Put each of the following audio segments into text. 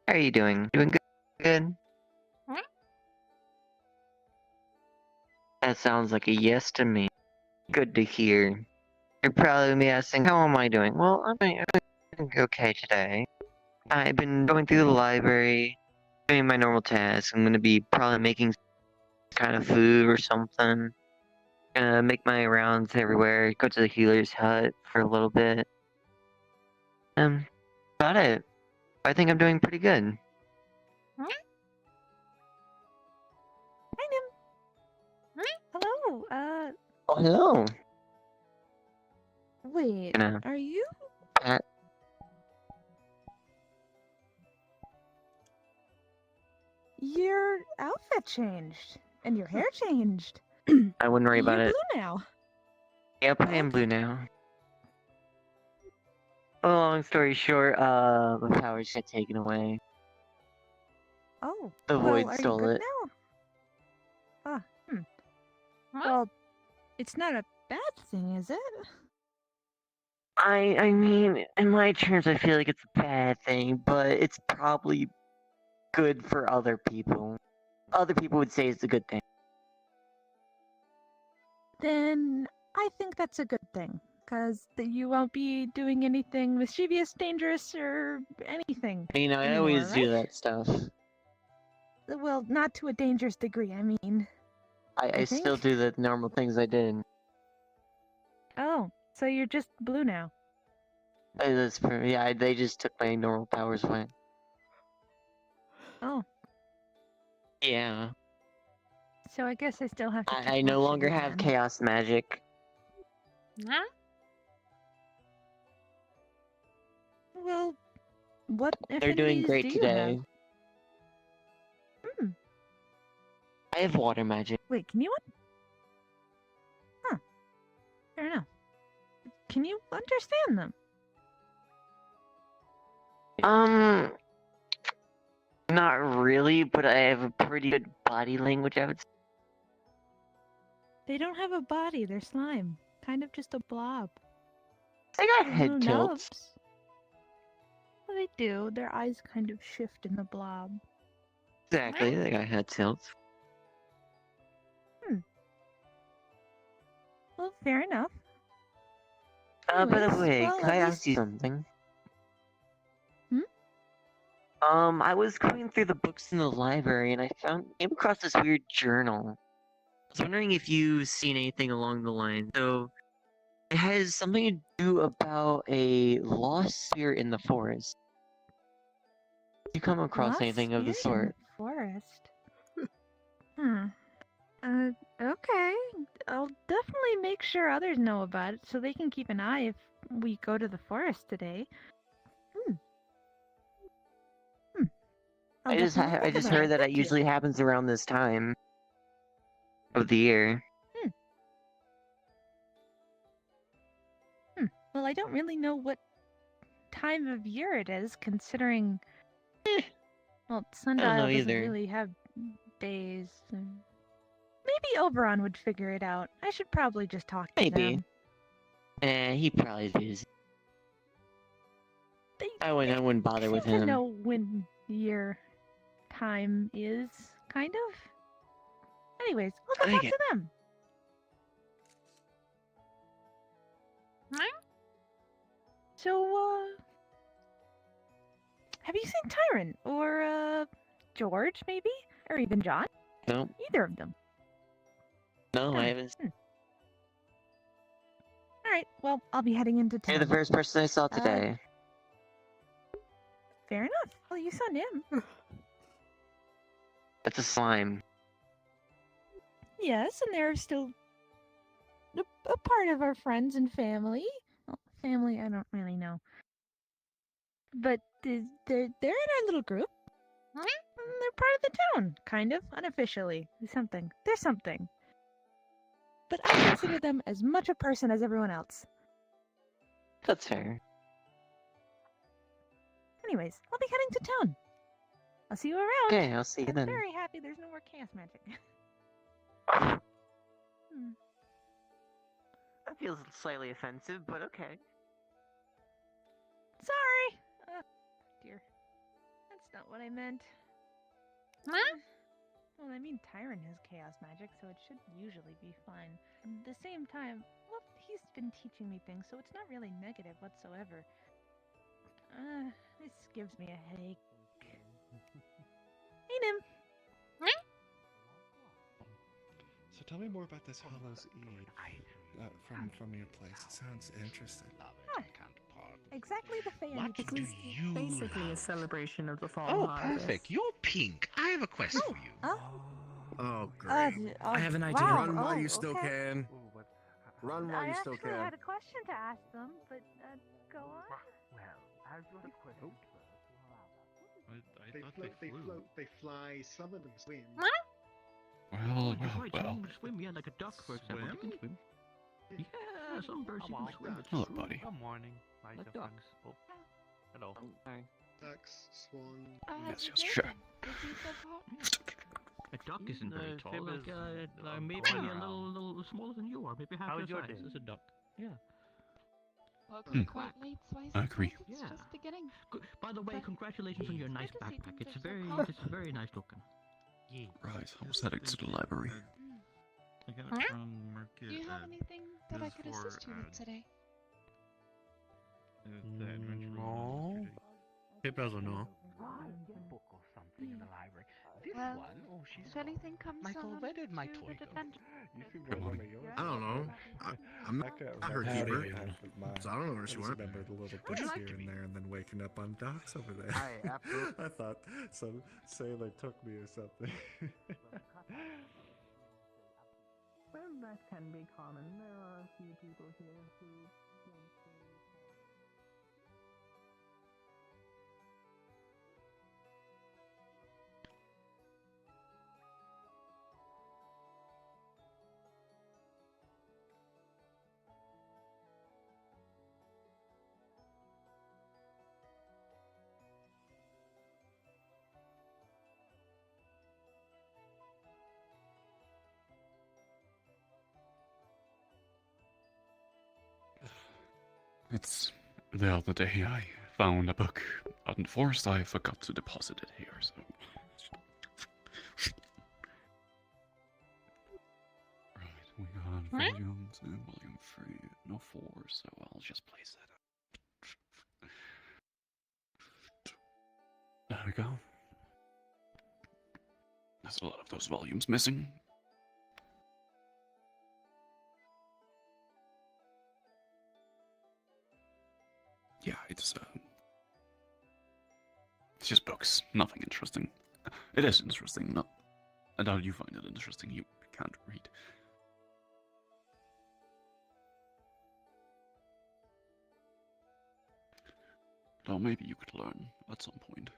How are you doing? Doing good? Good? That sounds like a yes to me. Good to hear. You're probably me asking, how am I doing? Well, I'm doing okay today. I've been going through the library, doing my normal tasks. I'm gonna be probably making some kind of food or something. Gonna make my rounds everywhere, go to the healer's hut for a little bit. About it. I think I'm doing pretty good. Hi, Nim. Hello. Oh, hello. Wait. Gonna Are you? pat. Your outfit changed, and your hair changed. I wouldn't worry about You're it. blue now. Yep, I am Okay. blue now. Long story short, the powers got taken away. Oh. The Well, void are you stole good it. now? Well, it's not a bad thing, is it? I mean, in my terms, I feel like it's a bad thing, but it's probably good for other people. Other people would say it's a good thing. Then I think that's a good thing, because you won't be doing anything mischievous, dangerous, or anything. You know, I anymore, always do right? that stuff. Well, not to a dangerous degree, I mean. I think. still do the normal things I did. Oh, so you're just blue now. Yeah, they just took my normal powers away. Oh, Yeah. so I guess I still have to keep I no watch longer of you have then. chaos magic. Well, what They're doing affinities great do you today. have? I have water magic. Wait, can you? Huh. Fair enough. Can you understand them? Not really, but I have a pretty good body language, I would say. They don't have a body. They're slime. Kind of just a blob. They got Little head tilts. nubs. Well, they do. Their eyes kind of shift in the blob. Exactly, they got head tilts. Well, fair enough. By the Anyways, way, well, can I at ask you something? Hmm? I was going through the books in the library and I came across this weird journal. I was wondering if you've seen anything along the line. So, it has something to do about a lost spirit in the forest. You come across Lost anything of the spirit in sort? the forest. Okay. I'll definitely make sure others know about it so they can keep an eye if we go to the forest today. I'll definitely I think just about heard it. that it Thank you. usually happens around this time of the year. Well, I don't really know what time of year it is, considering. Well, Sundial doesn't either. really have days. Maybe Oberon would figure it out. I should probably just talk to Maybe. them. He probably is. I wouldn't bother with seem to him. know when year time is, kind of. Anyways, I'll go talk to them. So, have you seen Tyron? Or, George, maybe? Or even John? No, Either of them. no, I haven't. Alright, well, I'll be heading into town. You're the first person I saw today. Fair enough. Well, you saw Nim. It's a slime. Yes, and they're still a part of our friends and family. Well, family, I don't really know. But they're in our little group. They're part of the town, kind of, unofficially. There's something. But I consider them as much a person as everyone else. That's fair. Anyways, I'll be heading to town. I'll see you around. Okay, I'll see you I'm then. very happy there's no more chaos magic. That feels slightly offensive, but okay. Sorry. Dear. That's not what I meant. Well, I mean, Tyron has chaos magic, so it should usually be fine. At the same time, well, he's been teaching me things, so it's not really negative whatsoever. This gives me a headache. Hey, Nim. So tell me more about this Hallows Eve from your place. It sounds interesting. Exactly the Fae. What do you Basically a celebration of the fall Oh, harvest. perfect. You're pink. I have a quest for you. Oh, great. I have an idea. Wow. Run while you still can. Run while I you still actually can. had a question to ask them, but go on. They fly, some of them swim. Well, Swim, yeah, like a duck, for example. You can swim. Yeah, some birds you can swim. It's hello, true. buddy. Good morning, my Like ducks. ducks. Oh, hello. Sorry. Ducks, swan. Yes, sure. A duck isn't very tall. Fib Like, is, maybe going a around. little smaller than you are. Maybe half How's your your size day? as a duck. Yeah. Hmm. Quack. I agree. Yeah. Just beginning. By the way, But congratulations on your nice good to see backpack. things It's are so very nice looking. Yeah. Right, I was heading to the library. I got it from Market. Do you have anything that I could assist you with today? The adventure we No. went It doesn't know. Book or something in the library. This Well, one, oh, she's If anything comes my soul, on where did my to toy the go? adventure, Good morning. yesterday. I don't know. I'm not her keeper, so I don't know where she went. Remember the little Would you bits like here to and be? there, and then waking up on docks over there. Absolutely. I thought some sailor took me or something. Well, that can be common. There are a few people here who... It's the other day I found a book out in the forest. I forgot to deposit it here, so. Right, we got volume 2, volume 3, no 4, so I'll just place that up. There we go. There's a lot of those volumes missing. Yeah, it's just books, nothing interesting. It is interesting, not. I doubt you find it interesting. You can't read. Though maybe you could learn at some point.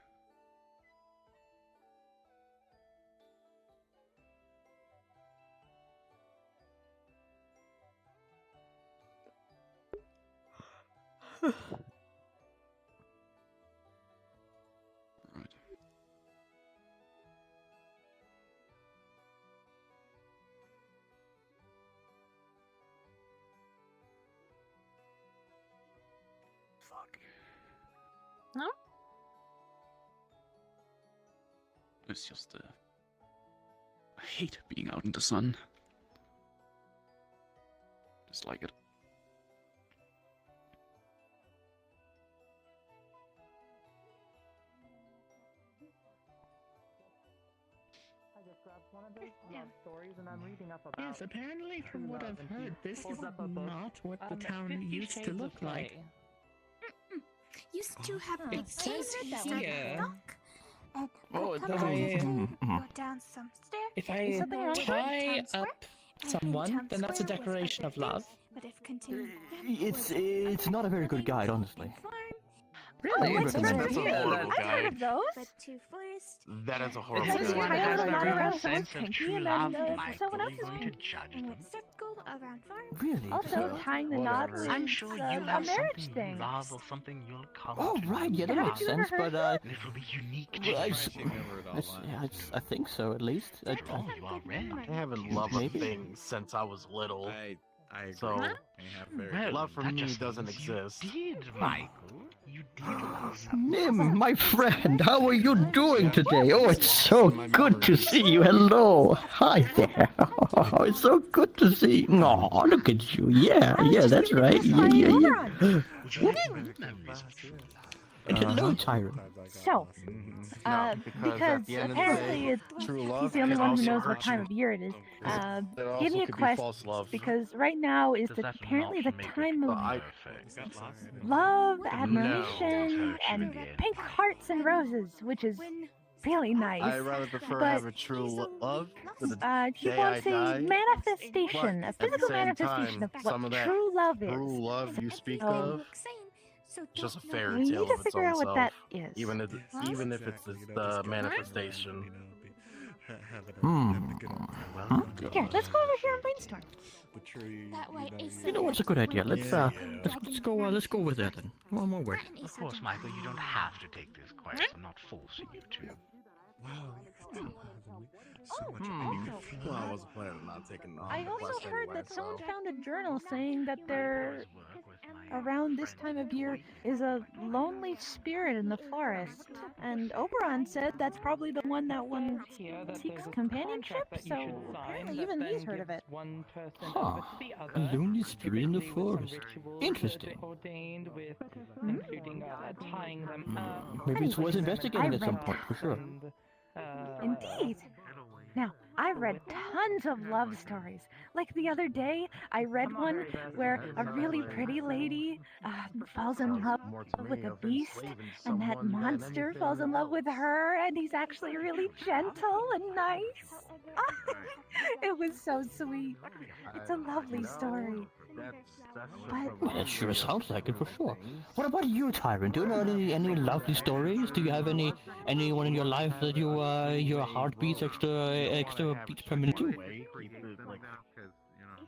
Right. Fuck. No? It's just, I hate being out in the sun. Dislike it. I just grabbed one of those love stories and I'm reading up about. Yes, apparently from true what love, I've and heard, he this pulls is up a book. not what the town 50 used to Shades of look like. Grey. Used to have It big says caves here. and Oh, would if come I, down to go down some stairs. if Is I something wrong with tie Town Square, up and someone, Town then that's a Square was declaration the of love. base, but if continued It's not a very good guide, honestly. Really? I Like recommend Surfers it. Here? I've heard of those. but to forest. That is a It's horrible like guide. you Everyone tie a has little knot their own around someone's sense of pinky true and love, then Michael. someone Are else's you going to pinky. judge And them? with circle around farm. Really? Also, tying the knot is I'm sure you a have marriage something thing. you love or something you'll come Oh, to right, know yeah, that Yeah, makes have you ever sense, heard but, And it will be unique to well, you. I think so, at least. Oh, you are ready. I haven't loved Maybe. things since I was little. I agree. So, I have very Well, love for that me just doesn't means exist. You did, Michael. You did. Nim, my friend, how are you doing today? Oh, it's so good to see you. Hello. Hi there. Oh, it's so good to see you. Oh, look at you. Yeah, that's right. Yeah. Would you like more memories of true love? Hello, Tyron. So, No, because at the end of the apparently day, it's, true he's love the only can one who also knows what hurt time you. of year it is. It Give also me a could be quest, false love. because right now is Does that apparently the not make it time of perfect? love, No, admiration, don't and hurt you again. pink hearts and roses, which is really nice. I rather prefer But- have a true love than He day wants I a die, manifestation, but a at the physical same manifestation time, of what some of that true love is. true love you speak So- of, just a fairy We tale need to of its figure own out what self. that is. Even if it's the manifestation. Here, let's go over here and brainstorm. That way You know what's a good idea? Let's go with that then. One more word. Of course, Michael, you don't have to take this quest. I'm not forcing you to. Well, I wasn't planning on not taking the I also quest heard anyway, that someone so. found a journal saying that there, around this time of year, is a lonely spirit in the forest. And Oberon said that's probably the one that one seeks companionship, so apparently even he's heard of it. Huh. A lonely spirit in the forest. Interesting. Maybe it's worth investigating at some point, for sure. Indeed. Now, I've read tons of love stories. Like the other day, I read one where a really pretty lady falls in love with a beast, and that monster falls in love with her, and he's actually really gentle and nice. It was so sweet. It's a lovely story. But That sure sounds like it for sure. What about you, Tyron? Do you know any lovely stories? Do you have anyone in your life that your heart beats extra beats per minute too?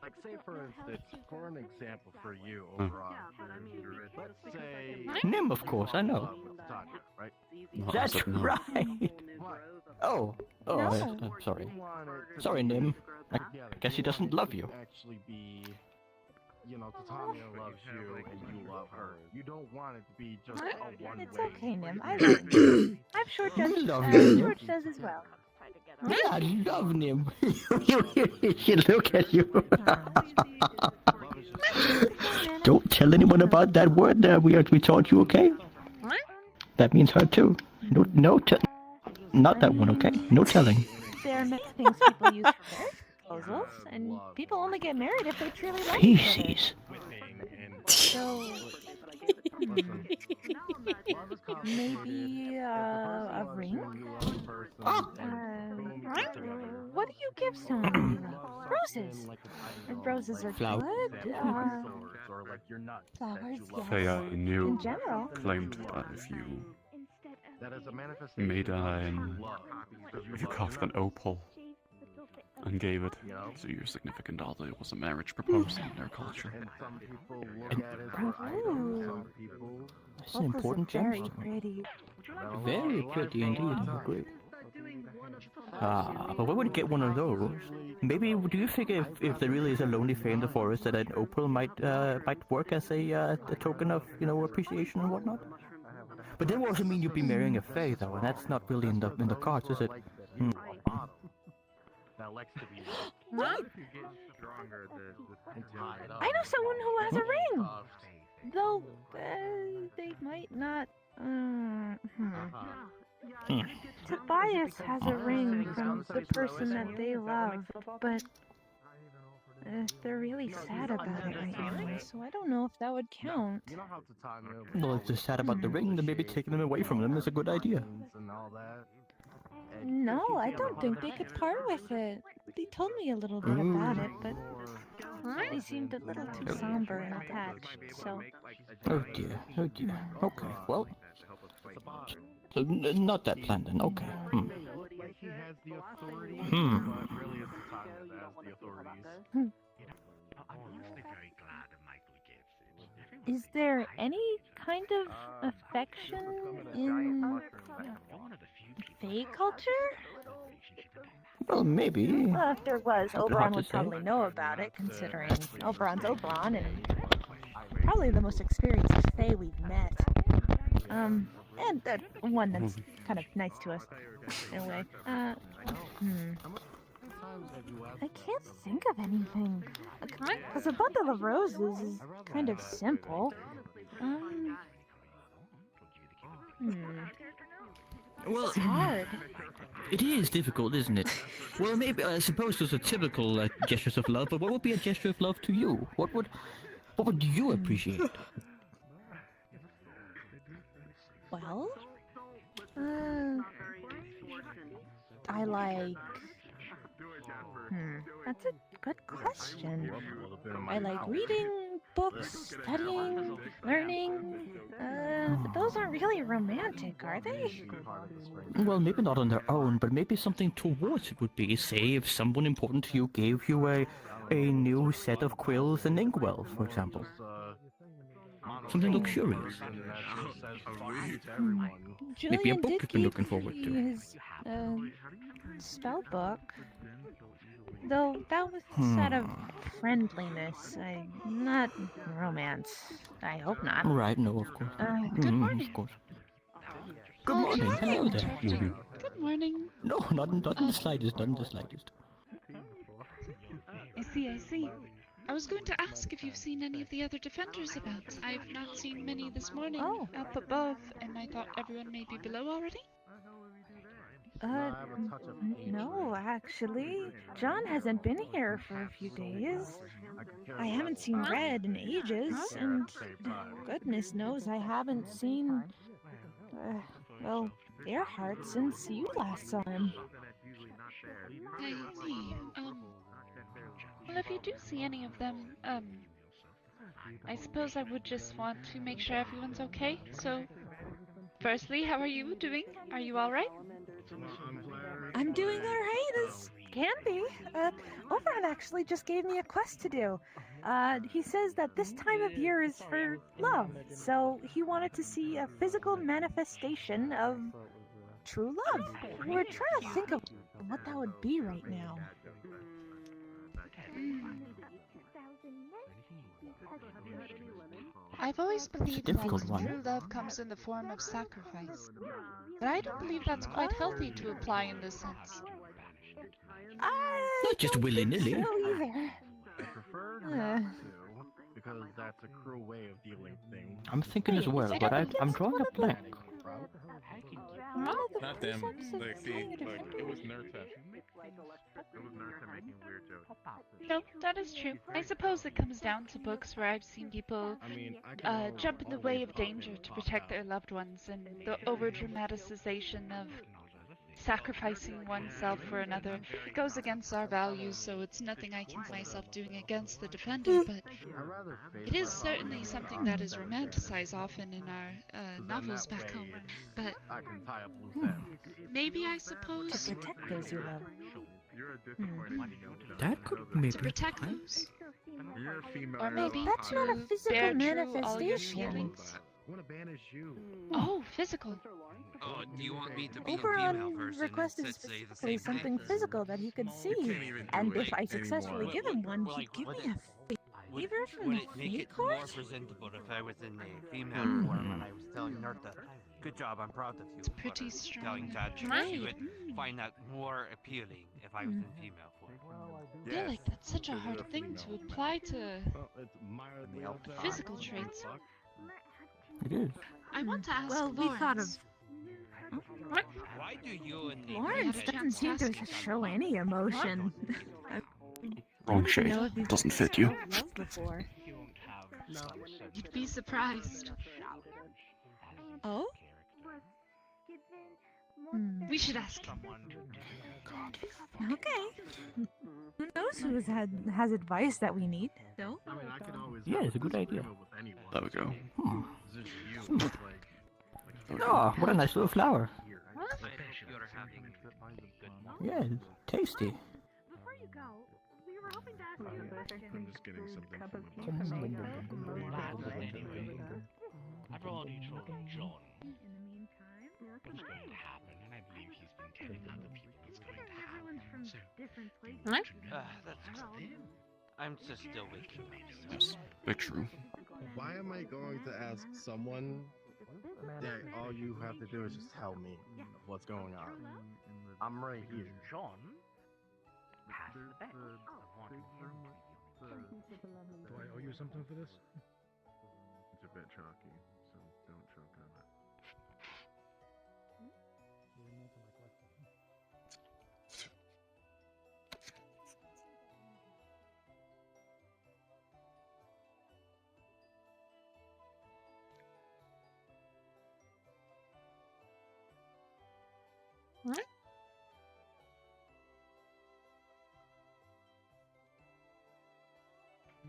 Like say for instance, for an example for you, Oberon, let's say Nim, of course, I know. Tanya, right? No, That's I said no. right. Oh, No. sorry. Sorry, Nim. I guess he doesn't love you. Actually be, Titania loves you and you love her. You don't want it to be just a one-way. it's okay, Nim. I love you. I'm sure George, love you. George does as well. Yeah, I love Nim. Look at you. Don't tell anyone about that word that we taught you, okay? That means her too. Not that one, okay? No telling. There are many things people use for marriage proposals, and people only get married if they truly love each other. Pisces. So, maybe a ring? What do you give someone? Roses. Roses are Flower. good. Flowers, Fae, yes. I knew In general. claimed that if you That is a manifestation made of a true love, because if you carved an opal and gave it to your significant other. It was a marriage proposal in their culture. And some people look at it that I do. Some people. That's an important very gemstone. pretty. Very pretty indeed, I agree. But we would get one of those. Maybe, do you think if there really is a lonely fae in the forest that an opal might work as a token of, appreciation and whatnot? But that would also mean you'd be marrying a fae, though, and that's not really in the cards, is it? That likes to be What? stronger. I know someone who has a ring! Though, they might not... Tobias has a ring from the person that they love, but they're really sad about it right now, so I don't know if that would count. You know how Titania Well, if they're sad about the ring, then maybe taking them away from them is a good idea. and all that. No, I don't think they could part with it. They told me a little bit about it, but they seemed a little too somber and attached, so... Oh dear, oh dear. Okay, well... So, not that plan then, okay. Like he has the authority, but really it's Titania that has the authorities. I'm honestly very glad that Michael gets it. Is there any kind of affection in Fae culture? Well, maybe. Well, if there was, Something Oberon hard to would say. probably know about it, considering Oberon's Oberon and probably the most experienced Fae we've met. And one that's kind of nice to us, in a way. I can't think of anything. Because a bundle of roses is kind of simple. Well, It's hard. it is difficult, isn't it? Well, maybe, I suppose there's a typical gestures of love, but what would be a gesture of love to you? What would you appreciate? Well, I like... That's a good question. I like reading, books, studying, learning. But those aren't really romantic, are they? Well, maybe not on their own, but maybe something towards it would be, say, if someone important to you gave you a new set of quills and inkwell, for example. Something luxurious. Maybe a Julian book did you've been give looking forward me to. his spell book, though that was out of friendliness, not romance. I hope not. Right, no, of course. Good morning. Of course. Good morning. Hello there, Yuri. Good morning. No, not in the slightest, not in the slightest. I see. I was going to ask if you've seen any of the other defenders about. I've not seen many this morning up above, and I thought everyone may be below already. No, actually. John hasn't been here for a few days. I haven't seen Red in ages, and goodness knows I haven't seen, Earhart since you last saw him. I see. Well, if you do see any of them, I suppose I would just want to make sure everyone's okay. So, firstly, how are you doing? Are you alright? I'm doing alright as can be. Oberon actually just gave me a quest to do. He says that this time of year is for love, so he wanted to see a physical manifestation of true love. We're trying to think of what that would be right now. I've always believed that difficult one. true love comes in the form of sacrifice. But I don't believe that's quite healthy to apply in this sense. Not just willy-nilly. So either. I prefer not to, because that's a cruel way of dealing with things. I'm thinking as well, but I'm drawing a blank. Not them. Like it was Nurta. No, that is true. I suppose it comes down to books where I've seen people jump in the way of danger to protect their loved ones, and the over-dramatization of sacrificing oneself for another. It goes against our values, so it's nothing I can see myself doing against the defender, but it is certainly something that is romanticized often in our novels back home. But maybe I suppose... To protect those you love. You're a disappointing That could maybe To protect fine. those? You're a female. Or maybe That's not a to physical bear true all your manifestation. feelings? I want to banish you. Oh, physical. Oh, do you want me to be a Oberon female person requested and say the specifically same something thing? physical that he could see, can't even do and it if I successfully anymore. give him one, he'd give me a favor from Would the it make Fae it more Forest? presentable if I was in a female form and I was telling Nerta, good job, I'm proud of you. It's pretty for strong. telling Tad she Right. would find that more appealing if I was in female form. I feel like that's such a hard thing to apply to physical traits. It is. I want to ask Well, we thought of... Lawrence. Why do you and the Lawrence had a doesn't chance seem to to ask him. show any emotion. Wrong shade. know if he's Doesn't fit you. love before. You'd be surprised. Oh? We should ask him. Okay. Who knows who has advice that we need? No? I mean, I could always Yeah, it's a good idea. with anyone. There we go. Hmm. It's just you. It's like Oh, what a nice little flower. here. You're having good Yeah, it's tasty. Before you go, we were hoping to ask you a question. I'm just getting something Cup of from tea, the- tomato, I've already told John In the meantime, what's going to happen, and I believe he's been telling other people what's going to everyone's happen. from So, different places. that's I'm just still waking up. Yes, big true. Why am I going to ask someone that all you have to do is just tell me what's going on? I'm right here. John, pass the bet. I want him to be the only Do I owe you something for this? It's a bit chalky, so don't choke on it.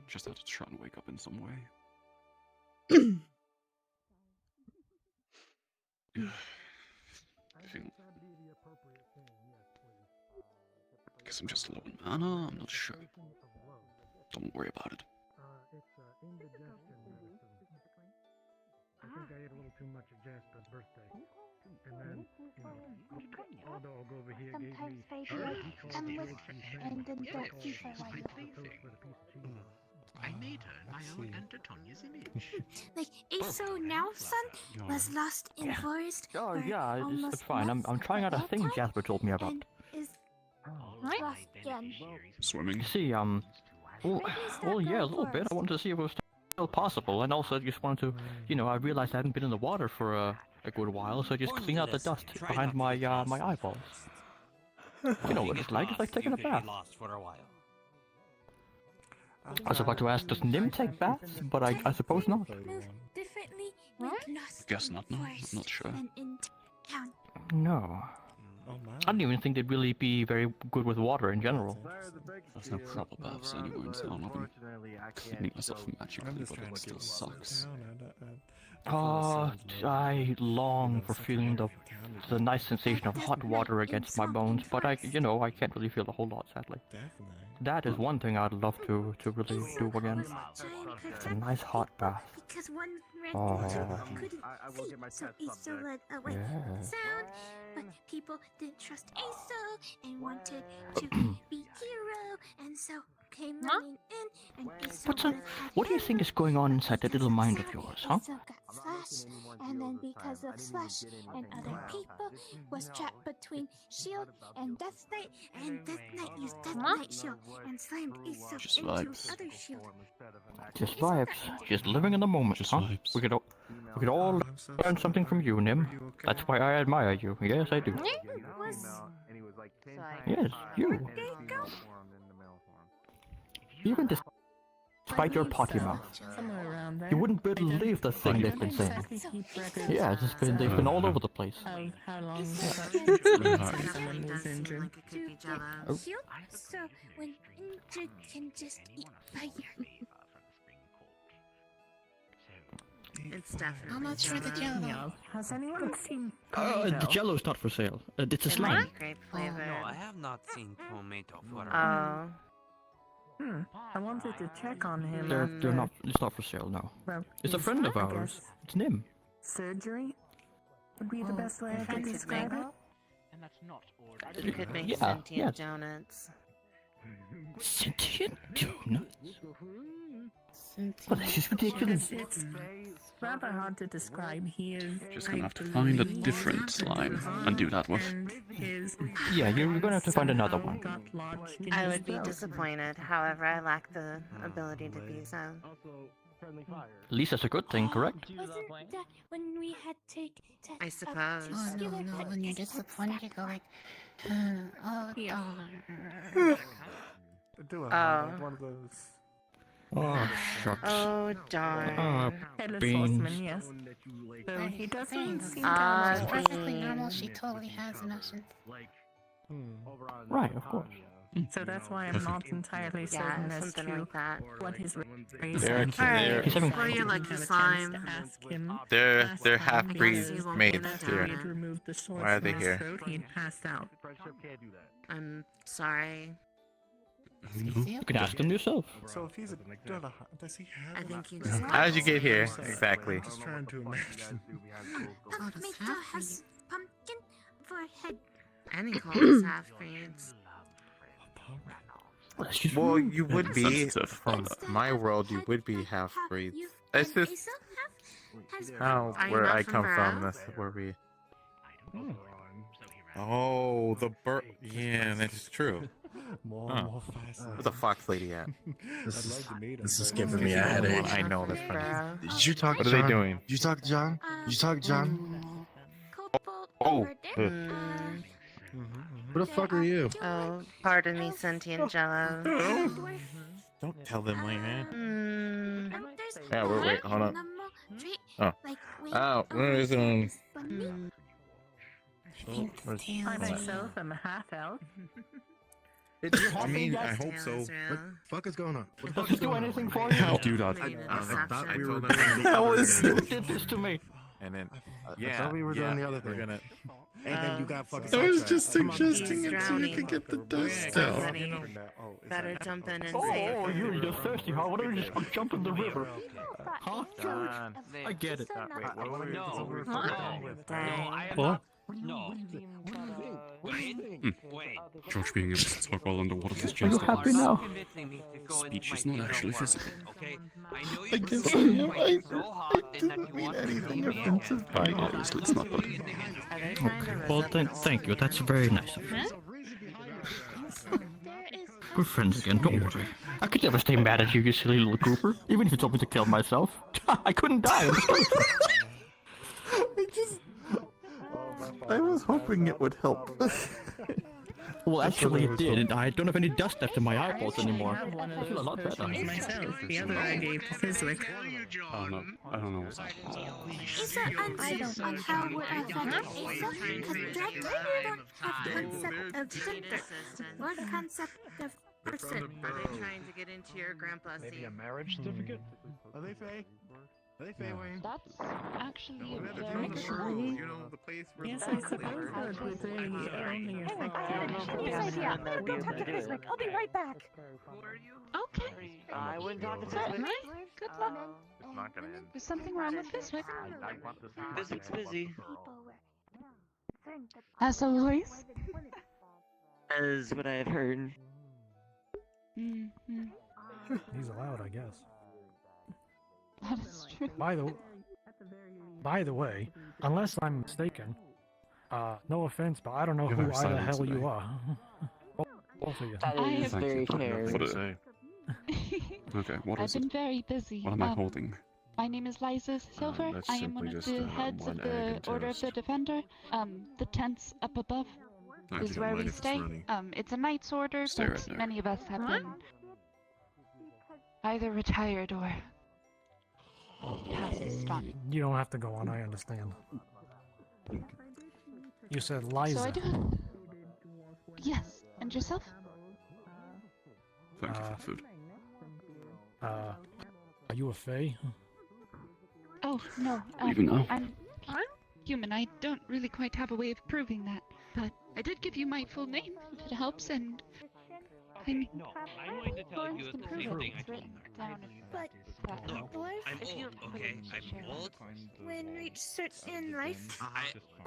Just had to try and wake up in some way. Guess I'm just low in mana, I'm not sure. Don't worry about it. It's indigestion medicine. I think I ate a little too much at Jasper's birthday. And then, although I'll go over here, gave me... Come with and then don't see for a while. I made her in my own and Tonia's image. Like Aso now, son, was lost in Yeah. forest. Oh, for yeah, it's almost fine. I'm months trying out a at thing time, Jasper told me about. and is lost again. Swimming? See, well, yeah, a little bit. I wanted to see if it was still possible, and also I just wanted to, I realized I hadn't been in the water for a good while, so I just cleaned out the dust behind my my eyeballs. You know what it's like taking a bath. Lost for a while. I was about to ask, does Nim take baths? But I suppose not. Move differently, like lost Guess in not, no. I'm forest not sure. and in town. No. Oh my. I don't even think they'd really be very good with water in general. There's no proper baths anywhere in town. I've been need myself magically, I'm just but trying it to still get sucks. Oh, I long for feeling the nice sensation of hot water against my bones, but I can't really feel a whole lot, sadly. Definitely. That is one thing I'd love to really do again. A nice hot bath. Because one red Oh. couldn't I will get my see, so test Aso subject. led away Yeah. sound, but people didn't trust Aso and wanted to be hero, and so came running in, and Aso What's would've had what do you think is going on inside that little mind of yours, huh? Aso got Slash, and then because of Slash and other people, was trapped between Shield and Death Knight, and Death Knight used Death Knight Shield and slammed Aso Just into vibes. other shield. Just vibes, just living in the moment, Just huh? vibes. We could all I'm so learn something from you, Nim. Are you okay? That's why I admire you. Yes, I do. Was Yes, you. Even despite your potty mouth, Somewhere around there. you wouldn't believe the thing they've been saying. Keep records Yeah, they've been all over the place. of how long Aso someone was injured. to get Oh. Shield, so when injured can just eat fire. It's definitely. How much for the jello? Has anyone seen The jello's not for sale. It's a It slime. might be grape flavored. No, I have not seen tomato for Oh. I wanted to check on him. They're not. It's not for sale now. Well, It's a he's friend fine, of I ours. guess. It's Nim. Surgery would be the best way I could describe it. And that's not You could make Yeah, sentient yeah. donuts. Sentient donuts? Sentient. Well, this is ridiculous. It's rather hard to describe. He is. Just gonna have to find a different slime and do that with. And his Yeah, you're gonna have to find another one. got lodged in I his would be throat. disappointed. However, I lack the ability to be so. At least that's a good thing, correct? Wasn't that when we had I suppose. Oh no, no, when you're disappointed, you go like, oh, darn. Do it. Oh. One of those. Oh, shucks. Oh darn. Ah, Headless beans. horseman, yes. So he doesn't seem to Ah, It's have perfectly normal. She totally has notions. Right, of course. So that's why I'm not entirely certain Yeah, as something to like that. what his They're- race they're- Alright, He's having- well, you're lucky, slime. They're half-breed Yes, you won't mates be in a here. donut. Removed the sword Why are from they his here? throat, he'd passed out. I'm sorry. You can ask him yourself. So if he's a does he have? I think you just. How did you get here? Exactly. Just trying to imagine. Tomato has pumpkin forehead. Any clothes half breeds. Well, that's just Well, rude. you would be Sensitive. from my world. You would be half breeds. It's just how Are you where not I from come from. Burrow? That's where we. Oh, the bird. Yeah, that's true. More, Huh. more fascinating. Where's the fox lady at? This is giving me a headache. I know that's funny. Burrow. Did you talk What to are they John? doing? Did you talk to John? Did you talk to John? Oh, Mm. Who the fuck are you? Oh, pardon me, sentient jello. don't tell them like that. Mm. Yeah, wait, hold on. Oh. Like, Oh, where is it? Mm. I myself am a half elf. I mean, I hope so. Tails, What yeah. the fuck is going on? What the Does fuck this is do going on? anything for you? I'll do that. Need a I thought we were suction. doing the That other was- thing. You did this to me. And then, I thought we were doing the other we're thing. gonna. And then you got fucking I was sidetracked. just Come on. suggesting He's it so you drowning. could get the dust We're out. ready. Better jump in and Oh, save. you're thirsty, huh? Why don't you just jump in the river? Huh? John. I get it. Wait, what were we? Dang. What? No. Wait. George being able to talk while underwater is Are you just happy now? speech is not actually physical. Okay. I know I you guess so hot and that you mean want to see anything me offensive again. by it. Obviously, it's not. But Are they trying to Well, resemble thank you. That's very nice of you. There is We're friends again, don't worry. I could never stay mad at you, you silly little Cooper. Even if you told me to kill myself. I couldn't die. I was hoping it would help. Well, actually it did, and I don't have any dust left in my I eyeballs actually anymore. have one I of feel a those lot better. potions myself. The other I gave to Fizwick. I don't know what's happening. Asa uncertain on how we're affected Asa because Dragon don't have concept of gender or concept of person. Are they trying to get into your grandpa's seat? marriage certificate? Are they Fae? Are they Fae, Wayne? That's actually a Never very been good to point. you know, the place where Yes, the I suppose that would only affect I'll be right back. Okay. I wouldn't talk to Certainly. Good luck. It's not gonna end. There's something wrong with Biswick. Physics busy. As always. As what I have heard. Mm-hmm. He's allowed, I guess. That is true. By the way, unless I'm mistaken, no offense, but I don't know You're who very I the silent hell today. you are. Both of you. That I is have- very Thank you. fair. For the- Okay, what I've is it? been very busy. What am I holding? My name is Liza Silver. that's I am one simply of just, the one heads of egg the and Order of the toast. Defender. The tents up above I is don't where mind we if it's stay. running. It's a knight's order, Stay but right there. many of us have been either retired or passed on. You don't have to go on, I understand. You said Liza. So I do. Yes, and yourself? Thank you for the food. Are you a Fae? Oh, no. Even though. I'm human. I don't really quite have a way of proving that. But I did give you my full name, if it helps, and I'm going to tell you the same thing I told down But okay, I'm old. when reach certain life,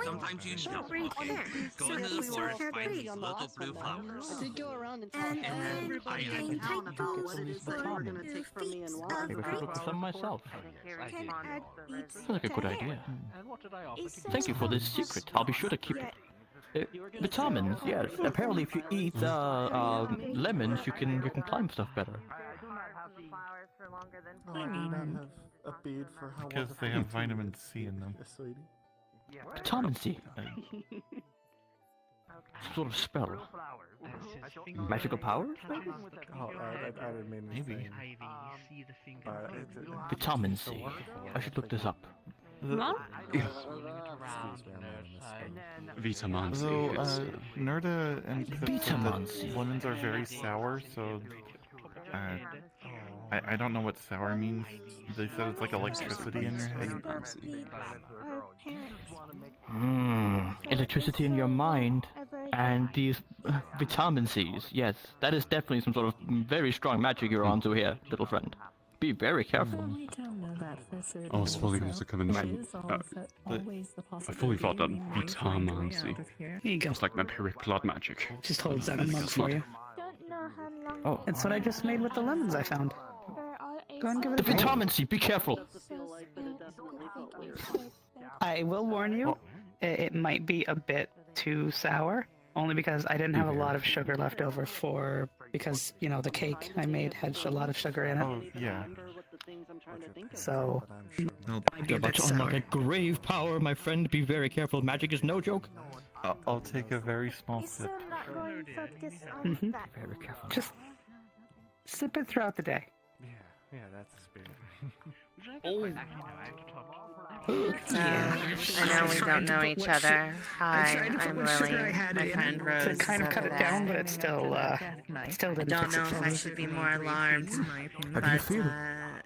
Sometimes you don't don't. breathe there. Go So into the it's so forest, hard to find breathe. these little blue flowers. I did go around and tell And everybody then in town take about those what it is that they were going to take from me and why. Maybe I should look for some myself. can add each Sounds like a good idea. And what did I offer? Thank you for this secret. I'll be sure to keep it. Vitamins, yes. Apparently, if you eat lemons, you can climb stuff better. I mean, have a bead for how Because they have vitamin C in them. Yes, sweetie. Vitamin C. Some sort of spell. Magical powers? Oh, I didn't mean to Maybe. say. Vitamin C. I should look this up. Yes. Excuse me, I'm Vitamin C. So, it's, Nerda and Clip said Vitamin that C. lemons are very sour, so I don't know what sour means. They said it's like electricity in your head. Electricity in your mind and these vitamin C's. Yes, that is definitely some sort of very strong magic you're onto here, little friend. Be very careful. I was fully was a convention. I fully thought that vitamin C. Here you go. It's like vampiric blood magic. Just hold that I think mug it's for not. you. don't know how long Oh, That's what I just made with the lemons I found. there are Go and give it the a try. vitamin C. Be careful. I will warn you, it might be a bit too sour, only because I didn't have a lot of sugar left over because, you know, the cake I made had a lot of sugar in it. Oh, yeah. So, might be a You're about bit to sour. unlock a grave power, my friend. Be very careful. Magic is no joke. I'll take a very small sip. not going to focus on Mhm. that. Very careful. Just sip it throughout the day. Yeah, that's the spirit. I know we don't know each other. Hi, tried to put I'm what sugar I Lily. had My in friend to Rose. kind of is cut over it down, there. but it still I didn't don't fix know it if for I me. should be more alarmed, How do you but feel?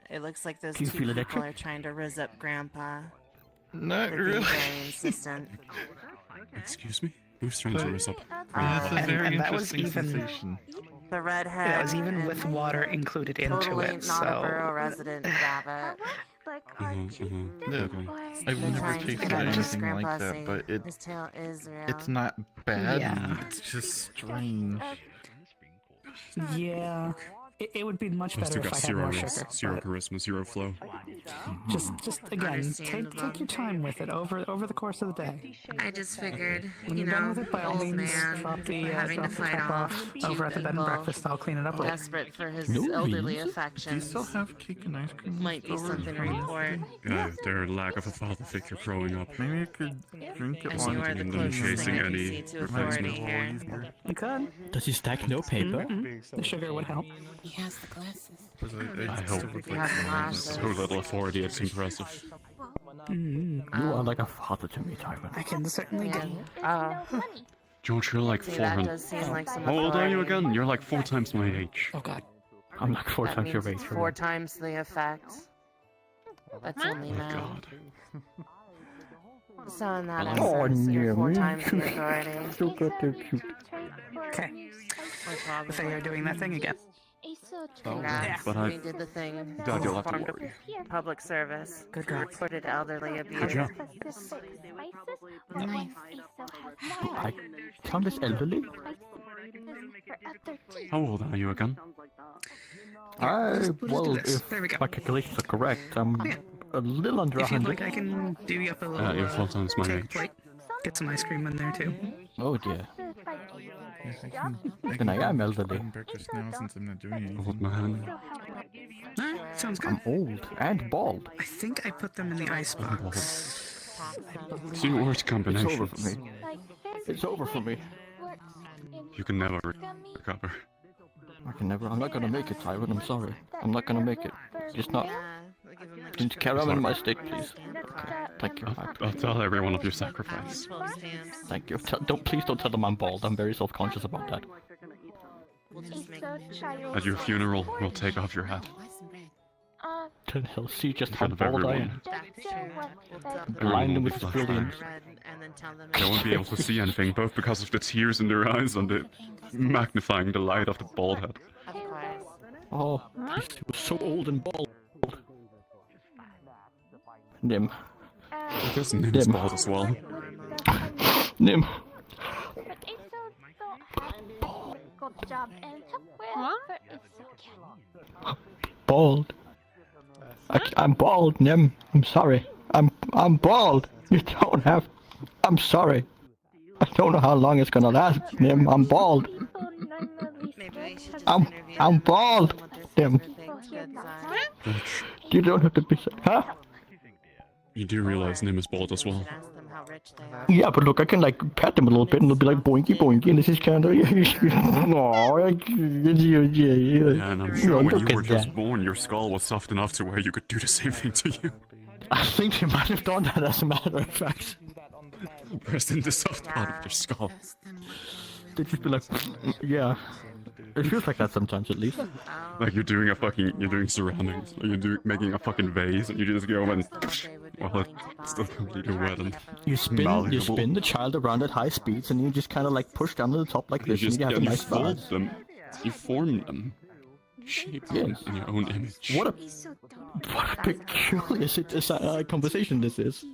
it looks like those Do you two feel people electric? are trying to rizz up Grandpa. Not They're being really. very insistent. Excuse me? Who's trying to rise up? That's a very and that was interesting even sensation. The redhead. that was even with water included into totally it. not a So borough resident rabbit. I've Been never trying to tasted get anything Grandpa like that, say but his tail is real. it's not bad. Yeah. It's just strange. yeah, it would be much Those better two if got I had more sugar. zero but charisma, zero flow. just again, take your time with it over the course of the day. I just figured, When you you're done know, with it, by all old means, man drop the having to fight cup off off two over at the bed and people breakfast. I'll clean it up later. desperate for his No elderly reason. Do you still affections have cake and ice cream? might be left over something to from- report. Their lack of a father figure growing up. Maybe I could drink it As while you are the them closest chasing thing I can Eddie see to reminds me authority of here. easier. You could. Does he stack no paper? The sugar would help. He has the glasses. 'Cause I I still hope would You like have to know glasses. so little authority, it's impressive. You are like a father to me, Tywin. I can certainly get. George, you're like See, four that hun- does seem like some How old are you authority. again? You're like 4 times my age. Oh God. I'm like 4 That times your means age. 4 times the effect. That's only Oh my 9. god. So in that Oh, essence, you're 4 yeah. times the authority. So good, they're cute. Okay. Or probably. So you're doing that thing again. Congrats. But I- We did the thing. God, you'll have to Performed worry. a public service. Good girl. Reported elderly abuse. job. Nice. I sound this elderly? How old are you again? Well, if There we go. my calculations are correct, I'm a little under If you'd 100. like, I can do you up a little You're 4 times my cake age. plate. Get some ice cream in there too. Oh dear. I Then I am elderly. can breakfast now since I'm not doing anything. Old man. Alright, sounds good. I'm old and bald. I think I put them in the ice box. It's your worst It's combination. over for me. It's over for me. You can never recover. I'm not gonna make it, Tywin. I'm sorry. I'm not gonna make it. Just not. Yeah, we'll give him Can you carry on in my state, please? Thank you. I'll tell everyone of your sacrifice. 12 stamps. Thank you. Please don't tell them I'm bald. I'm very self-conscious about that. We'll just make At your funeral, we'll take off your hat. Then he'll see just In how front of bald I everyone. am. That's true. Blind them with his Flashlight. brilliance. And then tell them They won't be able to see anything, both because of the tears in their eyes and the magnifying the light of the bald head. Of course. Oh, he was so old and bald. Nim. There's Nim's bald as well. Nim. Good job and but it's okay. Bald. I'm bald, Nim. I'm sorry. I'm bald. You don't have. I'm sorry. I don't know how long it's gonna last, Nim. I'm bald. I'm bald, Nim. You don't have to be. Huh? You do realize Nim is bald as well. Yeah, but look, I can like pat them a little bit and they'll be like boinky boinky, and this is kind of. Yeah, and I'm sure when you were just born, your skull was soft enough to where you could do the same thing to you. I think they might have done that as a matter of fact. Pressed in the soft part of your skull. They'd just be like, yeah. It feels like that sometimes, at least. Like you're doing surroundings. Like you're making a fucking vase, and you just go and, well, it's still completely wet and You spin the child around at high speeds, and you just kind of like push down to the top like this, and you have a nice fold vase. them, you form them, shape them in your own image. What a peculiar conversation this is.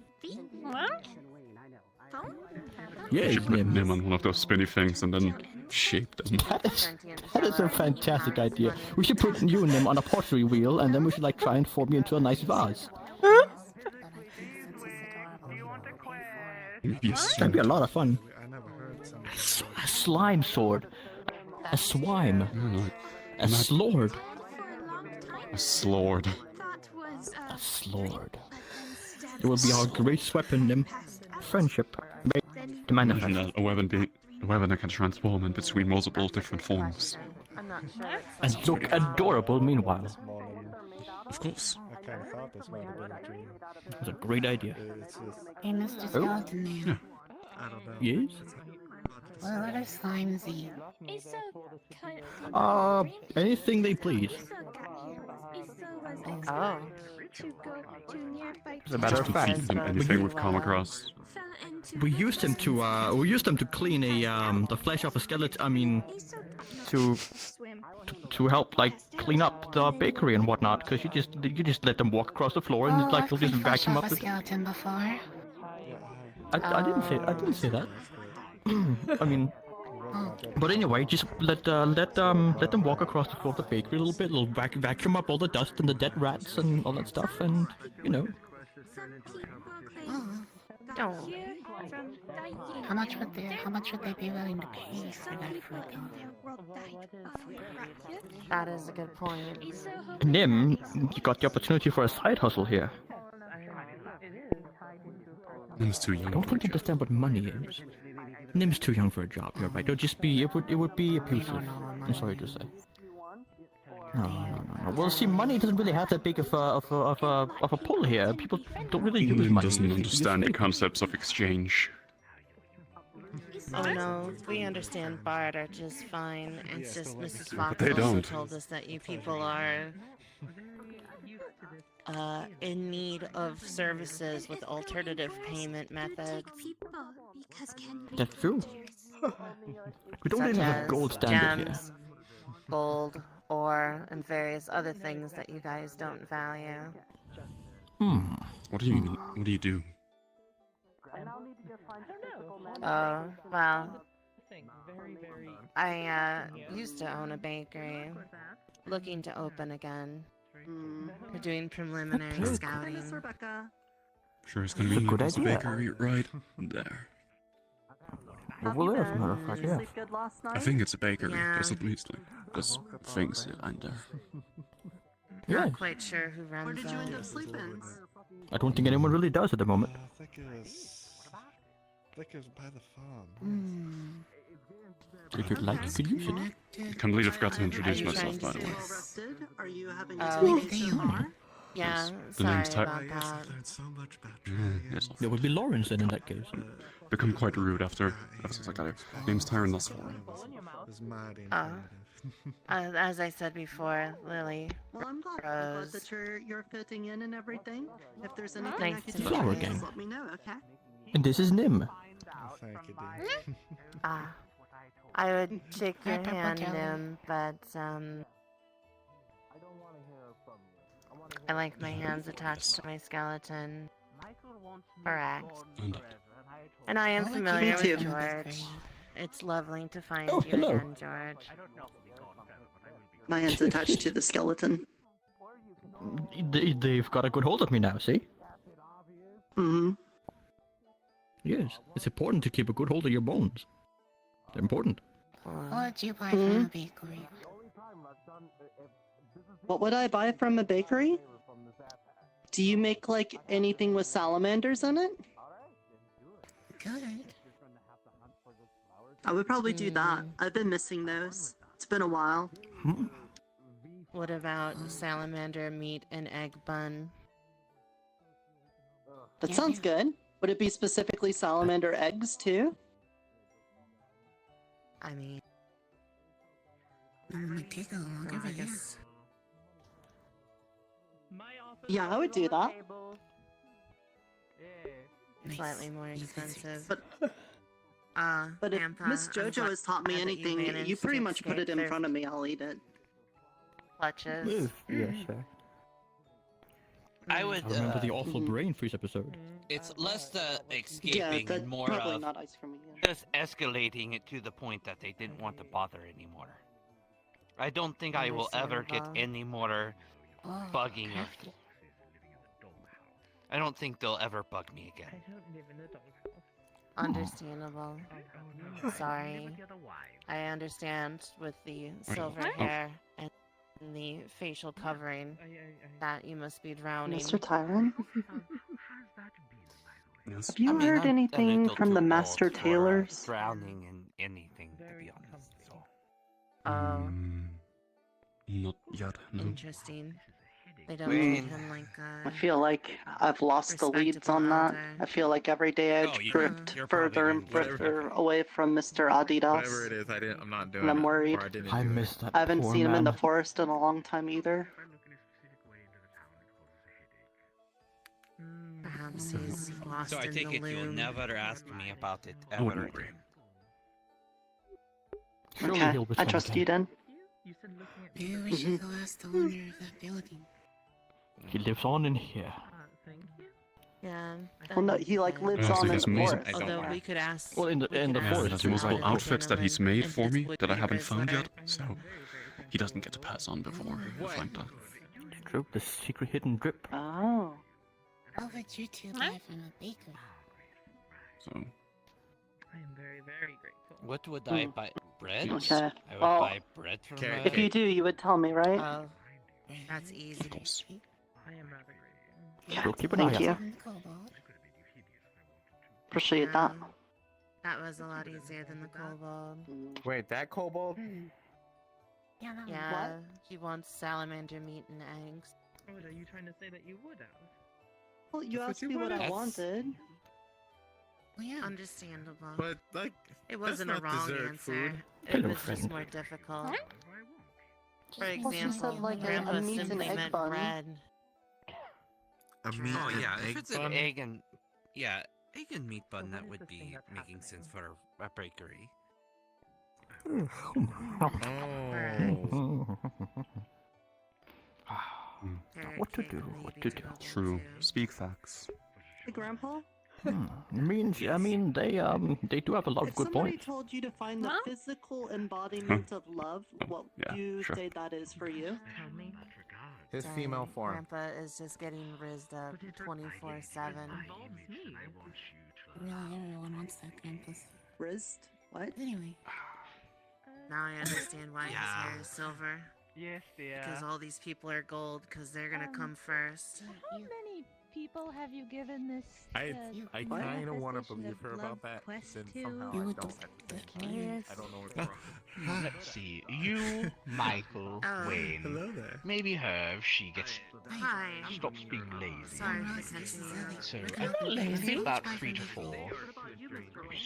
Yeah, You should put Nim on one of those spinny things and then shape them. That is a fantastic idea. We should put you and Nim on a pottery wheel, and then we should like try and form you into a nice vase. That'd be a lot of fun. A slime sword. A swime. A slord. A slord. A slord. It will be our greatest weapon, Nim. Friendship. To manifest. Imagine a weapon that can transform in between multiple different forms. And look adorable meanwhile. Of course. I kind of thought this might have been a dream. It's a great idea. Hey, Mr. Skeleton Man. Yeah. I don't know. Yes? What other slimes eat? Anything they please. Oh. As a matter of fact, anything we've come across. we used them to clean the flesh off a skeleton. I mean, to help like clean up the bakery and whatnot. Because you just let them walk across the floor and like they'll just vacuum up a the. skeleton before. I didn't say that. I mean. But anyway, just let them walk across the floor of the bakery a little bit. It'll vacuum up all the dust and the dead rats and all that stuff, and you know. Oh. How much would they be willing to pay for that food though? That is a good point. Nim, you got the opportunity for a side hustle here. Nim's too young. I don't think you understand what money is. Nim's too young for a job. You're right. It would be abusive. I'm sorry to say. No. Well, see, money doesn't really have that big of a pull here. People don't really use Nim money. doesn't understand the concepts of exchange. Oh no, we understand barter just fine. It's just Mrs. Fox they also don't. told us that you people are in need of services with alternative payment methods. That's true. We don't really have a gold standard gems, gold, ore, and various other things that you guys don't value. here. What do you do? Well, I used to own a bakery, looking to open again. We're doing preliminary scouting. Sure, it's convenient. good There's a idea. bakery right there. Well, as a matter of fact, yeah. I think it's a bakery. Yeah. There's at least like there's things behind there. Yeah. Not quite sure who runs it. sleeping? I don't think anyone really does at the moment. I think it was by the farm. If you'd like, you could use it. I can't believe I forgot to introduce Are you myself, by trying the way. Are you having Oh, yeah, The sorry name's Ty- about that. Yes. There would be Lawrence then in that case. Become quite rude after episodes like that. Name's Tyron Nussford. It was mighty Oh. As I said before, Lily. Well, I'm glad Rose. that you're fitting in and everything. If there's anything Nice I could to do, meet Flower you. gang. just let me know, okay? And this is Nim. Oh, thank you, Dean. I would shake your Purple hand, jelly. Nim, but I like my hands attached to my skeleton. Correct. And I am I'll let you familiar know with if I'm George. bakery. It's lovely to find Oh, you hello. again, George. My hand's attached to the skeleton. They've got a good hold of me now, see? Mm-hmm. Yes, it's important to keep a good hold of your bones. They're important. What do you buy from a bakery? What would I buy from a bakery? Do you make, like, anything with salamanders in it? Good. I would probably do that. I've been missing those. It's been a while. What about salamander meat and egg bun? That sounds good. Would it be specifically salamander eggs, too? I mean, It might take a little longer, I but yeah. guess. Yeah, I would do that. Nice. Slightly more expensive. But if Grandpa, Miss I'm JoJo glad has taught me that you anything, managed you pretty to much put it escape in their front of me, I'll eat it. clutches. Yes, sir. I would. I remember the awful brain freeze episode. It's less the escaping that's and more probably of not ice cream again. just escalating it to the point that they didn't want to bother anymore. I don't think I will ever get Understandable. any more Oh, bugging of. careful. I don't think they'll ever bug me again. Understandable. Sorry. I understand with the silver hair and the facial covering that you must be drowning. Mr. Tyron? Yes. Have you I mean, heard I'm a anything little from too the old Master for, Tailors? drowning in anything, to be honest. So. Not yet, no. Interesting. They don't We- treat him like I feel like I've lost the leads on that. I feel like every day I Oh, drift you're further probably and gonna do further away from Mr. Adidas. Whatever it is, I'm not doing And I'm it, worried. or I didn't I do it. miss that I haven't poor seen him in man. the forest in a long time either. perhaps he's lost So I in take the it you'll loom. never ask me about it I ever wouldn't worry. again. Surely Okay, he'll I return trust again. you then. Maybe we should go ask the owner of that building. He lives on in here. Yeah. Well, no, he like lives so on in he's the amazing. forest. Although we could ask. Well, in the we could forest, ask There's too. multiple the outfits that he's gentleman made in for me his that I haven't wood found weaver's yet, so he doesn't get to pass on before I find that. Drip, the secret hidden drip. Oh. What would you two buy from a bakery? So I am very, very grateful. What would I buy? Bread? Okay. I would Well, buy bread from Okay, a... If you do, you would tell me, right? Oh, that's easy. of course. I am rather grateful. Yeah, We'll keep an thank eye you. out. Kobold. Appreciate that. That was a lot easier than the kobold. Wait, that kobold? Yeah, that Yeah, he wants salamander meat and eggs. Oh, are you trying to say that you would have? Well, you That's what asked you me what I wanted. wanted. Well, yeah. Understandable. But, like, It that's wasn't a not wrong dessert answer. food. It Hello, was just friend. more difficult. For Just Well, she example, said, like, a Grandpa meat and simply egg meant bun. bread. A meat Oh and yeah, egg if it's bun? an egg and... Yeah, egg and meat bun, that would be making sense for a bakery. Oh. What to do? What to do? True. Speak facts. Hey, Grandpa? I mean, they do have a lot If of good somebody points. told you to find the physical embodiment of love, what Yeah, would you sure. say that is for you? His Dang, female form. Grandpa is just getting rizzed up 24/7. Really, everyone wants that campus. Rizzed? What? Anyway. Now I understand why his hair is silver. Yes, dear. Because all these people are gold, because they're gonna come first. How many people have you given this? I kind of want to manifestation believe of her love about that. quest Then to? somehow You I would don't just at the same look time. curious. I don't know what's wrong. Let's see. You, Michael, Wayne. Hello there. Maybe her if she gets Hi. stops being lazy. Sorry for the tension. So Look I'm at not the lazy, picture. about Try 3 to from 4.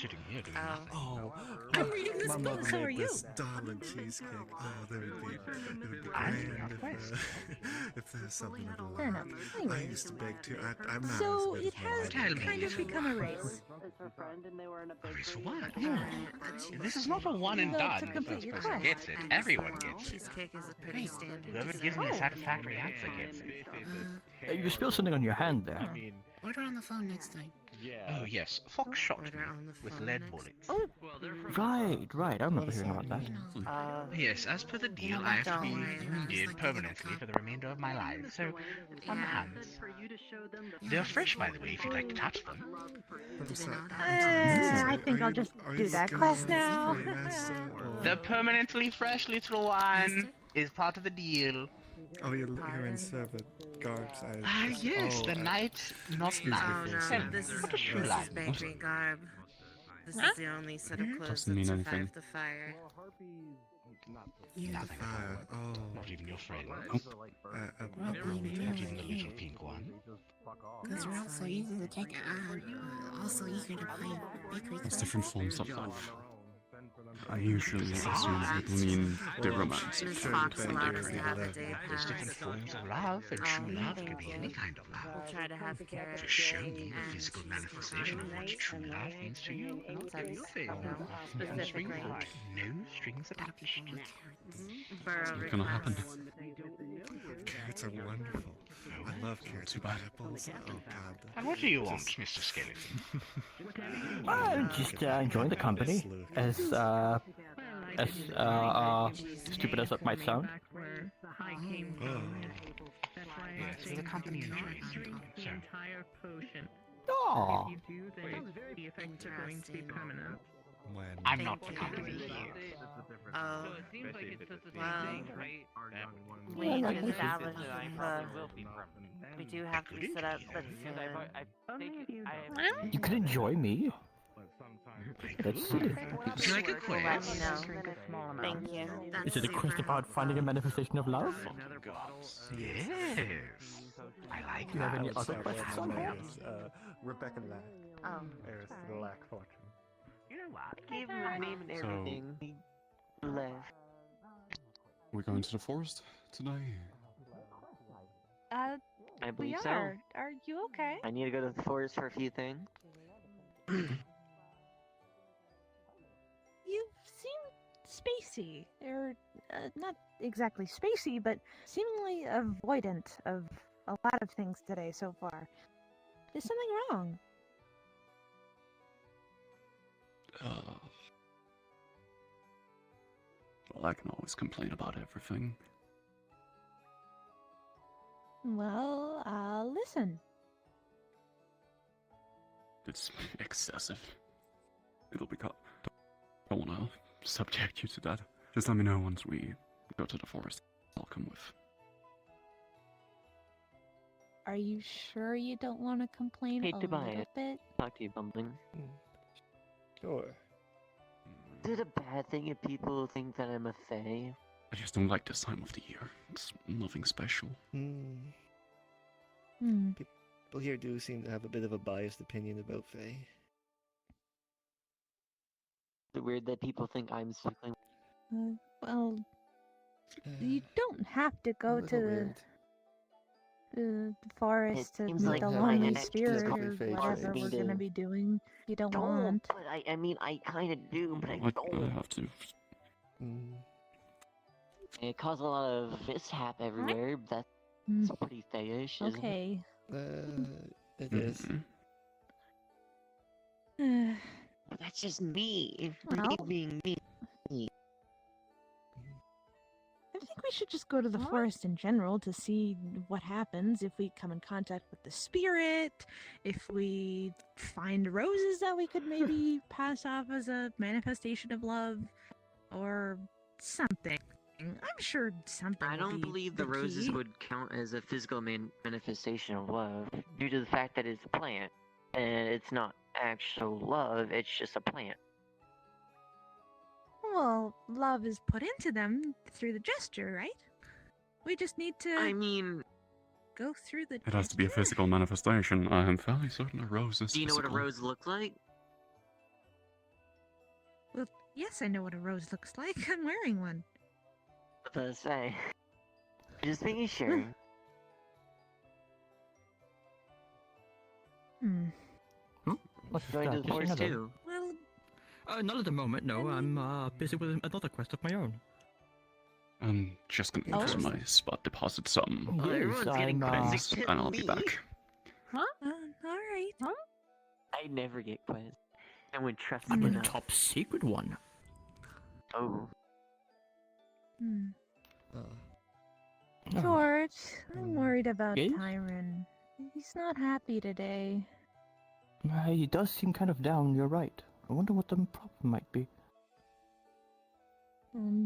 Sitting here doing nothing. Oh, I'm reading this my book, mother so are made you. this darling cheesecake. Oh, that would be I'm grand impressed. if there's something of the Fair enough. line. I Anyways. used to bake too. I'm not So as good it as my has mother. Tell me, kind of little become a one. race. A race for what? This is not a one and Well, done. to The complete first your person quest. gets it. Everyone gets it. Cheesecake is a pretty standard. Whoever gives me a satisfactory answer gets it. You spilled something on your hand there. Order on the phone next time. Oh yes, Fox shot me Order on the with phone lead next. bullets. Oh, Right. I remember hearing about that. Yes, as per the deal, I have to be wounded permanently for the remainder of my life, so on the hands. They're fresh, by the way, if you'd like to touch them. I think I'll just do that quest now. The permanently fresh little one is part of the deal. Oh, you're in servant garbs. Yes, the knight, not excuse me knight. for a Oh no, second. this is What a shoe this line. is bakery garb. This is the only set of clothes Doesn't that mean survived anything. the fire. Nothing. Oh. Not even your friend. Well, Not even the little pink one. because we're all so easy to take also eager to buy bakery It's clothes. different forms of love. I usually assume people mean the romantic Miss kind Fox of allows us to bakery. have a day There's pass. different forms of love, and true love thank can be you. any kind of We'll love. try to have carrots To show me the and physical manifestation of what true love means to you, and I'll do you a favor. No strings specifically no strings attached. Burrow What's gonna happen? requests. Carrots are wonderful. I love carrots. Too bad. Apples. Oh God. And what do you want, Mr. Skeleton? I'm just enjoying the company. As stupid as that might sound. Yes, the company enjoys you. So, Aw. Interesting. I'm not the company here. Oh, well, we Well, can like, establish we do have to set up the You could enjoy me. That's silly. Would you like a We'll let quiz? you know. Thank you. That's Is it a quest super. about finding a manifestation of love? Yes. I like Do you have that. any other questions on hand? Rebecca Lack. Oh. Heiress to the Lack fortune. You know what? Gave him her name and everything. He left. We're going to the forest today. I We believe so. are. Are you okay? I need to go to the forest for a few things. You seem spacey, or not exactly spacey, but seemingly avoidant of a lot of things today so far. Is something wrong? Well, I can always complain about everything. Well, I'll listen. It's excessive. It'll become. Don't want to subject you to that. Just let me know once we go to the forest. I'll come with. Are you sure you don't want to complain Hate a to buy little it. bit? Talk to you, Bumbling. Sure. Is it a bad thing if people think that I'm a fae? I just don't like this time of the year. It's nothing special. Hmm. People here do seem to have a bit of a biased opinion about Fae. Is it weird that people think I'm specifically? Well, you don't have to go little to weird. the forest to seems meet like the my lonely next spirit coffee or phase, whatever right? we're gonna be doing. If you don't want. But I mean, I kind of do, but I I don't. have to. It caused a lot of mishap everywhere. That's Mm. pretty fae-ish, isn't it? Okay. It is. But that's just me. Well- Me being me. I think we should just go to the forest in general to see what happens if we come in contact with the spirit, if we find roses that we could maybe pass off as a manifestation of love, or something. I'm sure something. I will don't be believe the roses key. would count as a physical manifestation of love, due to the fact that it's a plant, and it's not actual love, it's just a plant. Well, love is put into them through the gesture, right? We just need to. I mean, go through the. It has to be a physical manifestation. I am fairly certain a rose is Do you know physical. what a rose looks like? Well, yes, I know what a rose looks like. I'm wearing one. What does it say? Just making sure. What's Going to that? the forest Another- too. Well, Not at the moment, no. I'm busy with another quest of my own. I'm just gonna go to my spot, deposit some Oh, everyone's getting quests and I'll be back. Huh? Alright. Huh? I never get quests. I would trust I'm me a enough. top secret one. Oh. George, I'm worried about Tyron. He's not happy today. He does seem kind of down, you're right. I wonder what the problem might be.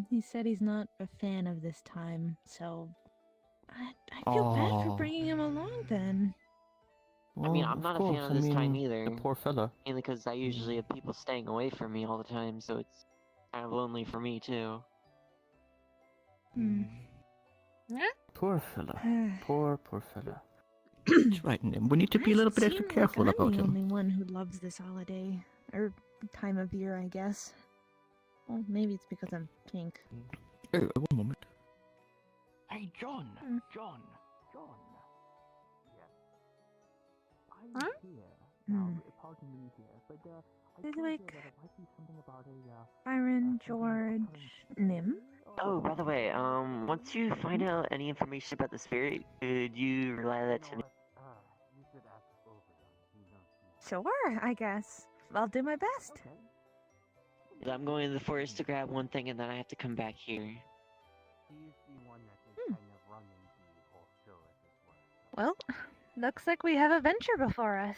He said he's not a fan of this time, so I feel bad for bringing him along then. I mean, Well, I'm not of a fan course, of this I time mean, either. the poor fella. Mainly because I usually have people staying away from me all the time, so it's kind of lonely for me too. Poor fella. Poor fella. That's right, Nim. We need to be a little bit extra careful I'm about the him. only one who loves this holiday. Or time of year, I guess. Well, maybe it's because I'm pink. One moment. Hey, John. John. Huh? Pardon me here, but This week, Byron, George, Nim. Oh, by the way, once you find out any information about the spirit, could you relay that to me? Sure, I guess. I'll do my best. 'Cause I'm going to the forest to grab one thing and then I have to come back here. Well, looks like we have a venture before us.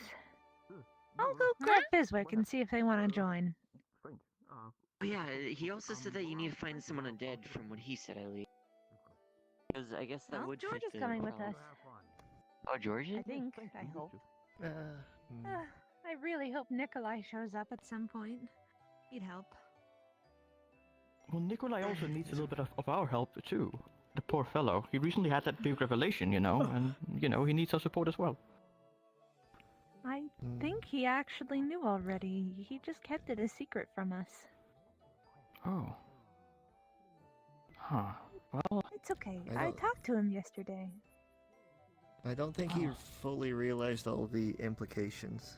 I'll go grab Biswick and see if they want to join. Oh yeah, he also said that you need to find someone undead, from what he said at least. Because I guess that Well, would George fit is the coming with problem. us. Oh, George is? I think. I hope. I really hope Nikolai shows up at some point. He'd help. Well, Nikolai also needs a little bit of our help, too. The poor fellow. He recently had that big revelation, you know, and, you know, he needs our support as well. I think he actually knew already. He just kept it a secret from us. Oh. Huh. Well, It's okay. I I don't- talked to him yesterday. I don't think he fully realized all the implications.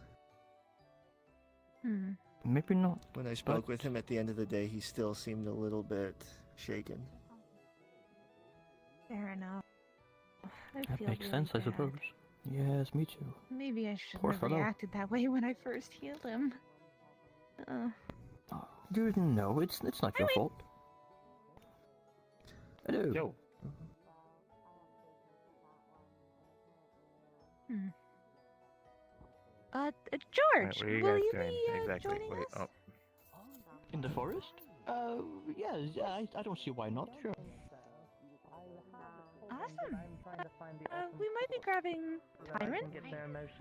maybe not. When I spoke but- with him at the end of the day, he still seemed a little bit shaken. Fair enough. I That feel makes really sense, I bad. suppose. Yes, me too. Maybe I shouldn't Poor have fellow. reacted that way when I first healed him. You know, it's not your fault. Hello. Yo. George, Where are you will guys you going? be Exactly. joining Wait, us? In the forest? Yeah, I don't see why not, sure. Awesome. We might be grabbing Tyron,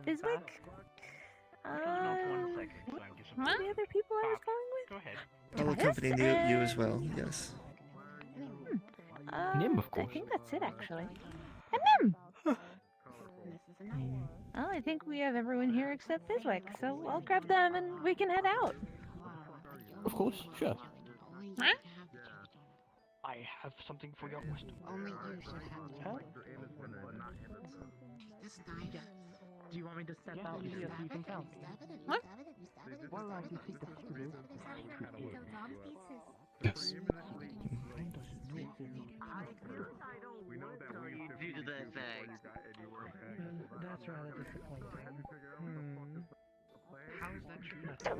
Biswick, the other people I was going with. Go ahead. I'll accompany you as well, yes. Nim, of course. I think that's it, actually. And Nim! Well, I think we have everyone here except Biswick, so I'll grab them and we can head out. Of course, sure. Huh? I have something for your quest. Only you should have it. This knife. Do you want me to step out and see if you can count? What? Well, I can see the screw. Yes. Due to the fact. That's rather disappointing.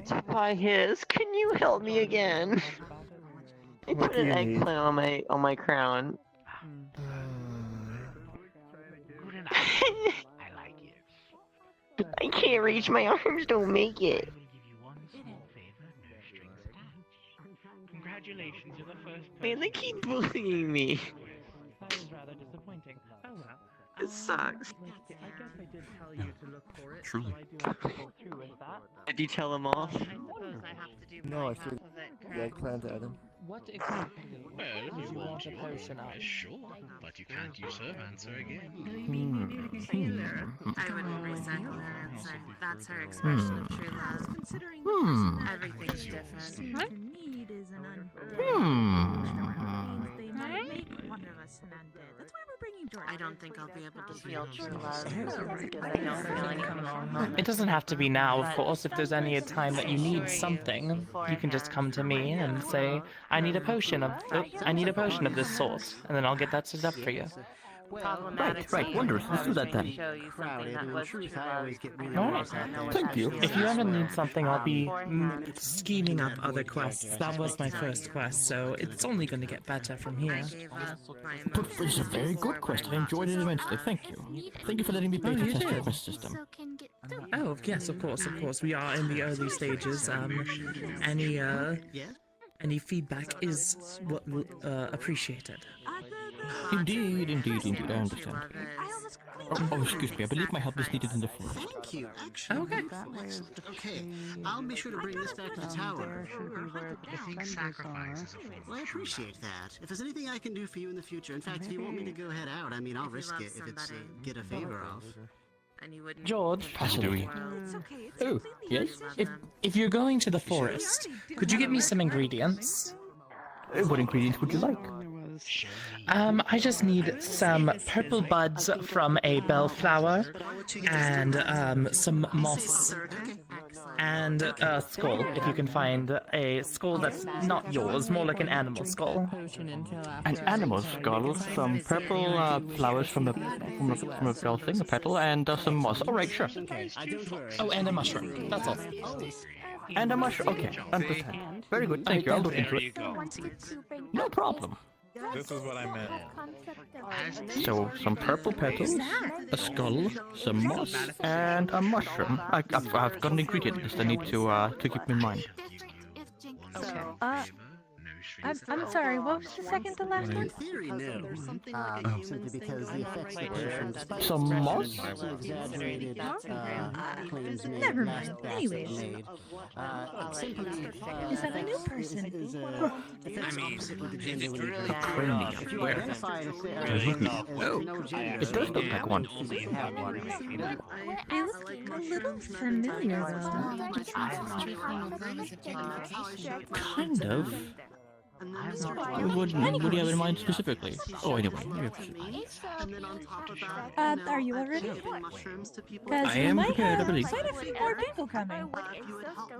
To buy his. Can you help me again? I What put do an you need? eggplant on my crown. I like it. I can't reach, my arms don't make it. Congratulations, you're the first Man, they keep bullying me. That is rather disappointing. Oh well. It sucks. I guess I did tell you to look for it. Truly. So I do have to go through with that. Did you tell them all? I suppose I have to do No, my I threw half of it, the correct? eggplant at him. What exactly Well, if would you you want want to, a potion of? sure, but you can't usurp answer again. I wouldn't recycle her answer. That's her expression of true love. Everything's different. Need is an they might make one of us an undead. That's why we're bringing Jordan. I don't think I'll be able to feel true love. I don't feel any It doesn't have to be now, of course. If there's any time that you need something, you can just come to me and say, I need a potion of this sort, and then I'll get that set up for you. Right, wondrous. Let's do that then. Thank you. If you ever need something, I'll be scheming up other quests. That was my first quest, so it's only going to get better from here. But it's a very good quest. I enjoyed it immensely. Thank you. Thank you for letting me beta test your quest system. Oh, yes, of course. We are in the early stages. Any feedback is appreciated. Indeed, I understand. Oh, excuse me, I believe my help is needed in the forest. Thank you, actually. Okay. Okay, I'll be sure to bring this back to the tower. Well, I appreciate that. If there's anything I can do for you in the future, in fact, if you want me to go head out, I mean, I'll risk it if it's get a favor off. George, Possibly. oh, yes? If you're going to the forest, could you get me some ingredients? What ingredients would you like? I just need some purple buds from a bellflower, and some moss, and a skull, if you can find a skull that's not yours, more like an animal skull. An animal skull, some purple flowers from a bell thing, a petal, and some moss. Alright, sure. Oh, and a mushroom. That's all. And a mushroom. Okay, understand. Very good, thank you. I'll look into it. No problem. This is what I meant. So, some purple petals, a skull, some moss, and a mushroom. I've got an ingredient list I need to keep in mind. I'm sorry, what was the second to last one? In theory, no. Simply because the effects that patients Some moss? exaggerated claims made Never last mind. batch Anyways. made. Simply Is that a new person? A cranium. If you identify it as no gender, It does look like one. I look a little familiar Kind of. What do you have in mind specifically? Oh, anyway. Are you all ready? I am prepared, I believe. Quite a few more people coming.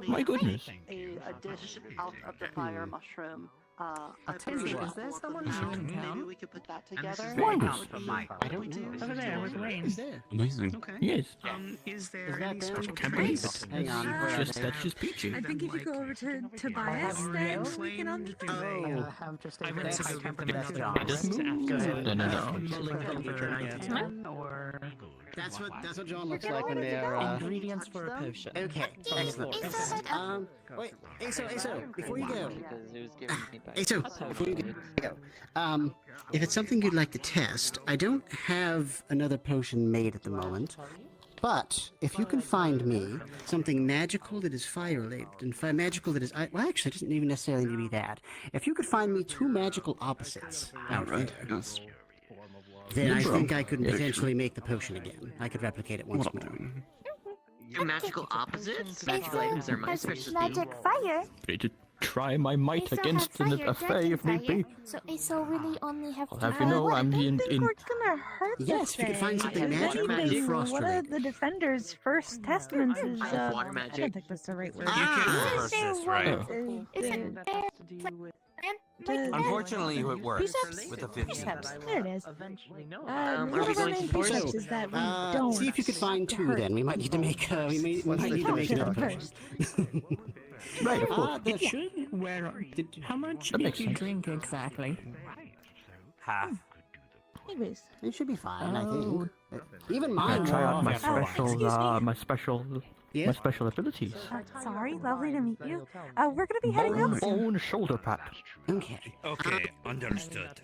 My goodness. A dish out of the fire mushroom. I'll tell you what. Is there someone who can maybe we could put that together? Wondrous. I don't know. Over there with Wayne. Amazing. Okay. Yes. Is there Is that any them? special I can't believe treats? it. Hang on. That's just peachy. I think if you go over to Tobias, then we can all meet them. Have just I went to go give them That's another John. breakfast after No. mulling over an idea, or That's what John looks like when they're ingredients for a potion. Okay, excellent. Wait, Aso, before you go. Aso, before you go. If it's something you'd like to test, I don't have another potion made at the moment. But if you can find me something magical that is fire related and magical that is well, actually, it doesn't even necessarily need to be that. If you could find me two magical opposites out there, then I think I could potentially make the potion again. I could replicate it once more. Your magical opposites? Magical items are my specialty. Magic fire. Ready to try my might against a Fae if need be. So Aso really only have I'll have you know I'm in. We're gonna hurt the Yes, if you could find Fae. something If magical and anything, frost one of related. the Defender's first testaments is, Water I magic. don't think that's the right word. reverse this, right? Unfortunately, it works with the 15. There it is. Are One we of our going main to force precepts is that we don't See if you could find two. Then we might need to make. We might need to make another potion. Right, of course. That should how much That did makes you sense. drink exactly? Half. Anyways. It should be fine, I think. Even I'm mine. gonna try out my wore off after a while. special Yeah? My special abilities. Sorry, lovely to meet you. We're gonna be heading out soon. Bone shoulder pat. Okay. Okay, understood.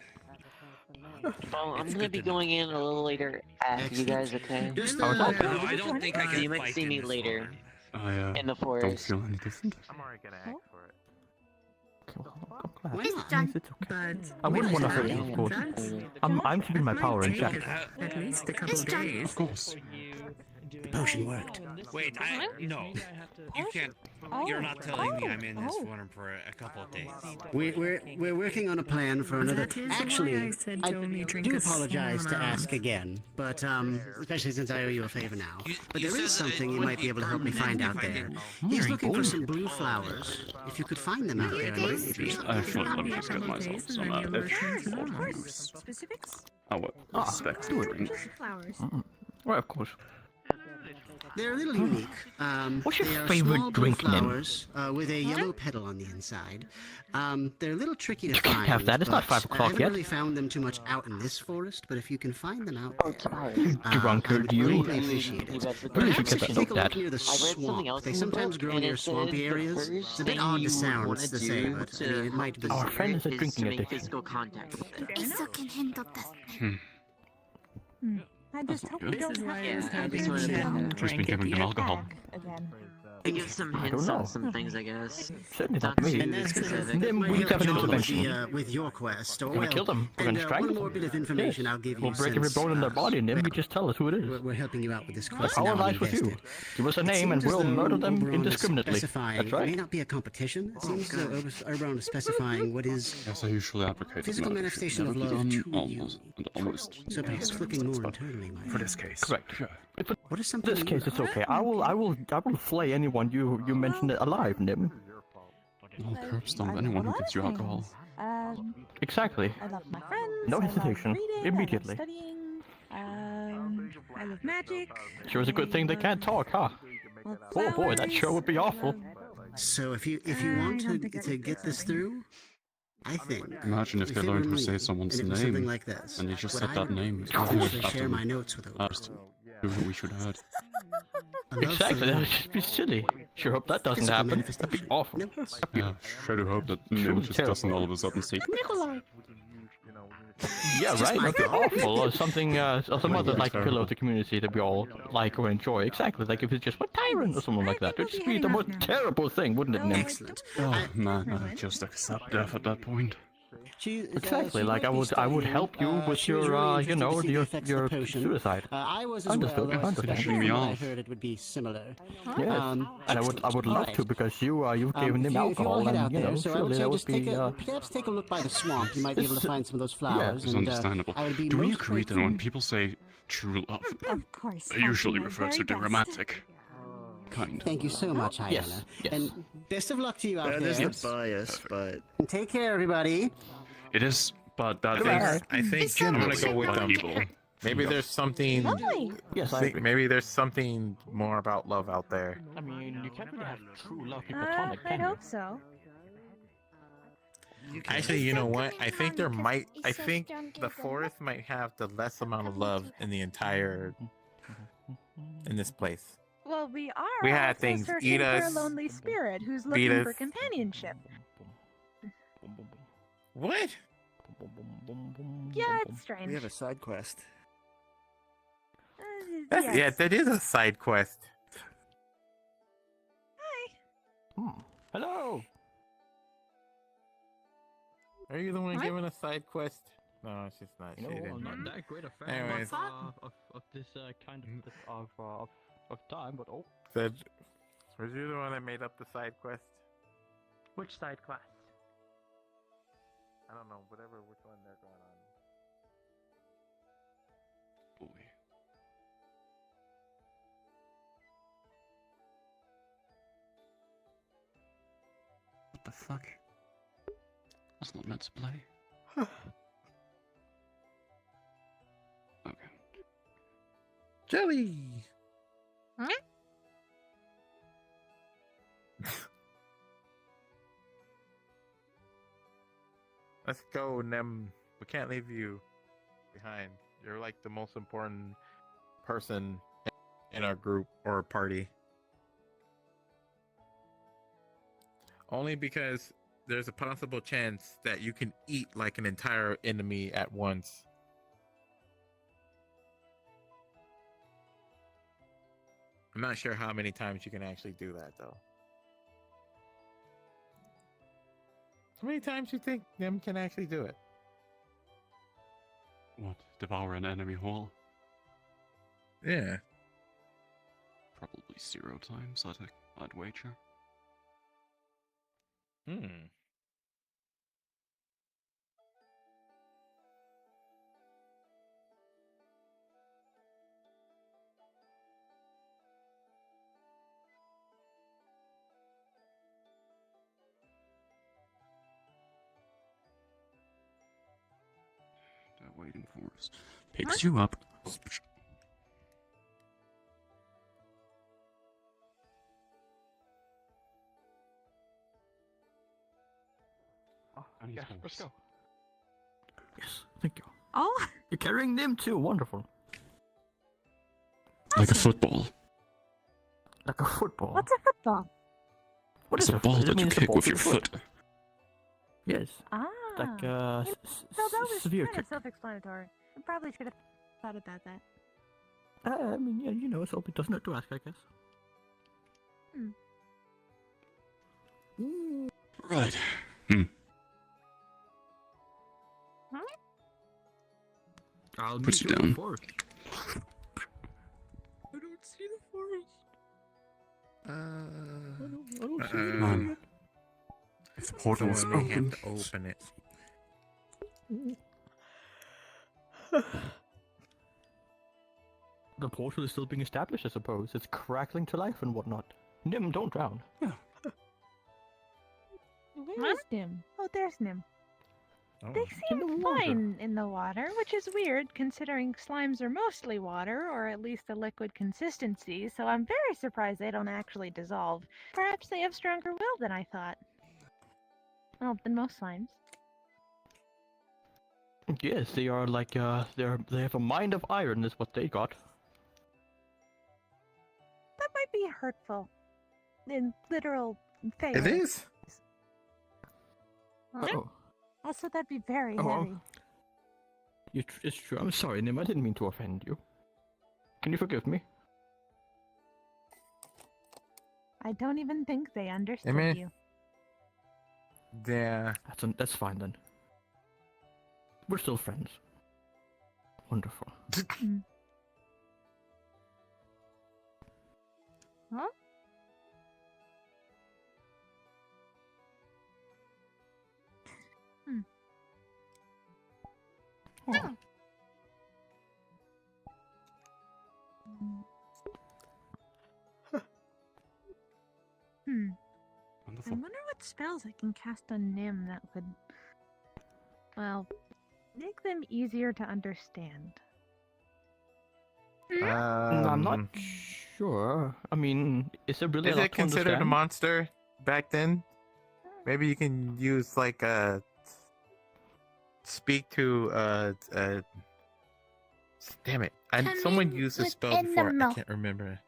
Well, I'm It's gonna good be to know. going in a little later after you guys, okay? Just, No, I don't think I So can you might fight see in me this later one. I in the don't forest. feel any different. I'm already gonna ask for it. Why Yes, not? it's okay. I wouldn't want to hurt you, of course. I'm keeping my power in check. At least a couple days. Of course. The potion worked. Wait, no. You can't. You're not telling me I'm in this form for a couple of days. We're working on a plan for another. That is Actually, why I said to only drink do a small apologize to amount. ask again, but especially since I owe you a favor now. But you there is said that it something you would might be be able to help me find out permanent if I there. didn't. He's looking for some blue flowers. If you could find them out there, I might be appreciate it. Actually, let me just get myself some Of course. Specifics? I would expect to drink. Flowers. Right, of course. They're a little unique. What's your they are favorite small blue drink, Nim? flowers with a yellow petal on the inside. They're a little tricky to You find. can't have that, it's not but 5 I o'clock haven't yet. really found them too much out in this forest, but if you can find them out there, Drunkard, you. greatly appreciate it. Really should Perhaps get if you that take a looked look at. near the swamp. They sometimes grow near swampy areas. It's a bit odd to sound to say, but I mean, it might be. Our friend is a drinking to make addiction. physical contact with it. Eso can handle that. I just hope we This don't is why I have was to hoping sort of Shannon like Who's been drank at giving the them alcohol? again. It gives some I hints don't know. on some things, I guess. Certainly Not not me. too And that's specific. Then might we help have an you out with intervention. with your quest. Or, We're gonna well, kill them. We're and gonna strangle one them. more bit of information Yes. I'll give you. We'll break every since, bone in their body and then we just tell us who it is. We're helping you out with this The quest. power now lies I'm with you. invested. Give us a It name and seems as we'll though murder them Oberon is indiscriminately. specifying- That's It may right. not be a competition. It seems as though Oberon is specifying what is Yes, I usually advocate physical that it should manifestation of never be love done to almost, and almost. so perhaps looking more internally. For this case. Correct. Sure. What is In something this you case, it's okay. I will flay anyone you mentioned alive, Nim. I'll curb stomp anyone who gives you alcohol. Exactly. I love my friends. No I love hesitation. reading, Immediately. I love studying. I love magic. Sure is a good thing they can't talk, huh? Oh boy, that sure would be awful. So if you want to get this through, I think. Imagine if if they it learned were to say me, someone's and it was name, something like this, and you just what said I that would name. actually share my notes with Oberon. Who we should add. A love Exactly, for that love. would just be silly. Sure hope that doesn't Physical happen. That'd manifestation. be awful. Yeah, sure do hope that Nim just doesn't all of a sudden say Nikolai. Yeah, Just right? my That'd be thought. awful. Or something, or some other like terrible. pillow to community that we all like or enjoy. Exactly, like if it's just a tyrant or something like that. It'd just be the most terrible thing, wouldn't it, Nim? Excellent. Oh man, I just accept death at that point. Exactly, like I would help you with your, you know, your suicide. I was as Understood, well. understood. Finishing me I off. heard it would be similar. Yes, and I would love to because you've given him If you alcohol all head and out you know there, so I would surely say that would just take be. perhaps take a look by the swamp. You might be able to find some of those flowers. It's and, understandable. I would be Do we most agree that grateful- when people say true love, Of course. they usually I'll do my refer to very the best. romantic kind? Thank you so much, Iona. Yes, yes. And best of luck to you out That there. is the bias, but Take care, everybody. It is, but that Goodbye. is I think I'm generally gonna go with but them. evil. Maybe there's something. Lovely. Yes, I think agree. maybe there's something more about love out there. I mean, you can't really have true love be platonic, I can you? hope so. Actually, you know what? I think there might. I think the forest might have the less amount of love in the entire in this place. Well, we are. We all had things searching eat for us, a lonely spirit who's beat looking for us. companionship. What? Yeah, it's strange. we have a side quest. That's, yes. Yeah, that is a side quest. Hello. Are you the one What? giving a side quest? No, she's not. No, she didn't. I'm not that great a fan Anyways. of this kind of time, but oh. Said, was you the one that made up the side quest? Which side quest? I don't know, which one they're going on. Boy. What the fuck? That's not meant to play. Okay. Jelly! Let's go, Nem. We can't leave you behind. You're like the most important person in our group or party. Only because there's a possible chance that you can eat like an entire enemy at once. I'm not sure how many times you can actually do that, though. How many times do you think Nim can actually do it? What? Devour an enemy whole? Yeah. Probably 0 times, I'd wager. Hmm. That Waiting Forest picks you up. Yes, let's go. Yes, thank you. Oh, You're carrying them too. Wonderful. Like a football. Like a football. what's a football? What It's is a ball I that mean, you it's a kick ball with to your the foot. Yes. Ah. Like So that was severe kind kick. of self-explanatory. I probably should have thought about that. I mean, yeah, you know, so it doesn't hurt to ask, I guess. Right. I'll Puts meet you you in down. the forest. I don't see the forest. I don't see it. Man. If the portal's Someone may open. have to open it. The portal is still being established, I suppose. It's crackling to life and whatnot. Nim, don't drown. Where is Nim? Oh, there's Nim. Oh. They in the seem water. fine in the water, which is weird considering slimes are mostly water, or at least a liquid consistency, so I'm very surprised they don't actually dissolve. Perhaps they have stronger will than I thought. Well, than most slimes. Yes, they are like, they have a mind of iron, is what they got. That might be hurtful. In literal Fae It ways. is. Oh. Also, that'd be very Oh, heavy. It's true. I'm sorry, Nim. I didn't mean to offend you. Can you forgive me? I don't even think they understood mean- you. Yeah. That's fine then. We're still friends. Wonderful. Huh? Oh. I wonder what spells I can cast on Nim that would, well, make them easier to understand. I'm not sure. I mean, is there really Is a lot it to considered a understand? monster back then? Maybe you can use like speak to damn it. Someone used a spell before. I can't remember.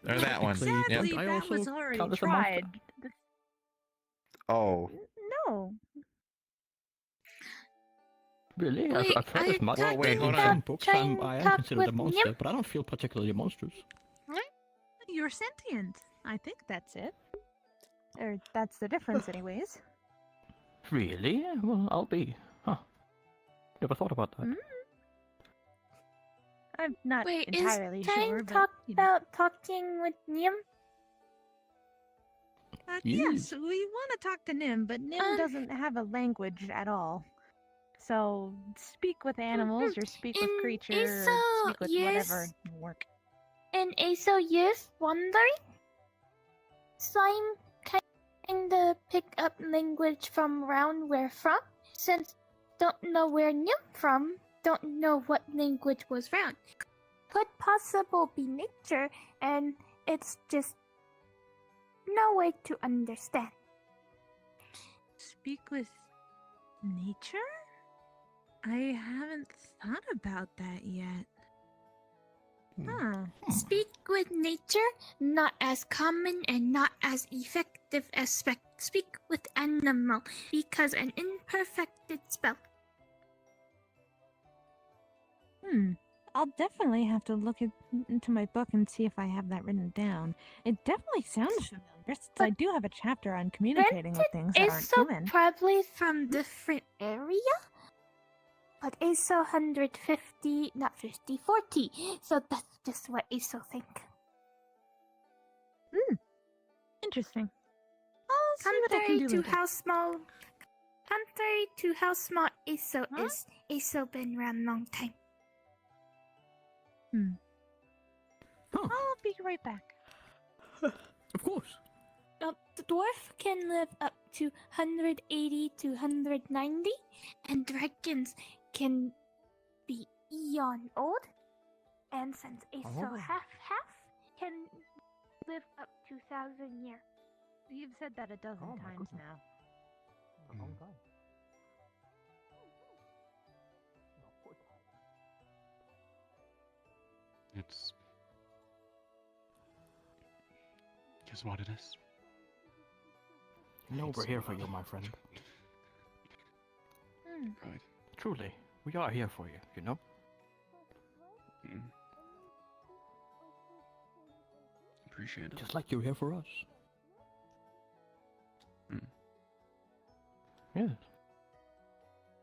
Or that one. Sadly, I that also was already count as a monster. tried. Oh. No. Really? Wait, I've heard are as you much. talking In about some books, trying I am talk considered a with monster, Nim? but I don't feel particularly monstrous. You're sentient. I think that's it. Or that's the difference, anyways. Really? Well, I'll be. Huh. Never thought about that. I'm not Wait, entirely is trying sure, talk but, you know. about talking with Nim? Yes, we want to talk to Nim, but Nim doesn't have a language at all. So, speak with animals, or speak with creatures, or speak with whatever will work. And also, yes, wondering? Slime kinda pick up language from around where from, since don't know where Nim from, don't know what language was round. Could possible be nature, and it's just no way to understand. Speak with nature? I haven't thought about that yet. Speak with nature, not as common and not as effective as speak with animal, because an imperfected spell. I'll definitely have to look into my book and see if I have that written down. It definitely sounds familiar, since I do have a chapter on communicating with things that aren't human. Probably from different area, but ASO 150, not 50, 40. So that's just what ASO think. Interesting. I'll see what I can do later. Contrary to how small ASO is, ASO been around a long time. I'll be right back. Of course. The dwarf can live up to 180 to 190, and dragons can be eon old. And since ASO half can live up to 1,000 years. You've said that a dozen times now. It's just what it is. No, we're here for you, my friend. Right. Truly, we are here for you, you know? Appreciate it. Just like you're here for us. Yes.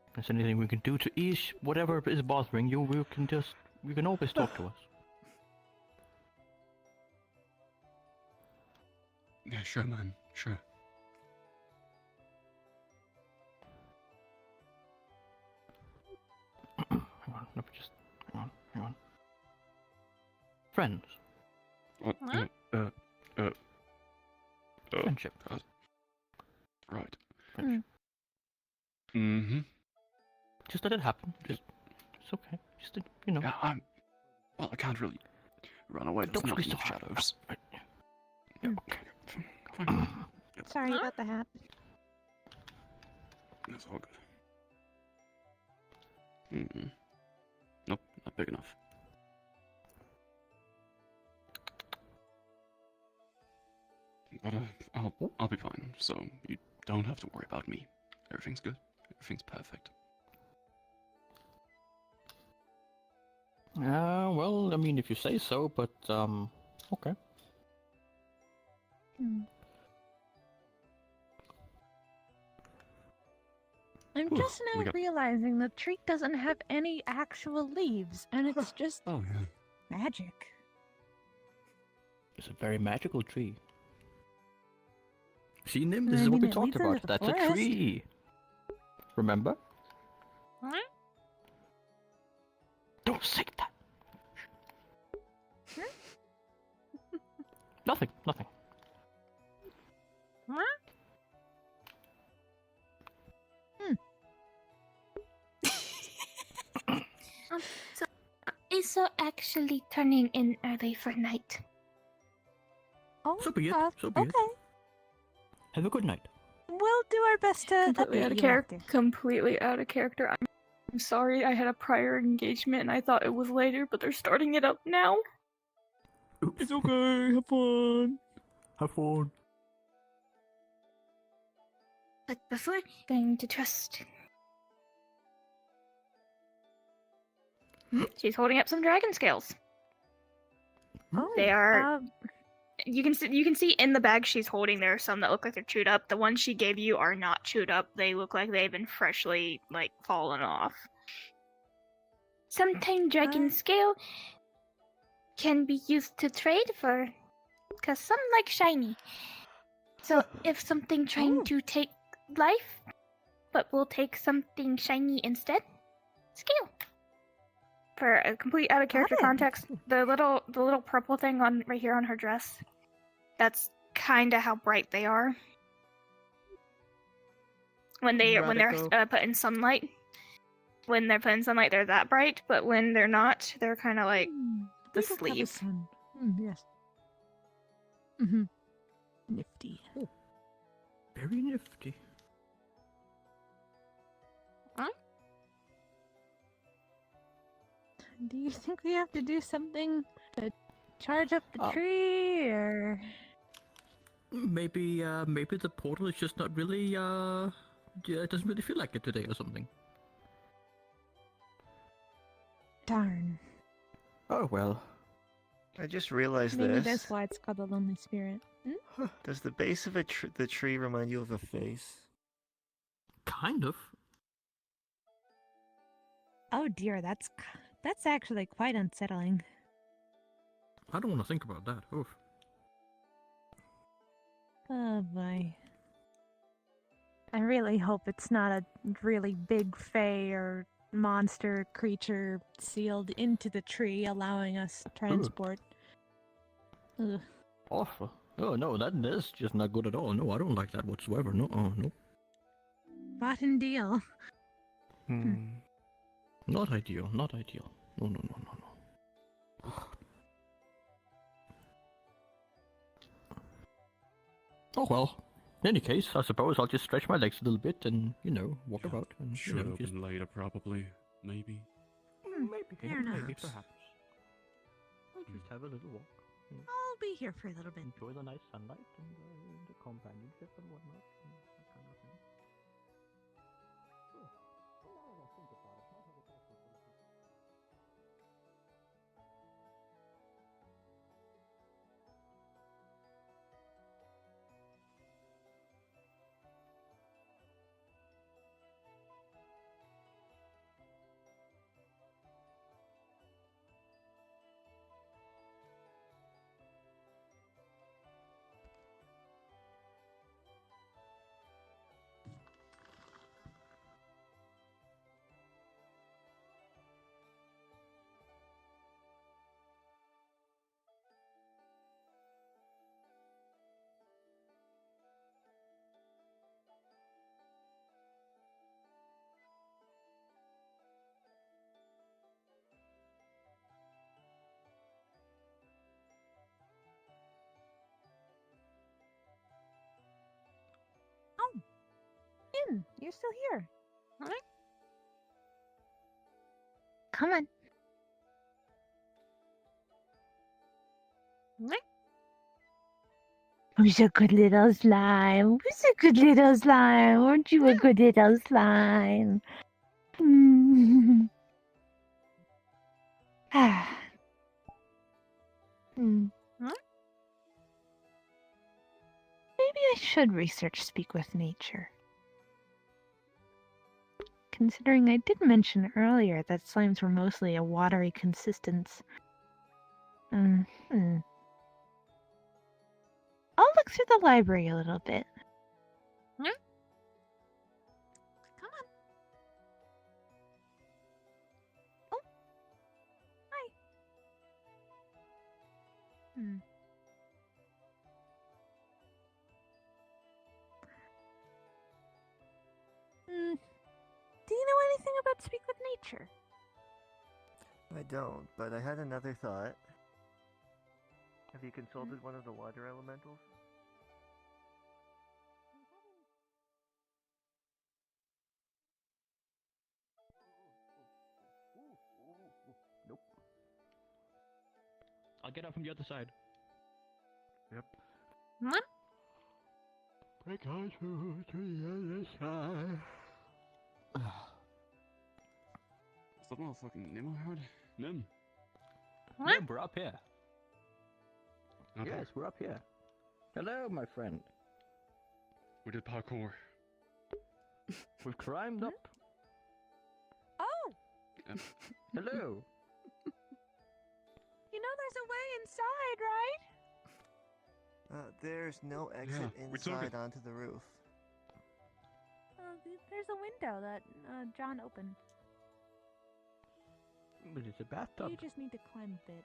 If there's anything we can do to ease whatever is bothering you, you can always talk to us. Yeah, sure, man. Sure. Hang on, let me just... Hang on. Friends. Friendship. Right. Friendship. Mm-hmm. Just let it happen. It's okay. Just, you know. Yeah, well, I can't really run away. There's not enough shadows. Yeah, okay. Fine. Yep. Sorry about the hat. That's all good. Nope, not big enough. But I'll be fine. So you don't have to worry about me. Everything's good. Everything's perfect. Well, I mean, if you say so, but okay. I'm just now realizing the tree doesn't have any actual leaves, and it's just magic. It's a very magical tree. See, Nim, this is what we talked about. That's a tree. Remember? Don't say that. Nothing. So, ASO actually turning in early for night. Oh, so be it. Okay. Have a good night. We'll do our best to completely out of character. Completely out of character. I'm sorry. I had a prior engagement and I thought it was later, but they're starting it up now. Oops. It's okay. Have fun. Have fun. But before going to trust. She's holding up some dragon scales. They are. You can see in the bag she's holding. There are some that look like they're chewed up. The ones she gave you are not chewed up. They look like they've been freshly fallen off. Sometimes dragon scale can be used to trade for, because some like shiny. So if something trying to take life, but will take something shiny instead, scale. For a complete out of character context, the little purple thing on right here on her dress, that's kind of how bright they are. When they're put in sunlight, they're that bright. But when they're not, they're kind of like the sleeve. Yes. Nifty. Oh, very nifty. Do you think we have to do something to charge up the tree, or? Maybe the portal is just not really, yeah, it doesn't really feel like it today or something. Darn. Oh well. I just realized Maybe this. that's why it's called the Lonely Spirit. Hmm? Does the base of the tree remind you of a face? Kind of. Oh dear, that's actually quite unsettling. I don't want to think about that. Oof. Oh boy. I really hope it's not a really big fae or monster creature sealed into the tree, allowing us transport. Ugh. Awful. Oh no, that's just not good at all. No, I don't like that whatsoever. No, no. Bought and deal. Not ideal. Not ideal. No, no, no, no, no. Oh well. In any case, I suppose I'll just stretch my legs a little bit and, you know, walk about. And, Should open just... later, probably. Maybe. Maybe. Fair enough. Maybe, perhaps. I'll just have a little walk. I'll be here for a little bit. Enjoy the nice sunlight and the companionship and whatnot. And that kind of thing. Oh, Finn, you're still here. Come on. Who's a good little slime? Who's a good little slime? Aren't you a good little slime? Ah. Maybe I should research Speak with Nature. Considering I did mention earlier that slimes were mostly a watery consistence. I'll look through the library a little bit. Come on. Oh. Hi. Do you know anything about Speak with Nature? I don't, but I had another thought. Have you consulted one of the water elementals? Nope. I'll get up from the other side. Yep. Break on through to the other side. Is that motherfucking Nim I heard? Nim? Nim, we're up here. Okay. Yes, we're up here. Hello, my friend. We did parkour. We've climbed up. Oh! Hello. You know there's a way inside, right? There's no exit inside onto the roof. There's a window that John opened. But it's a bathtub. You just need to climb a bit.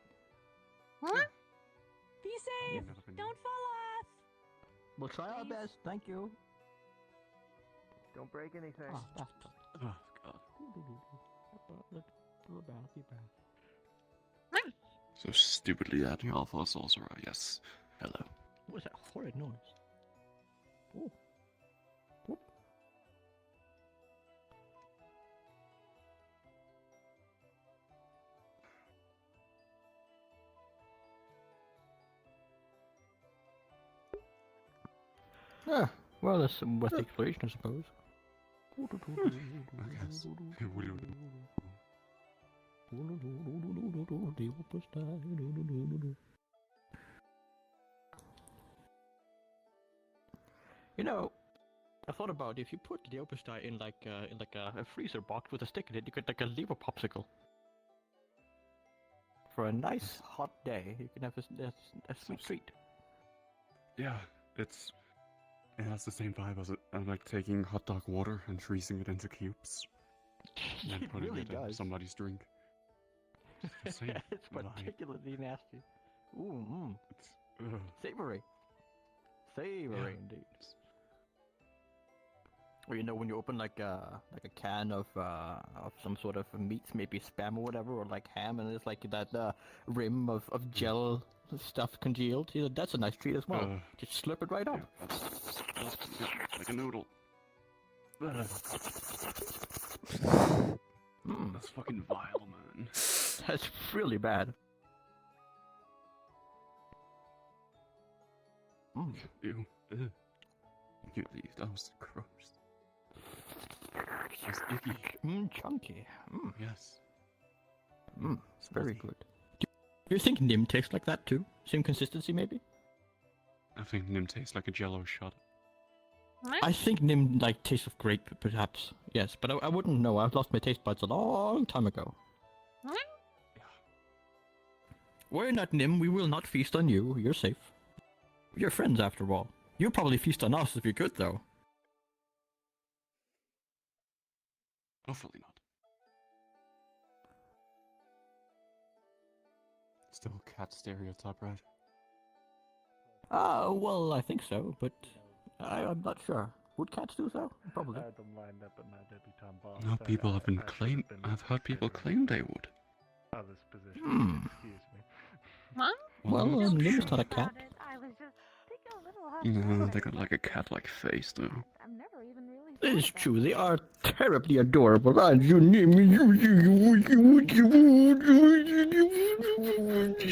Huh? Be safe! Don't fall off! We'll try our best, thank you. Don't break anything. Oh, bathtub. Oh, God. Little bathy bath. So stupidly adding Alpha Sorcerer, yes. Hello. What was that horrid noise? Oh. Whoop. Ah, well, that's some worth the exploration, I suppose. I guess. You know, I thought about if you put the opus die in like a freezer box with a stick in it, you could like leave a popsicle. For a nice hot day, you can have a sweet treat. Yeah, it has the same vibe as like taking hot dog water and freezing it into cubes. And then It putting really it in does. somebody's drink. It's the same It's vibe. particularly nasty. Ooh, Ugh. savory. Savory indeed. Or you know when you open like a can of some sort of meats, maybe spam or whatever, or like ham, and there's like that rim of gel stuff congealed. You know, that's a nice treat as well. Just slurp it right up. Yeah, like a noodle. That's fucking vile, man. That's really bad. Ew. Ugh. You leave, that was gross. That's icky. Chunky. Yes. It's very good. Do you think Nim tastes like that too? Same consistency, maybe? I think Nim tastes like a jello shot. I think Nim like tastes of grape, perhaps. Yes, but I wouldn't know. I've lost my taste buds a long time ago. Worry not, Nim. We will not feast on you. You're safe. We're friends, after all. You'll probably feast on us if you could, though. Hopefully not. Still cat stereotype, right? Well, I think so, but I'm not sure. Would cats do so? Probably. No, people have been claim. I've heard people claim they would. Well, Nim's not a cat. No, they got like a cat-like face, though. It's true, they are terribly adorable, aren't you?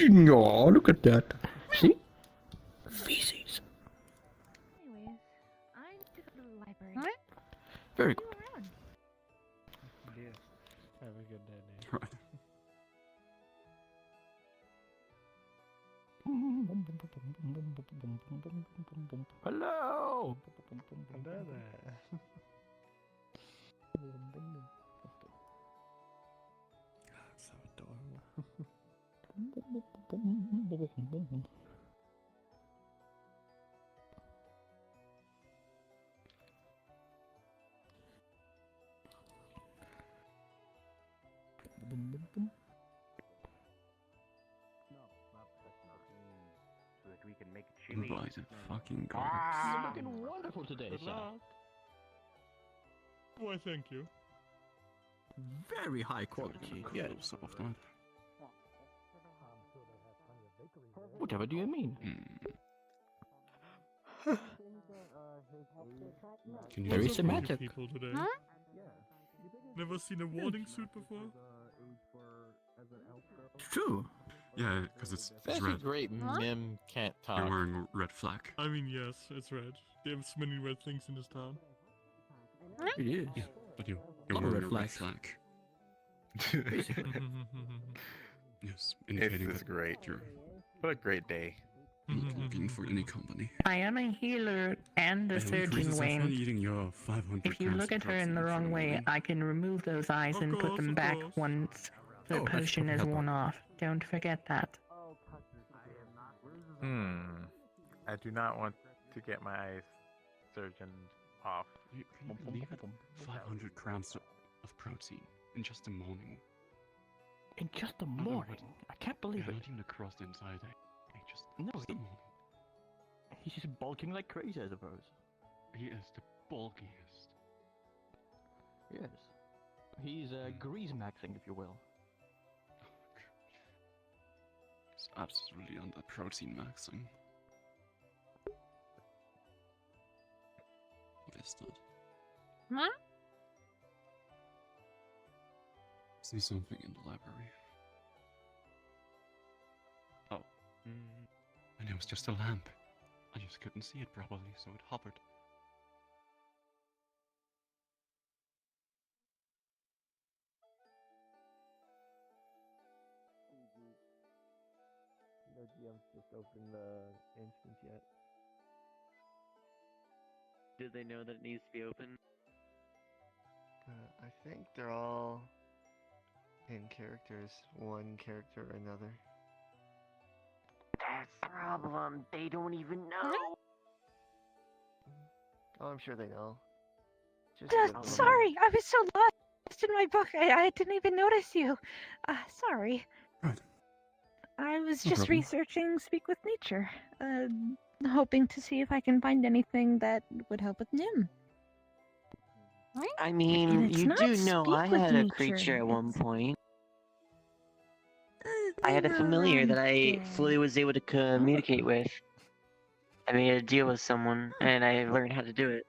No, look at that. See? Feces. Anyways, I need to go to the library. Very good. Have a good day, Nate. Right. Hello! Hello there. So adorable. We can make it chilly. By the fucking gods. You're looking wonderful today, Good sir. luck. Why, thank you. Very high quality, yes. Soft, right? Whatever do you mean? Can you Very What's up with you semantic. people today? Huh? Never seen a warding suit before? True. Yeah, because it's That's red. great. Mim can't talk. You're wearing a red flag. I mean, yes, it's red. There's many red things in this town. It is. Yeah, but you're Not a wearing red a red flag. flag. Basically. Yes, indicating This is that great. you're What a great day. not looking for any company. I am a healer and a It surgeon, increases our fun Wayne. eating your 500 If you grams look of at her in protein the for wrong way, morning. I can remove those eyes and put them back once the Oh, that's potion probably is helpful. worn off. Don't forget that. I do not want to get my eyes surgeoned off. You can leave it 500 grams of protein in just the morning. In just the No, morning? I can't believe yeah, it. not even across the entire day. Hey, just No, the morning. he's just bulking like crazy, I suppose. He is the bulkiest. Yes. He's grease maxing, if you will. He's absolutely on that protein maxing. What is that? Huh? See something in the library. Oh. And it was just a lamp. I just couldn't see it properly, so it hovered. No GM's just opened the instance yet. Do they know that it needs to be open? I think they're all in characters, one character or another. That's the problem. They don't even know. Oh, I'm sure they know. Just give them- Sorry, I was so lost in my book. I didn't even notice you. Sorry. Right. I was No just problem. researching Speak with Nature, hoping to see if I can find anything that would help with Nim. I And mean, it's you not do know speak I with had a nature, creature at one it's- point. They I had a were familiar that I undead. fully was able to communicate with. I made a deal with someone, and I learned how to do it.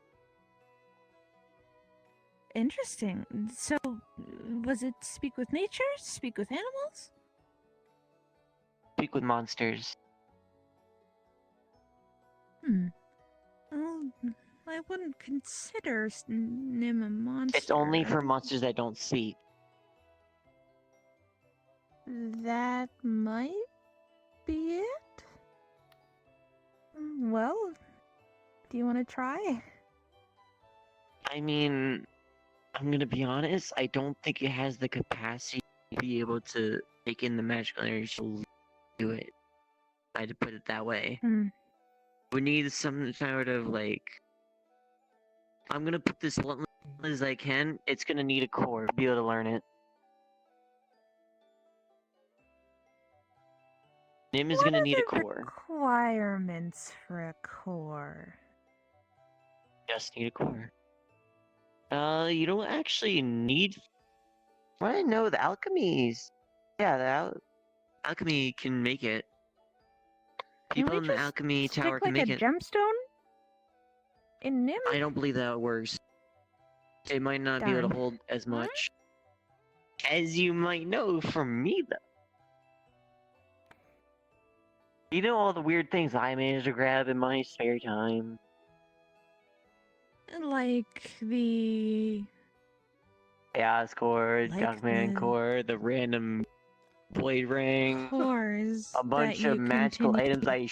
Interesting. So, was it Speak with Nature? Speak with animals? Speak with monsters. Well, I wouldn't consider Nim a monster. It's only for monsters that don't speak. That might be it? Well, do you want to try? I mean, I'm gonna be honest, I don't think it has the capacity to be able to take in the magical energy to do it. I had to put it that way. We need some sort of like... I'm gonna put this bluntly as I can. It's gonna need a core to be able to learn it. Nim is gonna need a core. Requirements for a core. Just need a core. You don't actually need... I know the alchemies. Yeah, alchemy can make it. People in the alchemy tower Stick can like make a it. gemstone in Nim? I don't believe that works. It might not be able Darn. to hold as much. As you might know from me, though. You know all the weird things I managed to grab in my spare time. Like the... Chaos core, Like Dogman the- core, the random blade ring, cores a bunch that of you magical continue items to- I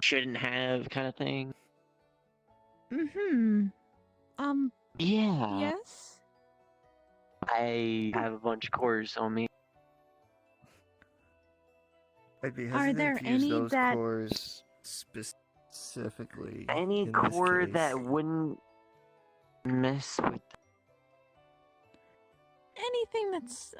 shouldn't have, kind of thing. Yeah. Yes? I have a bunch of cores on me. I'd be Are hesitant there to use any those that- cores specifically. Any in this core case. that wouldn't mess with... Anything that's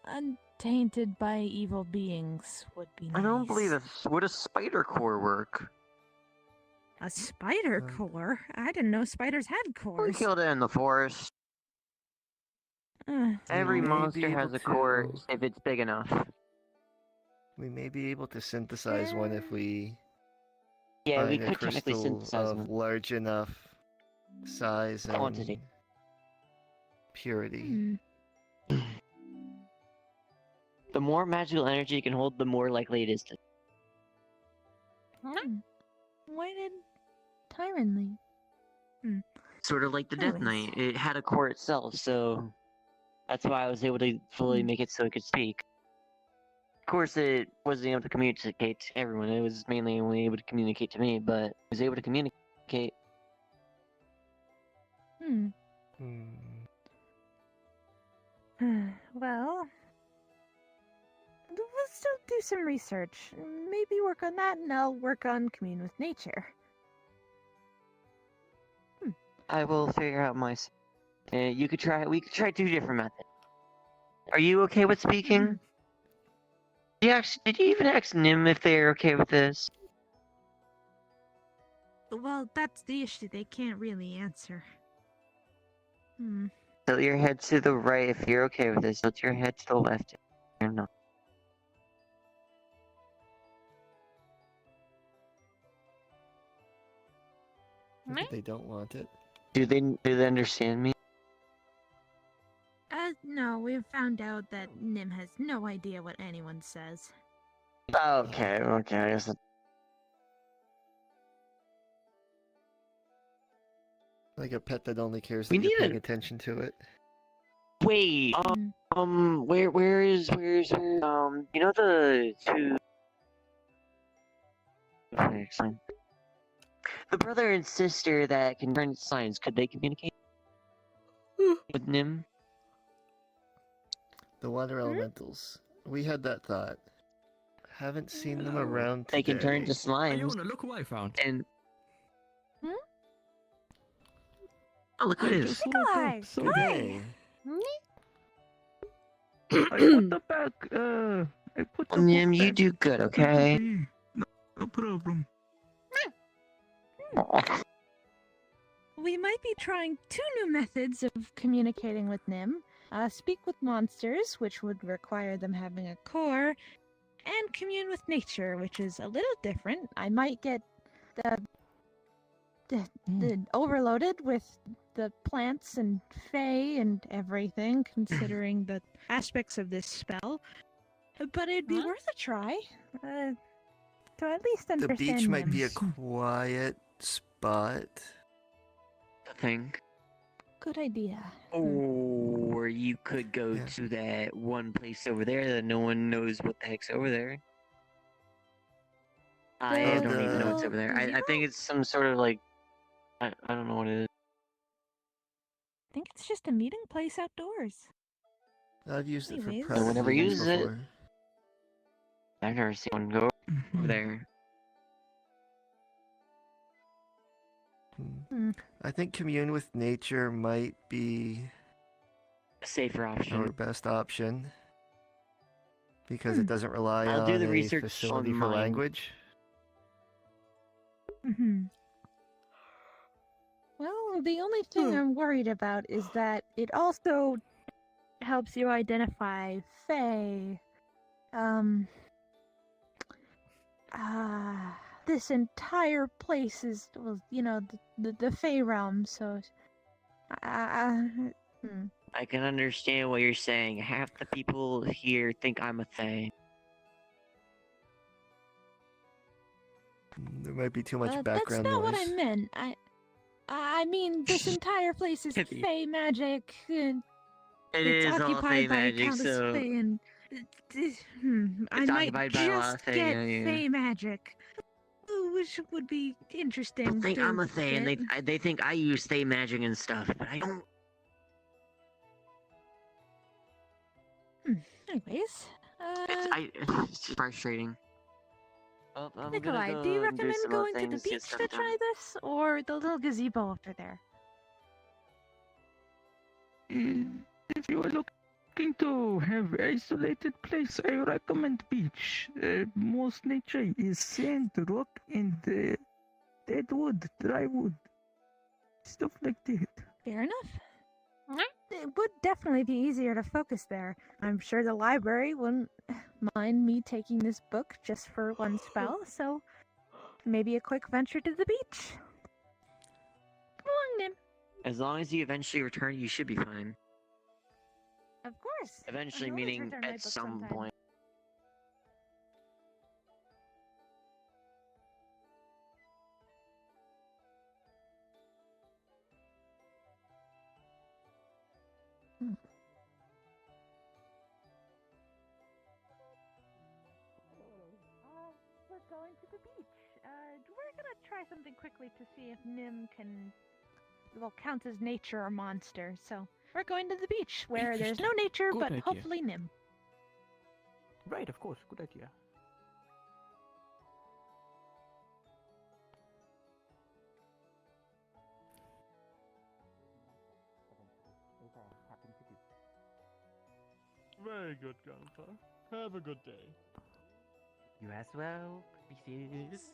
untainted by evil beings would be nice. I don't believe it. Would a spider core work? A spider core? I didn't know spiders had We cores. killed it in the forest. Every may monster be has able a core to- if it's big enough. We may be able to synthesize one if we Yeah, we find a could technically crystal synthesize of one. large enough size and Quantity. purity. The more magical energy it can hold, the more likely it is to... Why did Tyron leave? Sort of like the Death Anyways. Knight. It had a core itself, so... That's why I was able to fully make it so it could speak. Of course, it wasn't able to communicate to everyone. It was mainly only able to communicate to me, but it was able to communicate. Well, we'll still do some research. Maybe work on that, and I'll work on commune with nature. I will figure out my... we could try 2 different methods. Are you okay with speaking? Did you even ask Nim if they're okay with this? Well, that's the issue. They can't really answer. Tilt your head to the right if you're okay with this. Tilt your head to the left if you're not. If they don't want it. Do they understand me? No, we've found out that Nim has no idea what anyone says. Okay, I guess Like a pet that only cares We that you're need paying attention to it. Wait, where's you know the two. Okay, explain. The brother and sister that can turn signs, could they communicate with Nim? The water elementals. We had that thought. Haven't seen them around today. They can turn into Hey, slimes. Iona, look who I found. And Oh, look who it is. Nikolai! So Hey. I put the back, I put the Nim, book you back. do good, okay? No problem. We might be trying 2 new methods of communicating with Nim. Speak with monsters, which would require them having a core, and commune with nature, which is a little different. I might get the overloaded with the plants and fae and everything, considering the aspects of this spell. But it'd be worth a try. To at least understand The beach might be a Nim's. quiet spot. I think. Good idea. Or you could go to that one place over there that no one knows what the heck's over there. I The don't even know what's little over there. I gazebo? think it's some sort of like I don't know what it is. I think it's just a meeting place outdoors. I've used it for Anyways. press No one ever meetings uses it. before. I've never seen one go over there. I think commune with nature might be A safer option. our best option. Because it doesn't rely I'll on do the a research facility on for mine. language. Well, the only thing I'm worried about is that it also helps you identify Fae. This entire place is, well, you know, the Fae realm, so. I can understand what you're saying. Half the people here think I'm a thing. There might be too much That's background not noise. what I meant. I mean, this entire place is Fae magic. And It it's is all occupied Fae by magic, countless so Fae, and I it's might occupied by a lot of just Fae, get yeah. Fae magic, which would be interesting. People think to I'm a Fae, and get. they think I use Fae magic and stuff, but I don't. Anyways, It's just frustrating. Well, I'm Nikolai, gonna do you go and do recommend some other going to the things, get beach stuff to done. try this, or the little gazebo over there? If you are looking to have isolated place, I recommend beach. Most nature is sand, rock, and dead wood, dry wood, stuff like that. Fair enough. It would definitely be easier to focus there. I'm sure the library wouldn't mind me taking this book just for one spell, so maybe a quick venture to the beach. Come along, Nim. As long as you eventually return, you should be fine. Of course. Eventually, I can always meaning return my at book some sometime. point. We're going to the beach. We're gonna try something quickly to see if Nim can, well, counts as nature or monster. So we're going to the beach where there's no nature, Good but idea. hopefully Nim. Right, of course, good idea. Very good, Grandpa. Have a good day. You as well, pieces.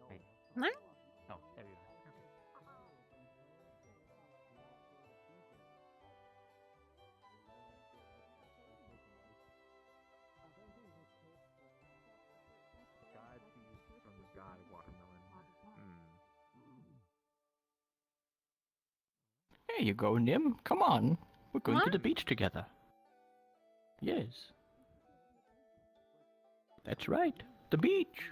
Wait. Oh, there you are. God seeds from the god watermelon. There you go, Nim. Come on. We're going to the beach together. Yes. That's right. The beach.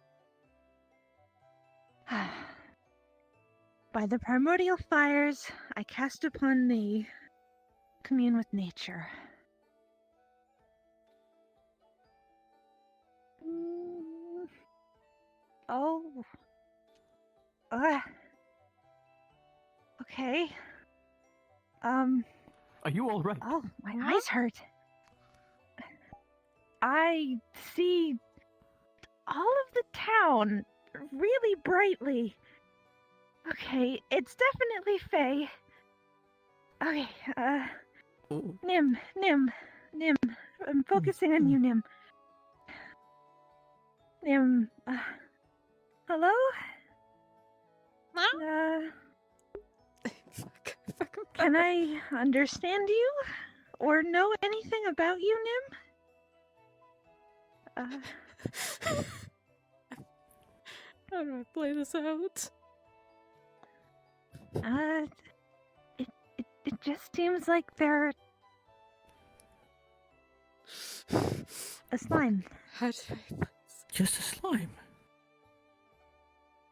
By the primordial fires, I cast upon thee, commune with nature. Oh. Okay. Are you all right? Oh, my eyes hurt. I see all of the town really brightly. Okay, it's definitely Fae. Okay, Nim. I'm focusing on you, Nim. Nim, hello? Can I understand you? Or know anything about you, Nim? How do I play this out? It just seems like they're a slime. How do I play this? Just a slime.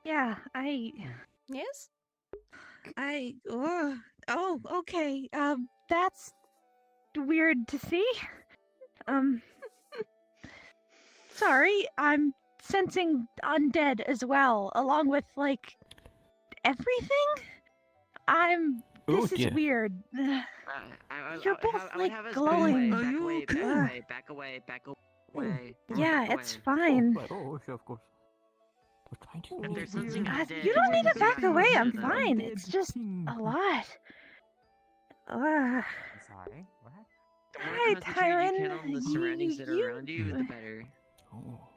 Yeah, Yes? Oh, okay. That's weird to see. Sorry, I'm sensing undead as well, along with, like, everything? This is weird. You're both, like, glowing. Back away. Yeah, it's fine. Oh, sure, of course. We're trying to. If there's something You don't need to back away, I'm fine. It's just a lot. I'm sorry. What? The more Hi, concentrated you Tyron. can on the surroundings that are around you, the better.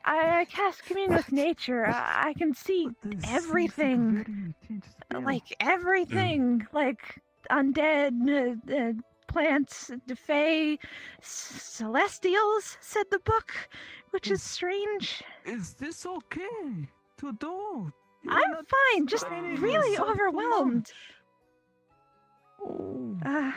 I cast commune with nature. I can see everything. Like, everything. Like, undead, plants, Fae, celestials, said the book, which is strange. Is this okay to do? I'm fine, just really overwhelmed. I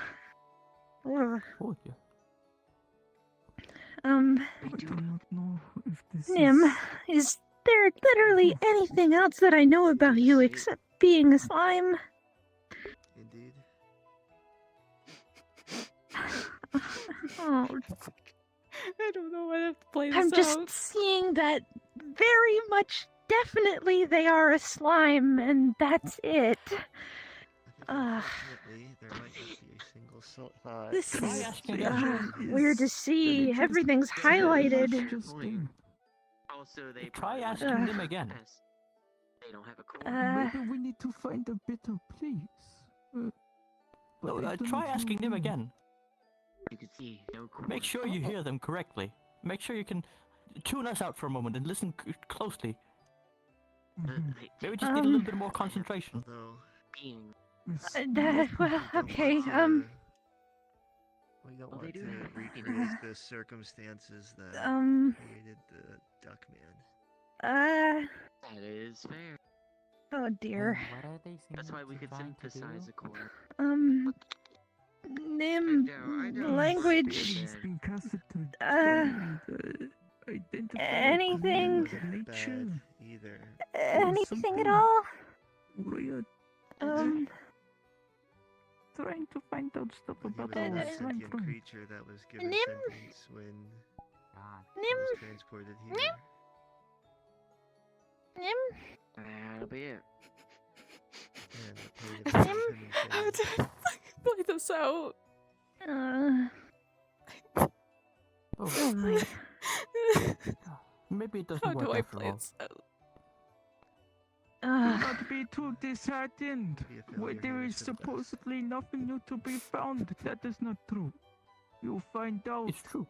do not know if this Nim, is there literally anything else that I know about you except being a slime? Indeed. Oh, I don't know how to play this I'm just out. seeing that very much definitely they are a slime, and that's it. Unfortunately, there might just be a single This is weird to see. Everything's highlighted. Also, they Try asking them again. They don't have a clue. Maybe we need to find a better place. Try asking them again. You can see no clue. Make sure you hear them correctly. Make sure you can tune us out for a moment and listen closely. Maybe just need a little bit more concentration. Well, okay, We don't want to recreate the circumstances that created the Duckman. That is fair. Oh dear. What are they That's why we could synthesize a core. Nim, language, anything, anything at all? Trying to find out stuff about He was our a slime sentient friend. creature that was given Nim? sentience when he Nim? was transported here. Nim? That'll be it. And the pain of Nim? How do I play this out? Oh my. Maybe it doesn't How work do I after play all. this out? Do not be too disheartened. Where there is for the best. supposedly nothing new to be found, that is not true. You'll find out. It's true.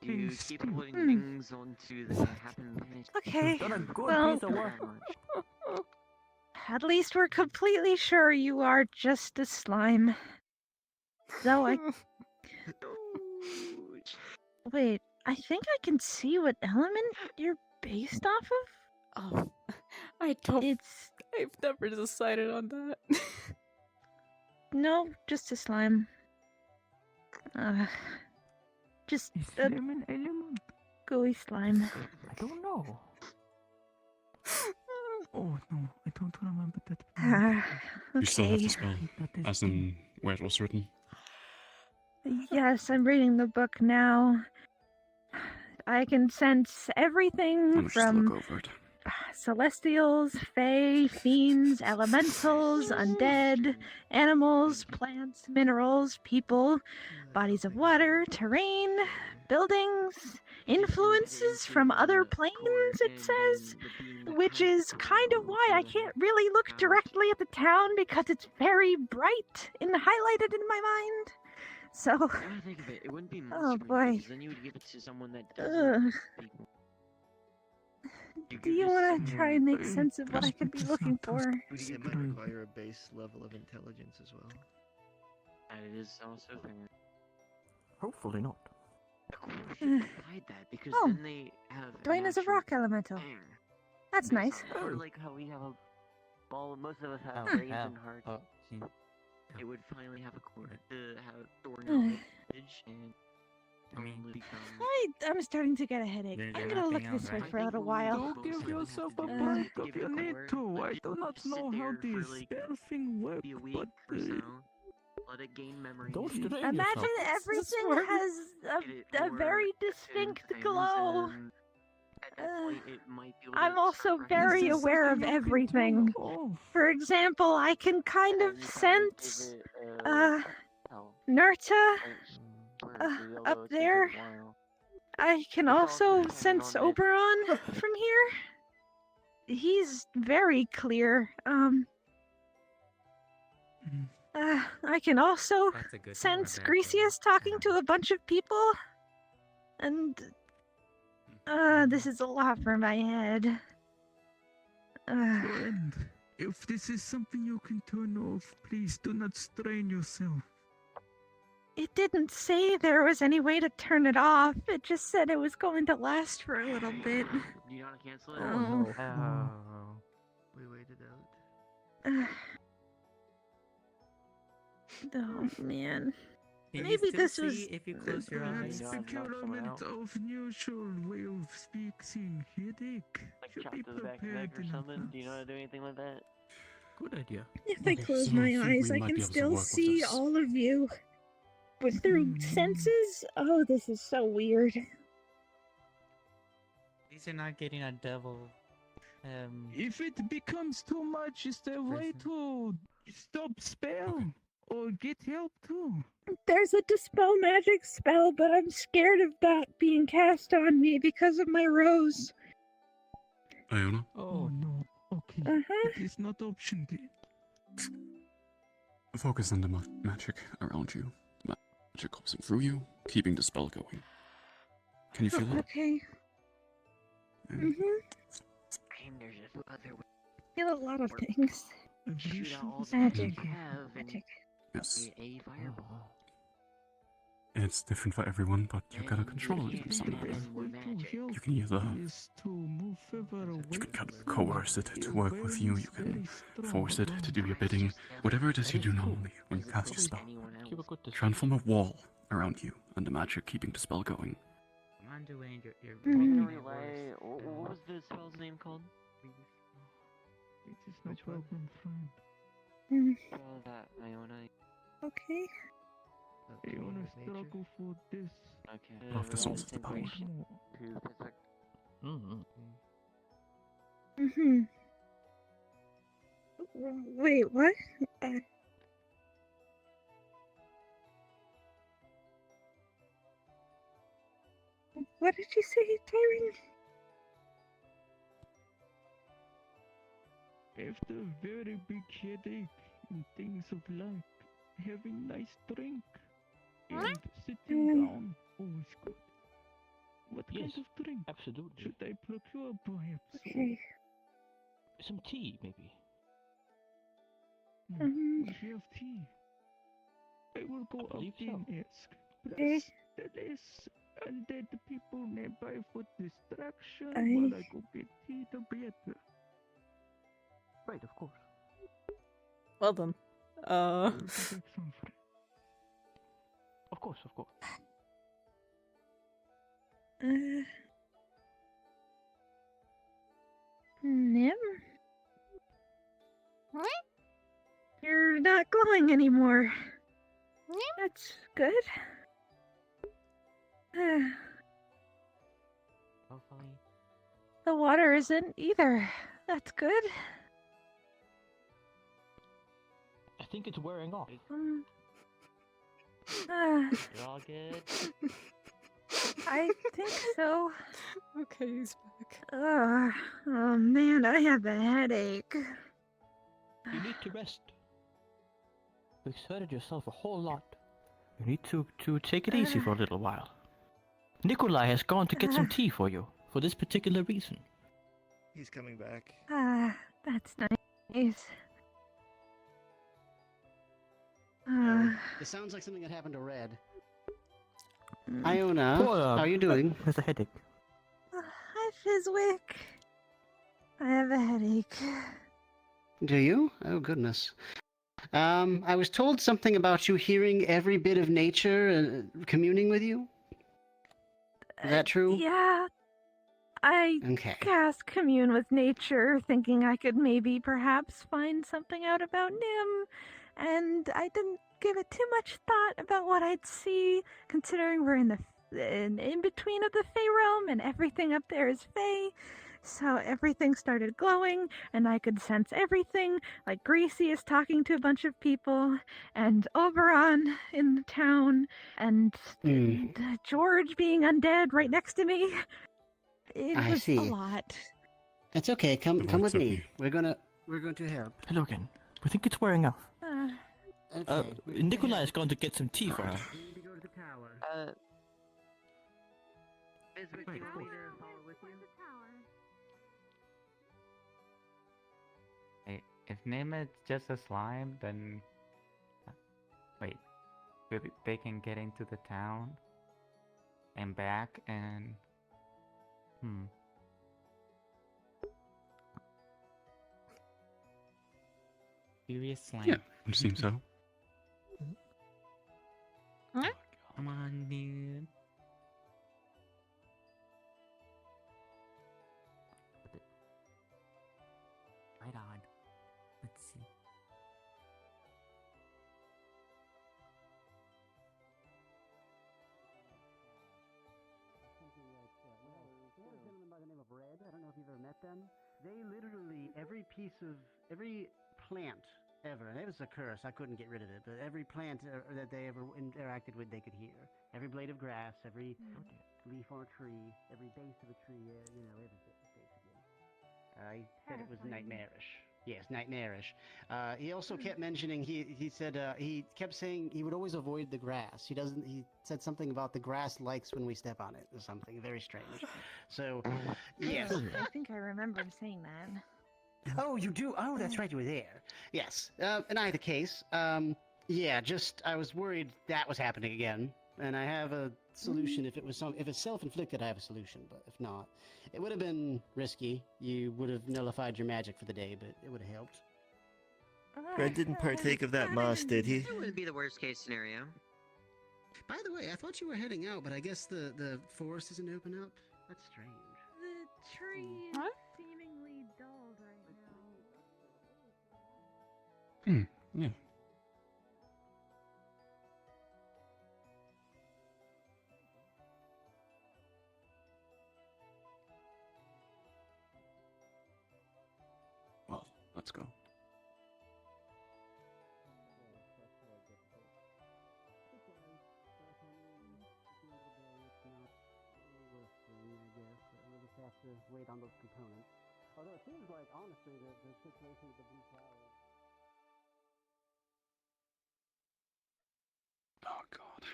You Things keep still- putting things onto the happen. Okay, Done a good well, piece of work. at least we're completely sure you are just a slime. Though Wait, I think I can see what element you're based off of? Oh, I don't. It's... I've never decided on that. No, just a slime. Just a Lemon element. gooey slime. I don't know. Oh no, I don't remember that. You still have Okay. the spell, as in where it was written. Yes, I'm reading the book now. I can sense everything Let me just look from over it. celestials, fae, fiends, elementals, undead, animals, plants, minerals, people, bodies of water, terrain, buildings, influences from other planes, it says, which is kind of why I can't really look directly at the town because it's very bright and highlighted in my mind. So, Now I think of it, it wouldn't be oh monster boy. because then you would give it to someone that doesn't people. Do you want to try and make sense of what I could be looking for? It might require a base level of intelligence as well. That is also fair. Hopefully not. Of course you can hide that because Oh, then they have Dwayne is a natural rock elemental. air. That's nice. Or like how we have a ball, most of us have Oh, brains yeah. and hearts. It would finally have a core to have store Uh. knowledge and only become. I'm starting to get a headache. I'm gonna look this way for a little while. Don't give yourself a break if you need to. I do not know how the spell thing works, but Let it gain memory. Don't strain Imagine yourself. everything has a very distinct glow. I'm also very aware of everything. For example, I can kind of sense Nerta up there. I can also sense Oberon from here. He's very clear. I can also That's a good sense one, I bet. Grecius talking to a bunch of people. And this is a lot for my head. friend, if this is something you can turn off, please do not strain yourself. It didn't say there was any way to turn it off. It just said it was going to last for a little bit. Do you want to cancel it? Oh. We waited out. Oh man. Can you Maybe still this see was. if you close your eyes? Experiment of unusual way of speaking. Headache. Like Should chop be to the back of the prepared neck or in something? Do you know how to do anything like that? Good idea. If I close so my I think eyes, we I might can be able to still work with see this. all of you. But through senses? Oh, this is so weird. At least you're not getting a devil. If it becomes too much, is there a way to stop spell? Or get help too? There's a dispel magic spell, but I'm scared of that being cast on me because of my rose. Iona? Oh no. Okay. It is not option then. Focus on the magic around you. Magic coursing through you, keeping the spell going. Can you feel it? Okay. And there's just other ways. Feel a lot of things. Shoot out all the Magic. you have and Yes. a fireball. It's different for everyone, but you gotta control it in some way. You can either you can kind of coerce it to work with you, you can force it to do your bidding, whatever it is you do normally when you cast your spell. Transform a wall around you, and the magic keeping the spell going. Come on, Dwayne, you're I'm making gonna it relay. worse. What was the spell's name called? It is no problem, friend. Spell that Iona. Okay. I wanna struggle for this. Okay. Love the souls of the power. Wait, what? What did you say, Tyron? After a very big headache and things of life, having nice drink and sitting down always good. What kind of drink? Absolutely. Should I procure perhaps? Okay. Some tea, maybe. We have tea. I will go up and ask. Plus, there is undead people nearby for distraction. While I go get tea to better. Right, of course. Well done. Of course, of course. Nim? not glowing anymore. That's good. Hopefully. The water isn't either. That's good. I think it's wearing off. You're all good? I think so. Okay, he's back. Oh man, I have a headache. You need to rest. You exerted yourself a whole lot. You need to take it easy for a little while. Nikolai has gone to get some tea for you, for this particular reason. He's coming back. That's nice. It sounds like something that happened to Red. Iona, Poor, how are you doing? Has a headache. Hi, Fizwick. I have a headache. Do you? Oh, goodness. I was told something about you hearing every bit of nature and communing with you. Is that true? Yeah. I Okay. cast Commune with Nature, thinking I could maybe perhaps find something out about Nim, and I didn't give it too much thought about what I'd see, considering we're in between of the Fae realm, and everything up there is Fae. So everything started glowing, and I could sense everything, like Greasy is talking to a bunch of people, and Oberon in the town, and George being undead right next to me. It I was see. a lot. That's okay. Come with me. We're going to help. Hello again. We think it's wearing off. Okay. Nikolai has gone to get some tea for her. We need to go to the tower. Fizwick, do you want me to follow with you? Hey, if Nim is just a slime, then... Wait. They can get into the town? And back and... Serious slime. Yeah, it seems so. Come on, dude. Right on. Let's see. There's a gentleman by the name of Red. I don't know if you've ever met them. They literally, every plant ever, and it was a curse, I couldn't get rid of it, but every plant that they ever interacted with, they could hear. Every blade of grass, every leaf on a tree, every base of a tree, everything, basically. He said it was nightmarish. Yes, nightmarish. He also kept mentioning, he said, he kept saying he would always avoid the grass. He said something about the grass likes when we step on it, or something very strange. So, yes. I think I remember saying that. Oh, you do? Oh, that's right, you were there. Yes. In either case, yeah, I was worried that was happening again, and I have a solution. If it's self-inflicted, I have a solution, but if not, it would have been risky. You would have nullified your magic for the day, but it would have helped. Red didn't partake of that moss, did he? That would be the worst case scenario. By the way, I thought you were heading out, but I guess the forest isn't open up. That's strange. The tree is seemingly dulled right now. Yeah. Well, let's go. Have to wait on those components. Although it seems like, honestly, the situation with the blue flowers. Oh God.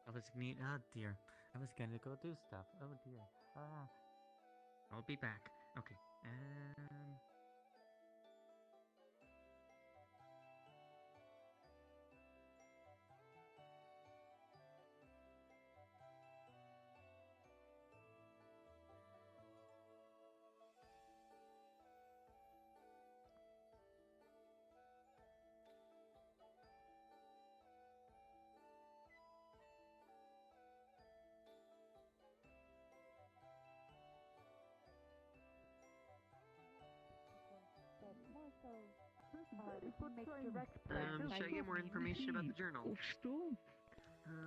Oh dear. I was gonna go do stuff. Oh dear. I'll be back. Okay. Should I get more information about the journal?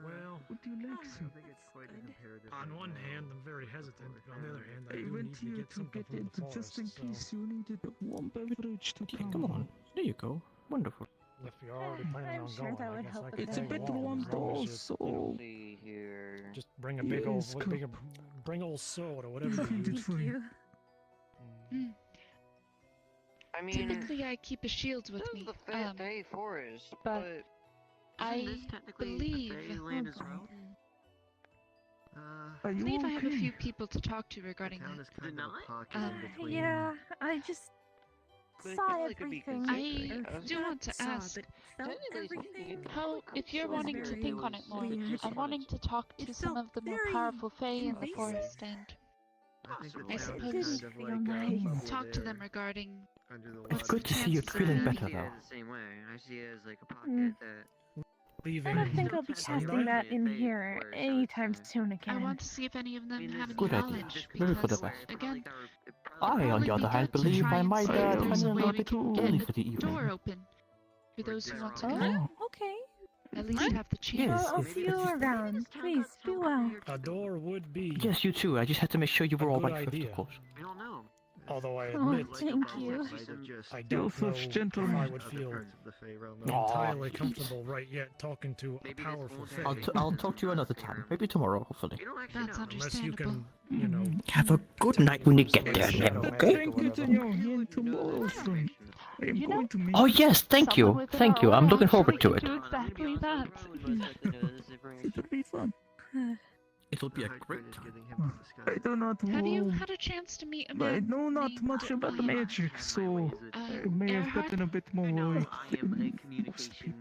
Well, what do you like? I don't think it's quite a comparative. on one hand, I'm very hesitant, but on the other hand, I I do went need to get something from the forest, just in so case you needed a warm beverage to Yeah, come on. There you go. Wonderful. if you're already planning I'm on sure going, that I would guess help I with could It's a tag bit along warm as long though, as you so See here. just bring a big old, Yes, bring old soda, whatever you use. for you. I mean, Typically, I keep a shield with this me. is the Fae Forest, but isn't I this technically believe. Fae land as well? I believe I have a few people to talk to regarding town that. is kind of a pocket in between. Yeah, I just But it saw feels like it'd be everything. I Or do not want to saw, ask, but felt technically everything. how, if you're was wanting to very think on it more, weird. I'm wanting to talk to It some felt of the more very powerful Fae in the invasive. forest and I think the I town is suppose kind of feel like nice. bubble talk to there them regarding under the It's water. good to see you're chances feeling are- better, I see it though. the same way. I see it as like a pocket Mm. that. Leaving. I don't think I'll be Sundial? casting that in Fae here Forest, I would anytime say. soon I again. want to see if any of them have any Good idea. knowledge, Maybe for the because, best. again, I, on the other hand, believe I might see if turn there's in a a way little we bit can early get for the the door evening. open for those who want to Oh, come. okay. At least have the chance. Yes, I'll if- see you around. Please, be well. A door would be Yes, you too. I just had to make sure you were a all good right first, idea. of course. I don't know. Although I Oh, admit, thank you. I don't know if I would feel Aw. entirely comfortable right yet talking to a powerful Fae. I'll talk to you another time. Maybe tomorrow, hopefully. That's Unless you understandable. can, you know, Have a good night when you get there, Nip, okay? Thank you, You know, Oh, yes, thank you. someone within Thank our you. I'm aura looking forward actually to can it. do exactly that. It'll be fun. It'll be a great time. I do not Have you know. had a chance to meet a I man know not named, much about the magic, so I may have Earhart? gotten a bit more worried. I am a communication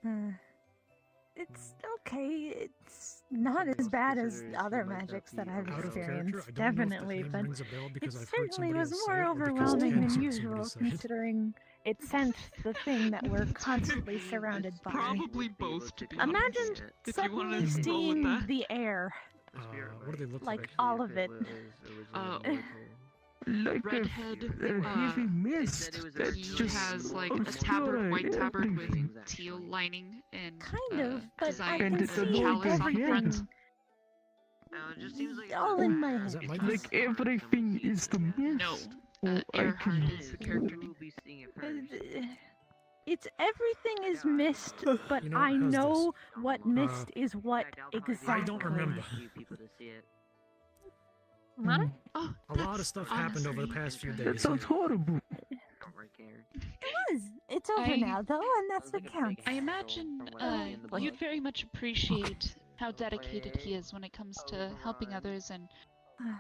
master. It's okay. It's not as bad as other magics that I've out of character. experienced, I don't know if the definitely, name but rings a bell it because I've heard certainly somebody was else more say it, or because overwhelming Ken than said usual, somebody said it. considering it sensed the thing that we're constantly surrounded by. Probably both, to be Imagine honest. If you wanna suddenly roll with seeing that. the air, What do they look like all of it. Like Redhead, a heavy mist. That's he just has like a obscure tabard, white tabard everything. with teal lining and Kind of, but I design can And it's a a chalice on the everything. front. It just seems like All in my Is head. that my Like everything is the No, mist. Or I Earhart can. is the character name. We'll be seeing it first. It's everything is mist, but You know, I how's this? know what mist is what exactly. I don't remember. People to see it. What? Oh, A lot of stuff happened over the past few That days. sounds horrible. Don't really care. It was. It's over I- now, though, and that's what counts. I imagine you'd very much appreciate how dedicated he is when it comes to helping others and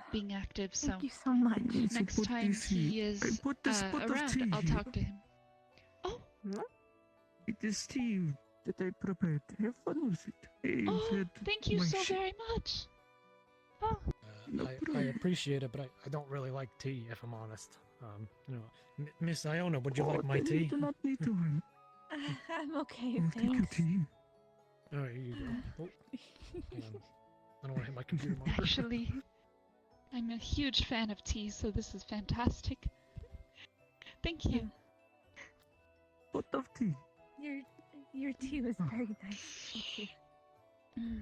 being active. So Thank you so much. next put time this here. he is I put this pot of around, tea I'll here. talk to him. It is tea that I prepared. Have fun with it. I Oh, said thank you my so shit. very much. Oh, I appreciate it, but I don't really like tea, if I'm honest. You know, Miss Iona, would you like my then tea? You do not need to. I'm okay, I'll take your thanks. tea. Oh, here you go. Oh, hang on. I don't want to hit my computer monitor. actually, I'm a huge fan of tea, so this is fantastic. Thank you. Pot of tea. Your tea was very nice. Thank you.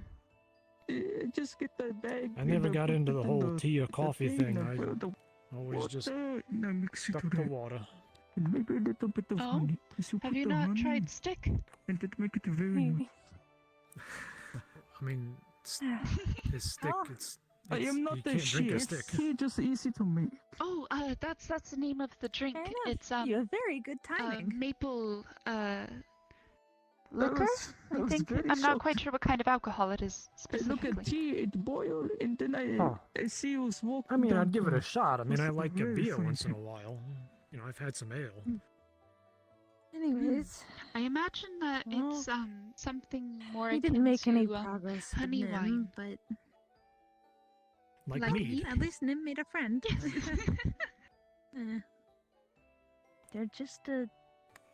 Just get that bag. I never and got put into it the in whole tea or coffee thing, thing. and I fill the always just water, and I mix it stuck with to it. water. And maybe a little bit of Oh, honey. As you have put you the not honey tried stick? and it make it very Maybe. I mean, it's stick. Oh. I am you not a can't drink a chef. stick. Tea just easy to make. Oh, that's the name of the drink. Fair enough. It's You have very good timing. maple That liquor. was- I I was think very I'm not quite shocked. sure what kind of alcohol it is I look specifically. at tea, it boil, and then I see you walk. I mean, down I'd give it to a shot. I mean, I It's like a very beer funny once in a thing. while. You know, I've had some ale. Anyways, I imagine that Well, it's something more we akin didn't make any to progress. with honey Nim, wine. but Like mead. at least Nim made a friend. Yes. They're just a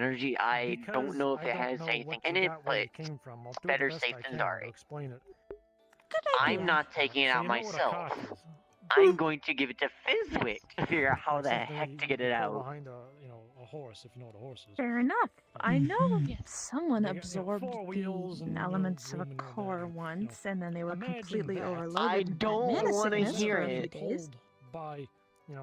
energy. I don't know if it has anything in it, but it came from. I'll do better the best safe I than can sorry. to explain it. Good I'm not taking it So out you know what a myself. cock is. I'm going to give it to Fizzwit to figure out how the Except that heck to get it pull out. behind a horse, if you know what a horse is. Fair enough. I know someone They got, absorbed four wheels the and, elements of a room and all that, core once, and then they were imagine completely that. overloaded. I and had don't mana want to sickness hear for a few it. days. By,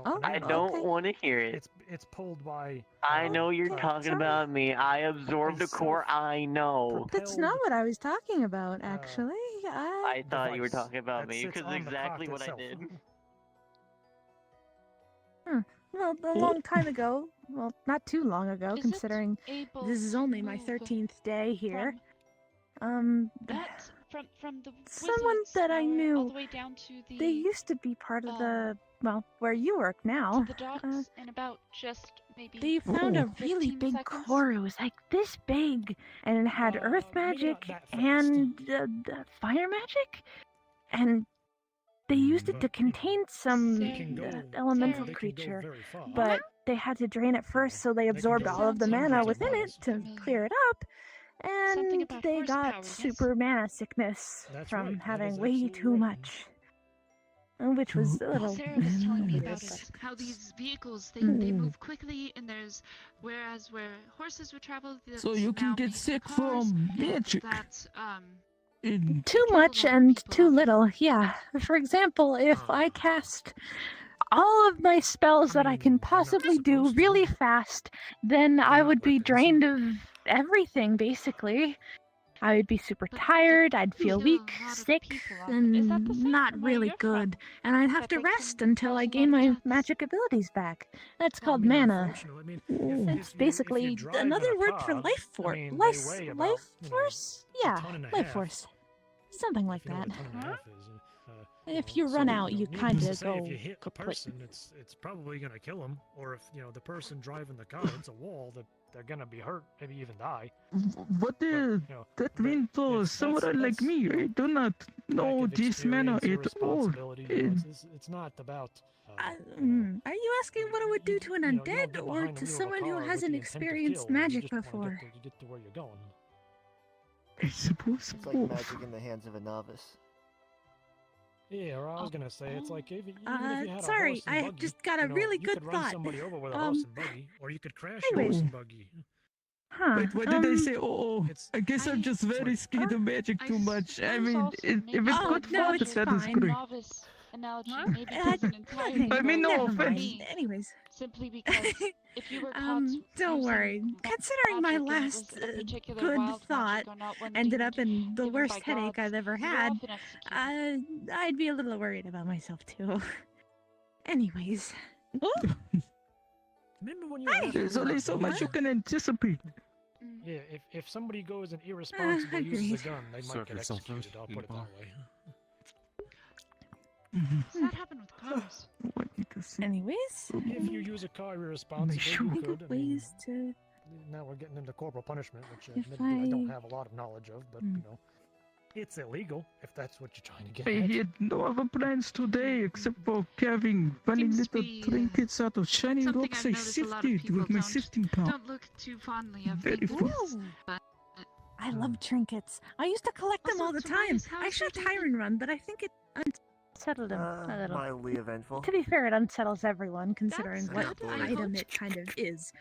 Oh, I don't want to hear it. It's pulled by. I know you're talking sorry. about me. I absorbed a core. I know. That's not what I was talking about, actually. I thought you were device talking about that me sits because on the exactly craft what I itself. did. Well, a long time ago. Well, not too long ago, Is it considering able this is to only my move 13th day here. That from the Someone wizards that I tower knew, all the way down to the they used to be part of the, well, where you work now. to the docks in about just maybe They found a really 15 big seconds. core. It was like this big, and it had earth magic and fire magic, and they used it to contain some elemental creature, but they had to drain it first, so they absorbed all of the mana within it to clear it up, and they got super mana sickness from having way too much. Which was a little Sarah was telling me weird, about but- it. How these vehicles they move quickly, and there's where horses would travel. So you can get sick from magic. That's Too much and too little, yeah. For example, if I cast all of my spells that I can possibly do really fast, then I would be drained of everything, basically. I would be super tired, I'd feel weak, sick, and not really good. And I'd have to rest until I gain my magic abilities back. That's called mana. It's basically another word for life force. Life force? Yeah, life force. Something like that. If you run out, you kind of Needless to say, go if you hit a kaput. person, it's probably gonna kill them. Or if the person driving the car hits a wall, they're gonna be hurt, maybe even die. What is that means to someone like me? I do not know this manner at all. It's not about. Are you asking what it would do to an undead, or to someone who hasn't experienced magic before? You get to where you're going. I suppose. It's like magic in the hands of a novice. Yeah, or I was gonna say it's like even if you had a sorry, horse and I buggy, just got a really you good could run thought. somebody over with a horse and buggy, or you could crash your anyways. horse and buggy. Huh. Wait, what did I say? Oh, I guess I'm just very scared of magic too much. I mean, if it's good fun, it's that is fine. great. novice analogy maybe doesn't entirely I mean, no work for offense. me, Anyways. simply because if you were caught Don't using worry. Considering my magic and it was last a particular good wild thought magic or not one ended deemed up in the given worst by headache gods, I've ever you're had, often executed. I'd be a little worried about myself too. Anyways. Remember when you were asking There's me only about so much you guns? can anticipate. Yeah, if somebody goes and irresponsible uses agreed. a gun, they might Serve get yourself executed. out I'll in put it the that bar. way. Does that happen with cars? Anyways. If you use a car irresponsibly, I you think could. of ways to. Now we're getting into corporal punishment, which If admittedly I don't I- have a lot of knowledge of, but it's illegal if that's what you're trying to get I at. had no other plans today except for carving funny Seems to little be, trinkets out of shiny something rocks I've I noticed a lot of sifted people with my sifting pound. don't look too fondly of Very these fun. days, but I love trinkets. I used to collect them Also, all the Tobias, time. how I is your shot day Tyrant Run, but I think it unsettled him a little. Mildly eventful. To be fair, it unsettles everyone, considering That's what good. item it kind of is.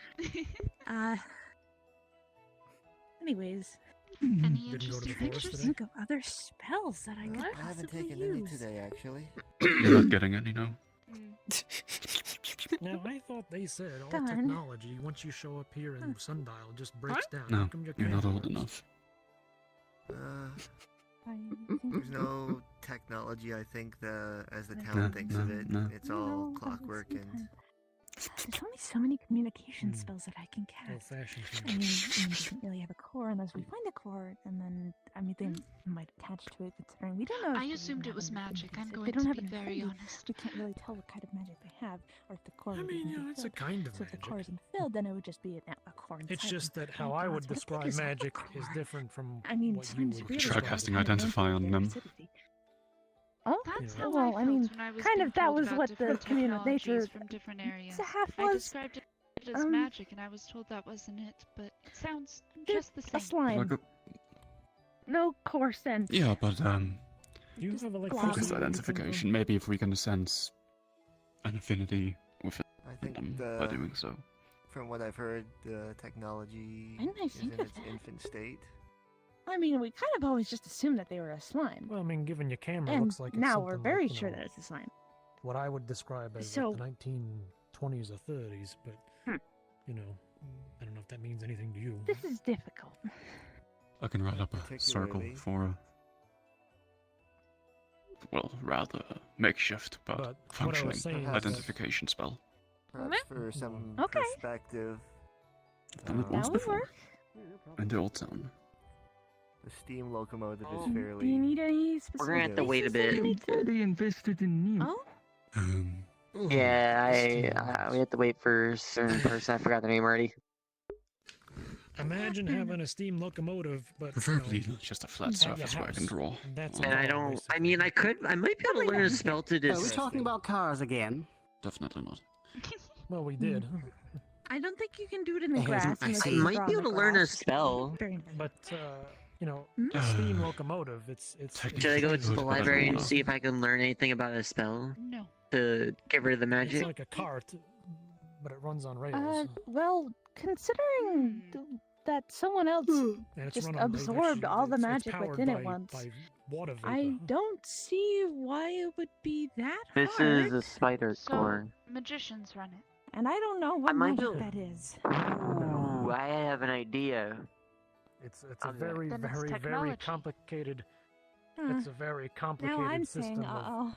Anyways. Any interesting pictures? Think of other spells that I could I haven't possibly taken any use. today, actually. You're not getting any, no? Now, I thought they said all Darn. technology, once you show up here in Sundial, just breaks down. No, How come your you're not camera old works? enough. There's no technology, I think, as the town thinks of it. It's all clockwork and... There's only so many communication spells that I can cast. Old-fashioned I mean, it doesn't really have a core unless we find a core, and then, I mean, they might attach to it, considering we don't know. I if they assumed even it was have magic. anything. I'm If going they don't to have be it very infilled, honest. we can't really tell what kind of magic they have, or if the core. I would mean, even be it's a filled. kind of So if the magic. core isn't filled, then it would just be a core inside. It's just that Oh how I gods, would what if they describe just have a magic is core? different from I mean, what you sounds would really Try describe casting as magic. Identify on them. Oh, That's yeah. how Well, I felt mean, when I was kind being of that told was about what the different communal nature technologies from different areas. half I was. described it as magic, and I was told that wasn't it, but it sounds just the same. A slime. Like No core sense. yeah, but Do you have Focus identification. Maybe if we can sense an affinity with it I think by doing so. From what I've heard, the technology Didn't I is think in of its that? infant state. I mean, we kind of always just assumed that they were a slime. Well, I mean, given your camera, And looks like it's now something we're very like, sure know, that it's a slime. what I would describe as So- like the 1920s or 30s, but you know, I don't know if that means anything to you. This is difficult. I can write up a circle Particularly- for a, well, rather makeshift but, But what I was functioning saying is that- identification spell. Perhaps for some Okay. perspective, I've done it um, once That would before. work. In the old town. the steam locomotive is Do you fairly. need any specific We're gonna have to wait a bit. pieces that I'm very invested in Nim. Oh? Yeah, we have to wait for a certain person. I forgot their name already. Imagine having a steam locomotive, but Preferably you know, just a flat at your surface where I can house. draw. That's And I don't. I mean, I might be able to learn a spell to Are we just. talking about cars again? Definitely not. Well, we did. I don't think you can do it in the Hey, grass. I unless see. you I might draw be on able the to learn a grass. spell. Very nice. But you know, Hmm? a steam locomotive. It's Should I go to the library and see if I can learn anything about a spell No. to get rid of the magic? It's like a cart, but it runs on rails. Well, considering that someone else And it's just run on- absorbed all the it's magic powered within it by- once, by water vapor. I don't see why it would be that This hard. is a spider So core. magicians run it. And I don't know what might magic be- that is. Ooh, I have an idea. It's a Okay. very, Then it's very, very technology. complicated. Huh. It's a very complicated Now I'm system saying, of, uh-oh.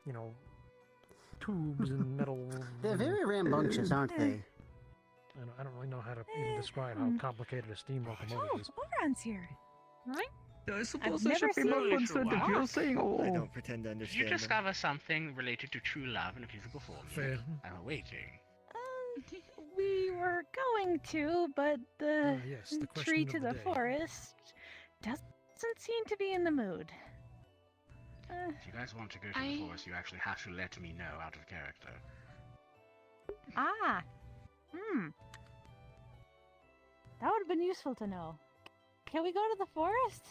you know, tubes and metal. They're very rambunctious, aren't they? I don't really know how to even describe how complicated a steam locomotive is. Oberon's here. Right? I I've suppose I never should be seen more you concerned if walk. you're saying, I oh, don't pretend to Did understand. you them. discover something related to true love in a physical form? Fair. I'm waiting. We were going to, but the yes, the question tree of to the the day. forest doesn't seem to be in the mood. If you guys want to go to the forest, you actually have to let me know out of character. Ah. That would have been useful to know. Can we go to the forest?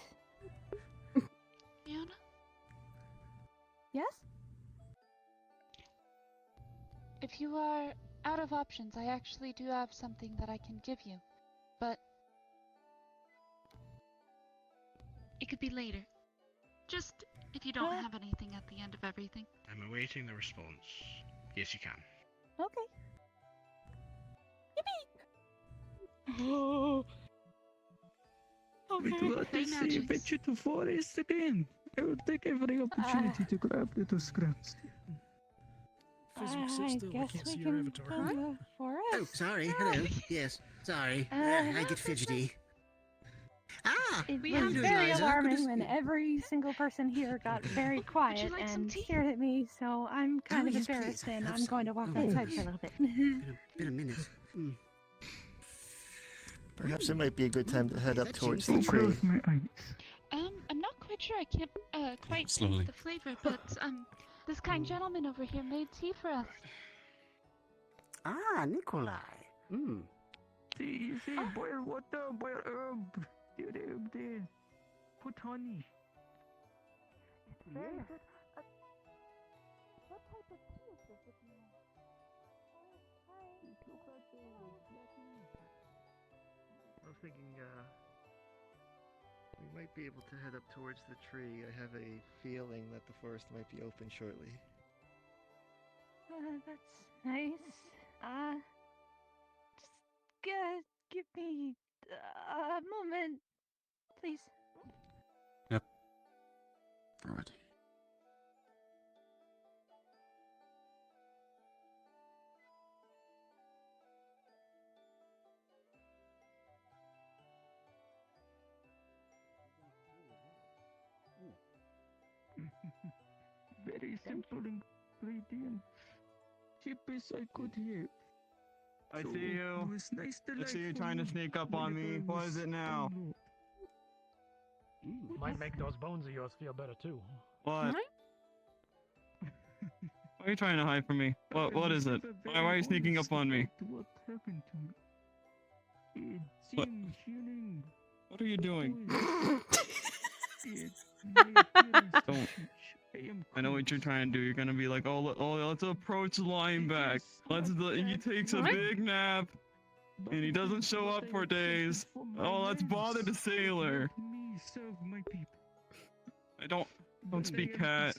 Fiona? Yes? If you are out of options, I actually do have something that I can give you. But it could be later. Just if you don't have anything at the end of everything. I'm awaiting the response. Yes, you can. Okay. oh. We'd love to see venture to forest again. I will take every opportunity to grab little scraps. Physics, sit I still. I guess can't we see your can avatar. go to the forest. Oh, sorry. Hello. Yes, sorry. I get fidgety. Ah! It how you was doing, very Liza? Good to alarming see when you. every single person here got very quiet like some and tea? stared at me, so I'm kind of yes, please. embarrassed and Have I'm going to some. walk Oh, outside yes. for a little bit. Been a minute. Perhaps it might be a good time to head up towards Oh, the tree. close my eyes. I'm not quite sure. I can't quite Slowly. taste the flavor, but this kind gentleman over here made tea for us. Ah, Nikolai. See, boil water, boil herb. The herb there. Put honey. Very good. What type of tea is this with me? I was thinking, we might be able to head up towards the tree. I have a feeling that the forest might be open shortly. That's nice. Just give me a moment, please. Yep. Alright. Very simple ingredients. Cheapest I could have. I So, see you. It was nice to I see you like trying to you sneak up on me. whenever I What is was it now? down Might make those bones of yours feel better too. What? Why are you trying to hide from me? What is it? Why are you sneaking up on me? What happened to me? It What? seems healing. What are you doing? It Don't. I know what you're trying to do. You're gonna be like, let's approach Lineback. He takes a big nap, and he doesn't show up for days. Oh, let's bother the sailor. Me serve my people. I don't speak cat.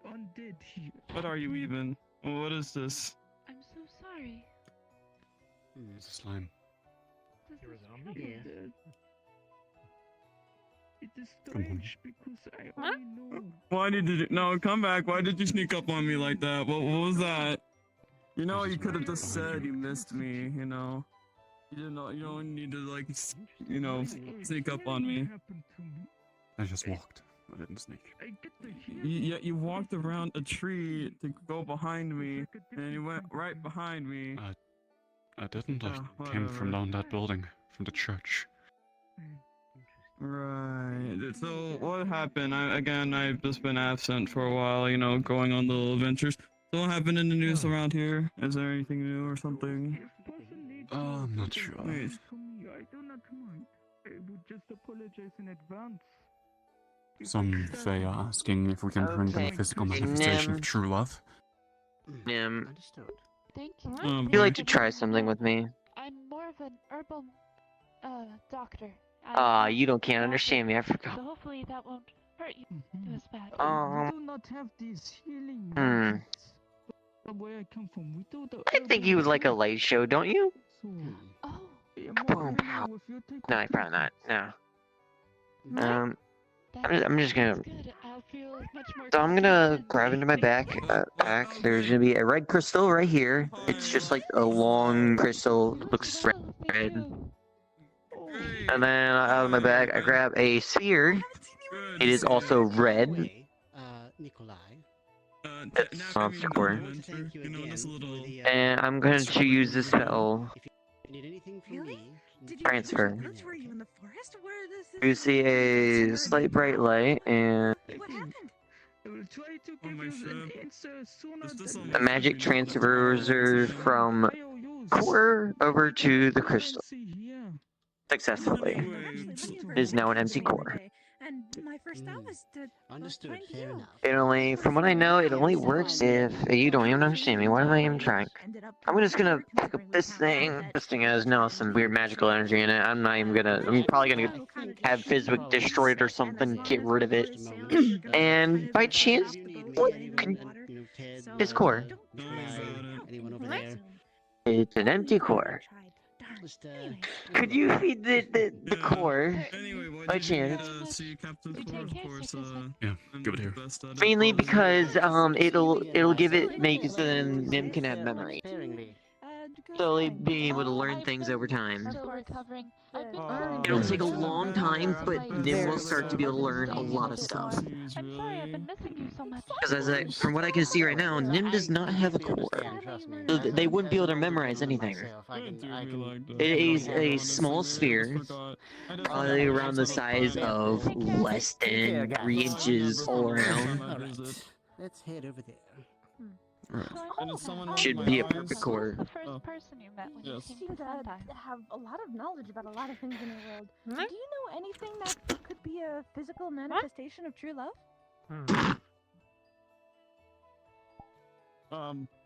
Undead here. What are you even? What is this? I'm so sorry. It's a slime. You're a zombie? Yeah. It is strange because I only know. Why did you? No, come back. Why did you sneak up on me like that? What was that? You know, you could have just said you missed me. You know, you didn't know. You don't need to like, sneak up on me. I just walked. I didn't sneak. You walked around a tree to go behind me, and you went right behind me. I didn't. I came from down that building, from the church. Right. So what happened? I've just been absent for a while. You know, going on little adventures. So what happened in the news around here? Is there anything new or something? I'm not sure. Wait. I do not mind. I would just apologize in advance. Some Fae are asking if we can bring them a physical manifestation of true love. Understood. Thank you. Would you like to try something with me? I'm more of an herbal doctor. Can't understand me. I forgot. So hopefully that won't hurt you as bad. We do not have these healing. Where I come from, we do the. I think you would like a light show, don't you? Oh. Boom, pow. No, probably not. No. I'm just gonna. So I'm gonna grab into my back. There's gonna be a red crystal right here. It's just like a long crystal. Looks red. And then out of my bag, I grab a sphere. It is also red. Nikolai. That's obscure. And I'm going to use this spell. Transfer. You see a slight bright light and the magic transfers from core over to the crystal. Successfully. It is now an empty core. And my first thought was to Understood. Fair enough. It only, from what I know, it only works if you don't even understand me. Why am I even trying? I'm just gonna pick up this thing. This thing has now some weird magical energy in it. I'm probably gonna have Fizwick destroy it or something, get rid of it. And by chance, his core. It's an empty core. Could you feed the core by chance? Yeah, give it here. Mainly because it'll give it so then Nim can have memory. Slowly being able to learn things over time. Still recovering. It'll take a long time, but Nim will start to be able to learn a lot of stuff. I'm sorry, I've been missing you so much. Because from what I can see right now, Nim does not have a core. So they wouldn't be able to memorize anything. It is a small sphere, probably around the size of less than 3 inches all around. Let's head over there. Should be a perfect core. The first person you met when you came to Sundial. Have a lot of knowledge about a lot of things in the world. Do you know anything that could be a physical manifestation of true love?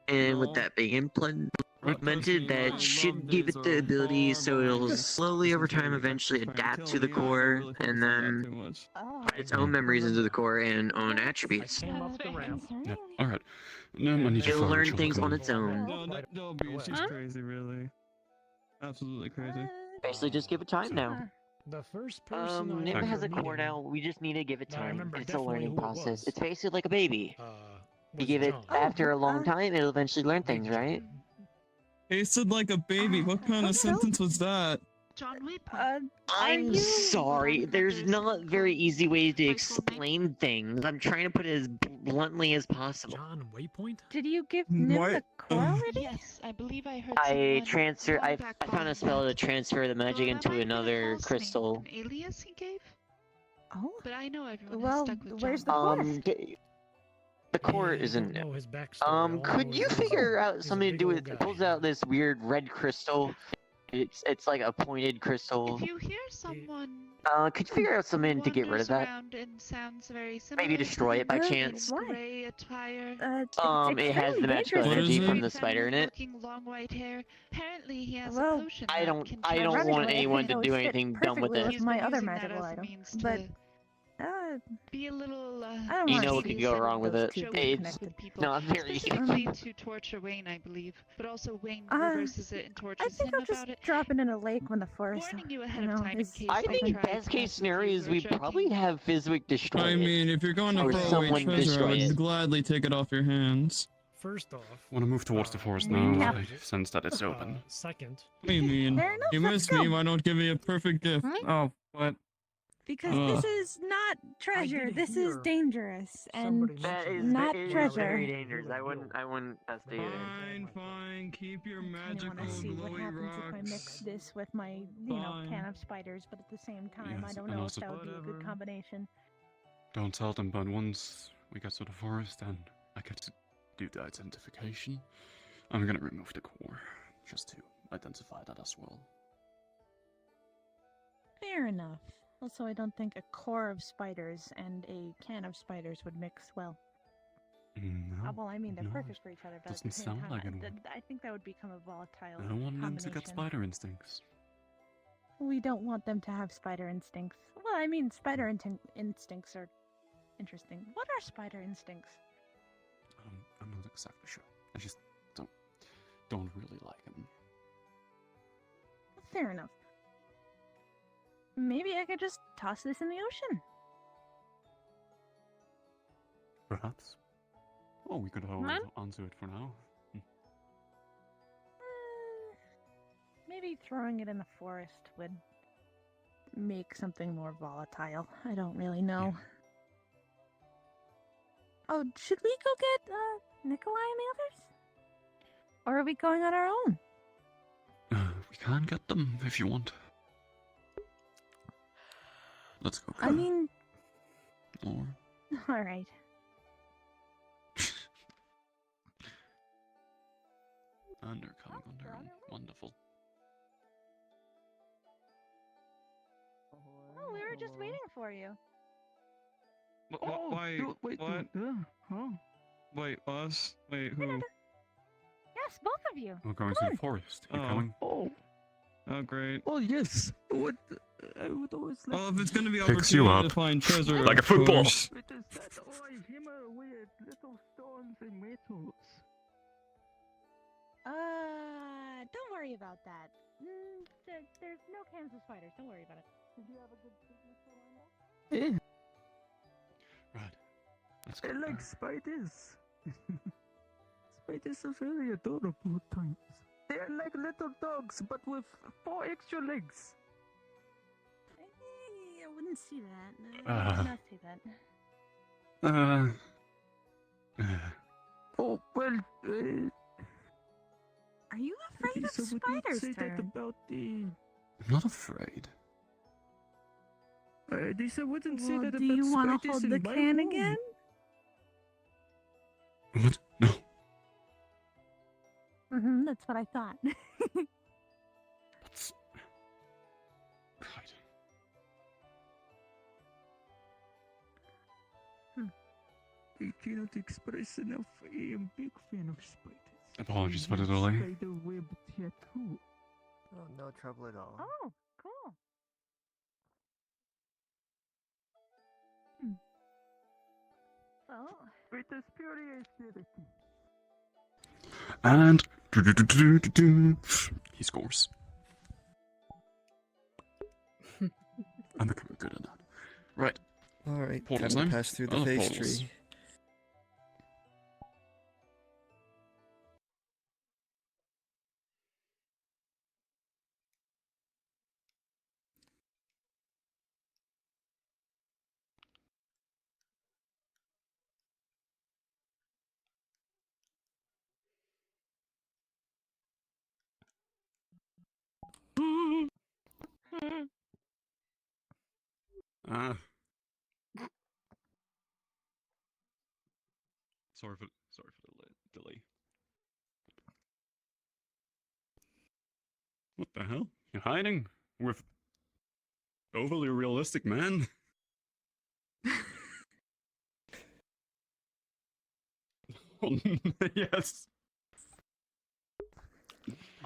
And with that being implemented, that should give it the ability so it'll slowly over time eventually adapt to the core and then put its own memories into the core and own attributes. Yep. Alright. No, I need to It'll learn things on its own. No, she's crazy, really. Absolutely crazy. Basically, just give it time now. The first person Nim has a core now. We just need to give it time. It's a learning process. It's basically like a baby. You give it after a long time, it'll eventually learn things, right? He said like a baby. What kind of sentence was that? John Waypoint. I'm sorry. There's not very easy ways to explain things. I'm trying to put it as bluntly as possible. John Waypoint? Did you give Nim the core already? Yes, I believe I heard. I found a spell to transfer the magic into another crystal. An alias he gave? Oh. But I know everyone Well, is stuck with where's John. the core? The core isn't. Could you figure out something to do with? It pulls out this weird red crystal, It's like a pointed crystal. If you hear someone Could you figure out something to get rid of wanders that? around and sounds very similar Maybe to destroy it by the chance? in gray attire. It has the magical What is energy from it? the spider in it. Looking long white hair. Apparently he has Well, a potion I that don't can I don't transform want people. anyone to That do would fit anything dumb with perfectly it. with He's my been other using that magical as a item, means but to be a little I don't You want know to what see could go wrong with those it. two be It's connected. people. not very Specifically to torture Wayne, I believe. But also Wayne reverses it and I tortures think him I'll just about it. drop it in a lake when the forest. Warning you ahead of time in is case I they think try best to case mess with scenario you is or we joking. probably have Fizwick destroy I it. mean, if you're going to Or throw away someone treasure, I destroy would it. gladly take it off your hands. First off, Want to move towards the forest we now? have I sense that it's open. second, What do you mean? Fair enough, You let's miss me, go. why don't give me a perfect gift? Oh, what? Because this is not treasure. This is dangerous and That is not it is treasure. very dangerous. I wouldn't test it either. Fine, keep your I magical want to see what glowy happens if I mix rocks. this with my, can of spiders, but at the same time, I Yes, don't and know also- if that would be a good combination. Don't tell them, but once we get to the forest and I get to do the identification, I'm gonna remove the core, just to identify that as well. Fair enough. Also, I don't think a core of spiders and a can of spiders would mix well. No, Well, I mean, they're no, perfect for each other, but at doesn't the same sound time, like it would. I think that would become a volatile I don't want them combination. to get spider instincts. We don't want them to have spider instincts. Well, I mean, spider instincts are interesting. What are spider instincts? I'm not exactly sure. I just don't really like them. Fair enough. Maybe I could just toss this in the ocean. Perhaps. Oh, we could hold onto it for now. Maybe throwing it in the forest would make something more volatile. I don't really know. Oh, should we go get Nikolai and the others? Or are we going on our own? We can get them if you want. Let's go. I mean... Or... Alright. And they're coming on their own. Wonderful. Oh, we were just waiting for you. Wait, what? Wait, us? Wait, who? Yes, both of you. We're going Come to the on. forest. You coming? Oh, great. Oh yes. What? I would always like. Oh, if it's gonna be Picks you opportunity up to find treasure, like a of football. course. What is that? Oh, I hammer away at little stones and metals. Don't worry about that. There's no cans of spiders. Don't worry about it. Did you have a good business lined up? Eh. Right. Let's go. I like spiders. Spiders are very adorable at times. They are like little dogs, but with 4 extra legs. I wouldn't see that. No, I would not say that. Oh well. Are you afraid of So would you spiders, say that Tern? about the? I'm not afraid. Lisa wouldn't say Well, that do about you want to spiders hold in the my can room. again? What? No. That's what I thought. That's... Right. I cannot express enough. I am a big fan of spiders. Apologies I for the have delay. Spider web tattoo. Oh, no trouble at all. Oh, cool. Well, It is purely aesthetic. And he scores. I'm becoming good at that. Right. Alright, Portal time to time. pass through the Other face portals. tree. Sorry for the delay. What the hell? You're hiding with overly realistic man? Yes.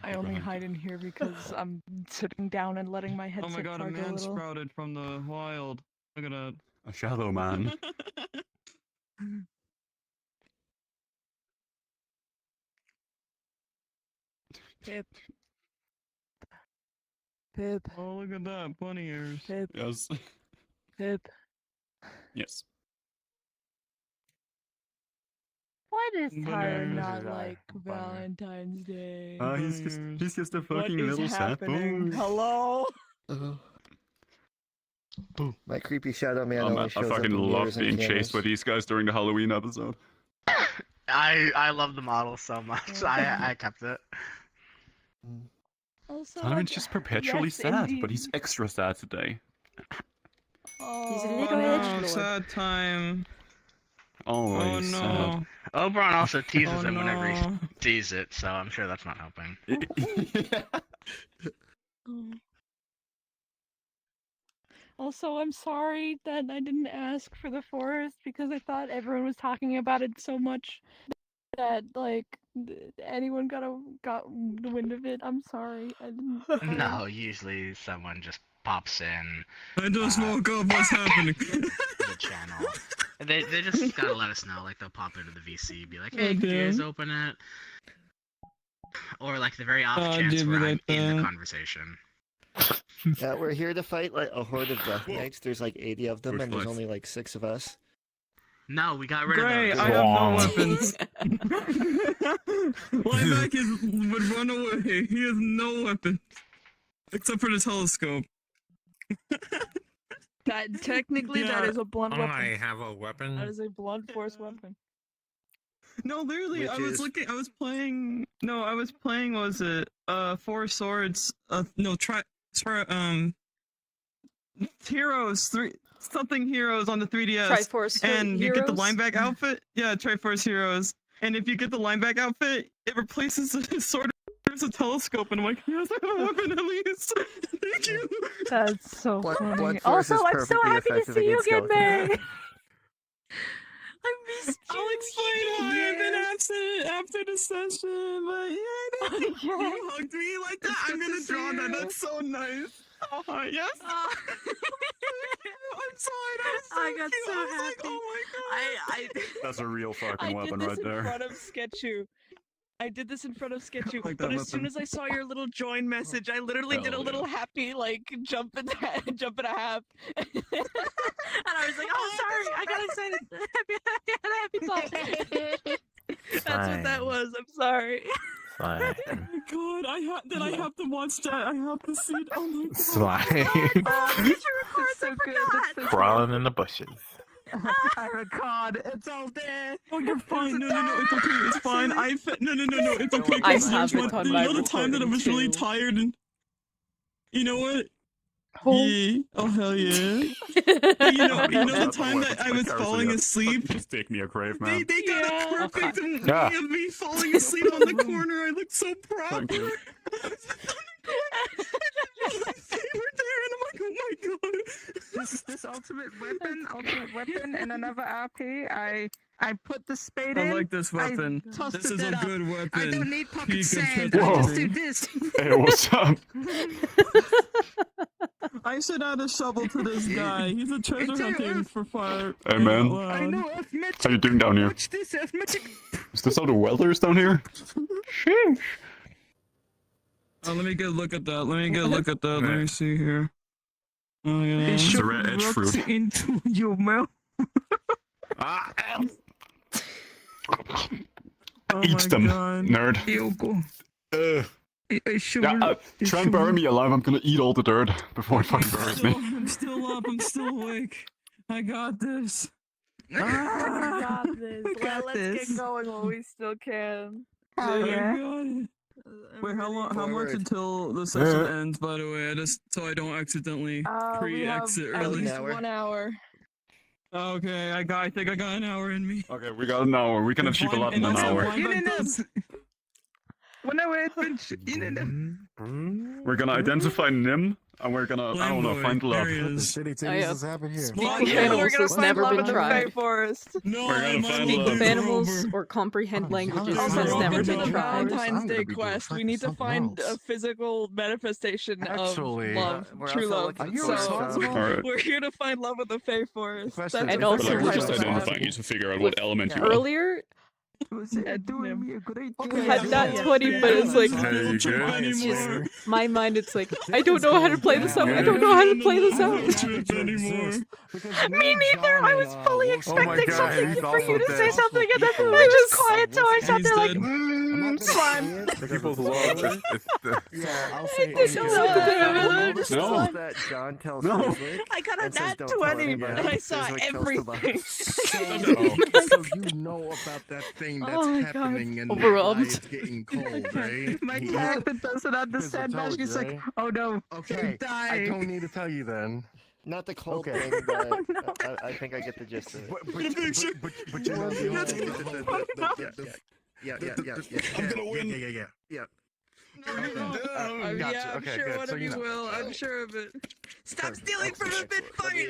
I only hide in here because I'm sitting down and letting my Oh headset my god, a charge a man little. sprouted from the wild. Look at that. A shadow man. Pip. Pip. Oh, look at that. Bunny ears. Pip. Yes. Pip. Yes. Why does Tyler Bananas. not like Valentine's Day? He's just a What fucking is little sad happening? boy. Hello? My creepy shadow man Oh, only man, I shows up fucking in love mirrors and being cameras. chased by these guys during the Halloween episode. I love the model so much. I kept it. Also, Donovan's just perpetually yes, sad, indeed. but he's extra sad today. He's a Oh little no, edgelord. sad time. Always Oh, sad. no. Oberon also teases Oh, him whenever he no. sees it, so I'm sure that's not helping. Also, I'm sorry that I didn't ask for the forest because I thought everyone was talking about it so much that like anyone got the wind of it. I'm sorry. I didn't. No, usually someone just pops in I just woke up. What's happening? the channel. They just gotta let us know. Like they'll pop into the VC, be like, Oh, "Hey, could you guys damn. open it?" Or like the very off Oh, chance Jimmy, where I'm like in the that. conversation. Yeah, we're here to fight like a horde of death knights. There's like 80 of them, Which and there's flex? only like 6 of us. No, we got rid Great, of those. I have no weapons. Lineback would run away. He has no weapons. Except for the telescope. That technically that Yeah. is a blunt weapon. I have a weapon. That is a blunt force weapon. No, literally, Which I was is- looking. I was playing. No, I was playing. What was it? Four Swords. No, Heroes. Something Heroes on the 3DS. Triforce and you get the Heroes? lineback outfit. Yeah, Triforce Heroes. And if you get the lineback outfit, it replaces the sword as a telescope. And I'm like, yes, I have a weapon at least. Thank you. That's so Blunt funny. force Also, is I'm so perfectly happy to effective see you against again, May. skeletons. I missed you. I'll explain why I've been absent after the session, but yeah, you hugged me like that. I'm gonna draw that. That's so nice. Oh, yes. I'm sorry. That was so I got cute. so I was happy. like, oh my god. That's a real fucking I weapon did this right in there. front of Sketchu. I did this in front of Sketchu, like but that as soon weapon. as I saw your little join message, I literally did a Hell little happy like jump and a half, and I was like, "Oh, sorry, I got excited." Happy thought. That's what that was. I'm sorry. Slime. Oh my god, I have to watch that. I have to see it. Oh my god. Slime. So good. Crawling in the bushes. I record. It's all there. Oh, you're fine. No, it's okay. It's fine. No, it's okay. I 'cause have there's it one- on you my know the time that I was really recording, tired and you know what? Oh. Yeah. Oh hell yeah. Hey, you know the time that I was falling asleep. Just take me a grave, man. They got a perfect movie Yeah. of me falling asleep on the corner. I looked so proud. Thank you. They were there, and I'm like, oh my god. This ultimate weapon, and another RP. I put the spade I in. like this weapon. tossed This the is a dead up. good weapon. I don't need pocket Peak of sand. treasure I just hunting. do this. Hey, what's up? I should add a shovel to this guy. He's a treasure hunting for fire. Hey, man. I know arithmetic. How you doing down here? Watch this arithmetic. Is this all the welders down here? Oh, let me get a look at that. Let me see here. Oh yeah. It's a red edge fruit. Into your mouth. Oh Eat my them, God. nerd. Try and bury me alive. I'm gonna eat all the dirt before it fucking buries me. I'm still up. I'm still awake. I got this. I got this. I got Let's this. get going while we still can. I got it. Wait, how long? How much until the session ends? By the way, so I don't accidentally We have pre-exit at early. least 1 hour. Okay, I think I got an hour in me. Okay, we got an hour. We can achieve a lot in an hour. When our adventure in and We're gonna identify Nim, and we're gonna, I don't know, Flamboy, find love. there he is. Shitty Oh, yeah. titties is happening here. Speak Fuck with yeah, animals we're gonna has find never love been in the tried. Fae Forest. No, We're gonna my find Speak love with love. is animals over. or comprehend languages Also, has never welcome to been the tried. Valentine's Day quest. We need to find a physical manifestation Actually, of love, we're true also love. looking Are you for responsible? some- Alright. We're here to find love in the Fae Forest. Question That's is- And also But we're try just to identifying you to figure out with what element you are. earlier was doing me a great we had that 20, but it's like Hey, good. Anymore. my mind. It's like I don't know how to play this out. I don't know how to play this out. Anymore. Me neither. I was fully expecting God, something he's for you also to say dead. something, and then we were just quiet. So I sat He's there like, dead. slime. People's love is the... Yeah, I'll say didn't know what to do. This No. is that John tells No. Frizzlick I got a and says, nat "Don't tell 20, anybody." and I saw Frizzlick tells the everything. So you know about that thing that's Oh my God. happening and Overwhelmed. why it's getting cold, right? My He- character doesn't understand told magic. you, He's like, right? oh no, Okay, die. I don't need to tell you then. Not the cold Okay. thing, but I think I get the gist of it. But you know the yeah. I'm gonna win. Yeah. Yeah, Gotcha. I'm Okay, sure good. one So of you you know. will. I'm sure of it. Stop stealing from a bit fight.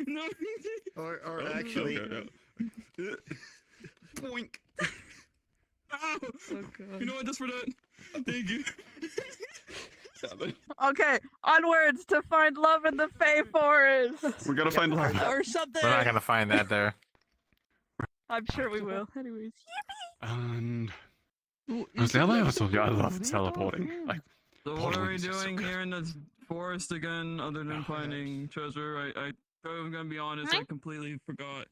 No. Or actually, Boink. Ow. You know what? Just for that. Thank you. Okay, onwards to find love in the Fae Forest. We're gonna find love. Or something. We're not gonna find that there. I'm sure we will. Anyways. And honestly, I love teleporting. Like, So what are we doing here in this forest again, other than finding treasure? I'm gonna be honest, I completely forgot.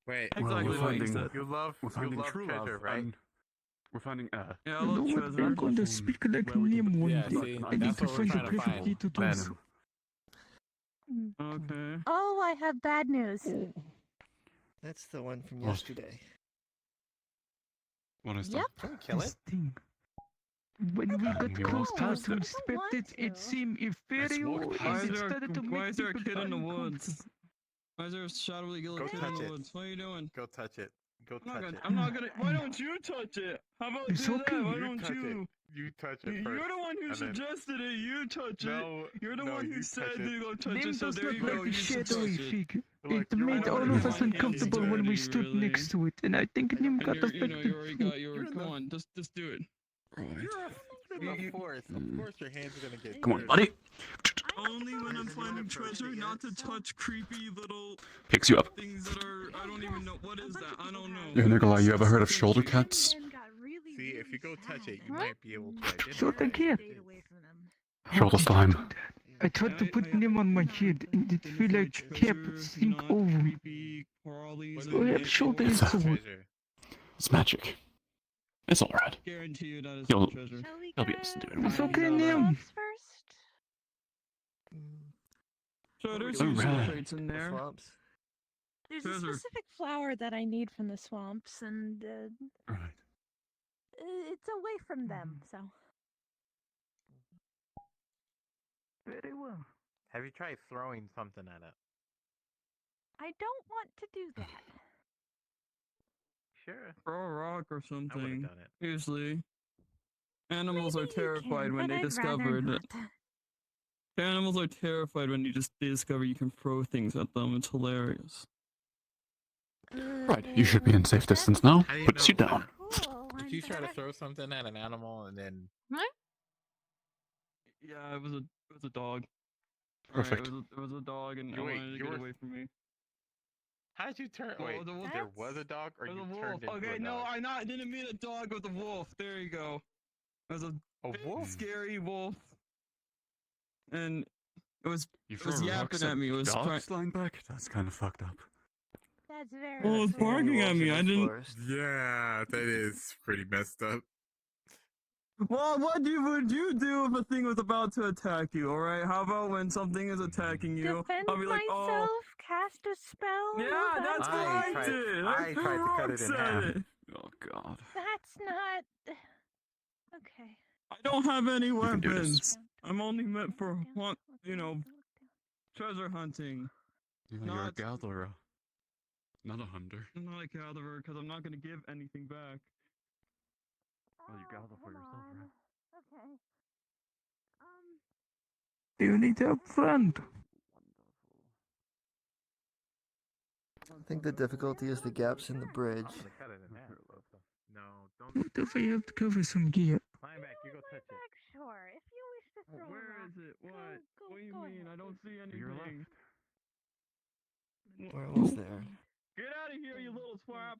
Wait, Exactly what you said. You love true treasure, love, right? and we're finding Yeah, I love treasure. I'm going to speak like Nim one Yeah, day. see, I need that's to what we're find the trying to perfect find. key to do Then. so. Okay. Oh, I have bad news. that's the one from What? yesterday. what is Yep. Can we kill This it? thing. When we got we close walked to it past to it. inspect it, it seemed inferior. Why is and it there started to why make is there a people kid in the uncomfortable. woods? Why is there a shadowy little Go kid in touch the it. woods? What are you doing? Go touch it. Go touch it. I'm not gonna. Why don't you touch it? How about It's do okay. that? Why You don't touch you? it. You touch it You're first. the one who and then- suggested it. You touch No, it. You're the no, one who you said touch it. to go touch Nim it. So does there not you go. like You the should shadowy touch it. figure. Like, It you're made one all of of the us hands uncomfortable when we dirty, stood really. next to it, and I think Nim And got you affected. know, you already got your. Come on, just do it. Right. You're in the forest. Of course your hands are gonna get Come on, dirty. buddy. Only when I'm finding treasure, not to touch creepy little Picks you up. things that are. I don't even know what is that. I don't know. Yeah, Nikolai, you ever heard of shoulder cats? See, if you go touch it, you might be able to identify Shoulder it. cat. Shoulder slime. I tried to put Nim on my head, and it feel like cap sink over me. Creepy crawlies. So I have shoulder It's a- sword. Treasure. It's magic. It's alright. Guarantee you that is You'll- treasure. You'll be able to do it. It's okay, Nim. First? So there's All some right. traits in there. Swamps. There's a Treasure. specific flower that I need from the swamps, and Right. it's away from them, so. Very well. Have you tried throwing something at it? I don't want to do that. Sure. Throw a rock or I would have something. done it. Usually. Animals are Maybe you terrified can, when but they I'd rather discover that. not. Animals are terrified when you just discover you can throw things at them. It's hilarious. Right, you should be in safe distance now. How do you Put you know? down. Cool, Did you try to throw something at an animal and then? Yeah, it was a dog. Perfect. Alright, it was a dog, and You I wait, wanted to you get were- away from me. How did you turn? Well, Wait, the wolf- there was a dog, or It you was a wolf. turned into Okay, a no, dog? I didn't mean a dog. It was a wolf. There you go. It was a big, wolf? scary wolf, and it was You it was throw yapping rocks at me. It was trying. dogs flying back? That's kind of fucked up. That's very Well, it was cool. barking at me. I didn't. Yeah, that is pretty messed up. Well, what would you do if a thing was about to attack you? All right. How about when something is attacking you? Defend I'll be like, myself, oh, cast a spell. yeah, that's what I tried- did. I threw tried to cut it rocks in at half. it. Oh god. That's not. Okay. I don't have any can do this. weapons. I'm only meant for treasure hunting. You're a Not- gatherer. Not a hunter. I'm not a gatherer because I'm not gonna give anything back. Well, you gather for yourself, right? Okay. Do you need help, friend? I think the difficulty is the gaps in the bridge. I'm gonna cut it in half. No, don't. What if I have to cover some gear? Climb back. You go touch it. Sure, if you wish to throw Where a rock, is it? What? go, What do you go mean? ahead. I don't see To your anything. We're almost there. Get out of here, you little swap!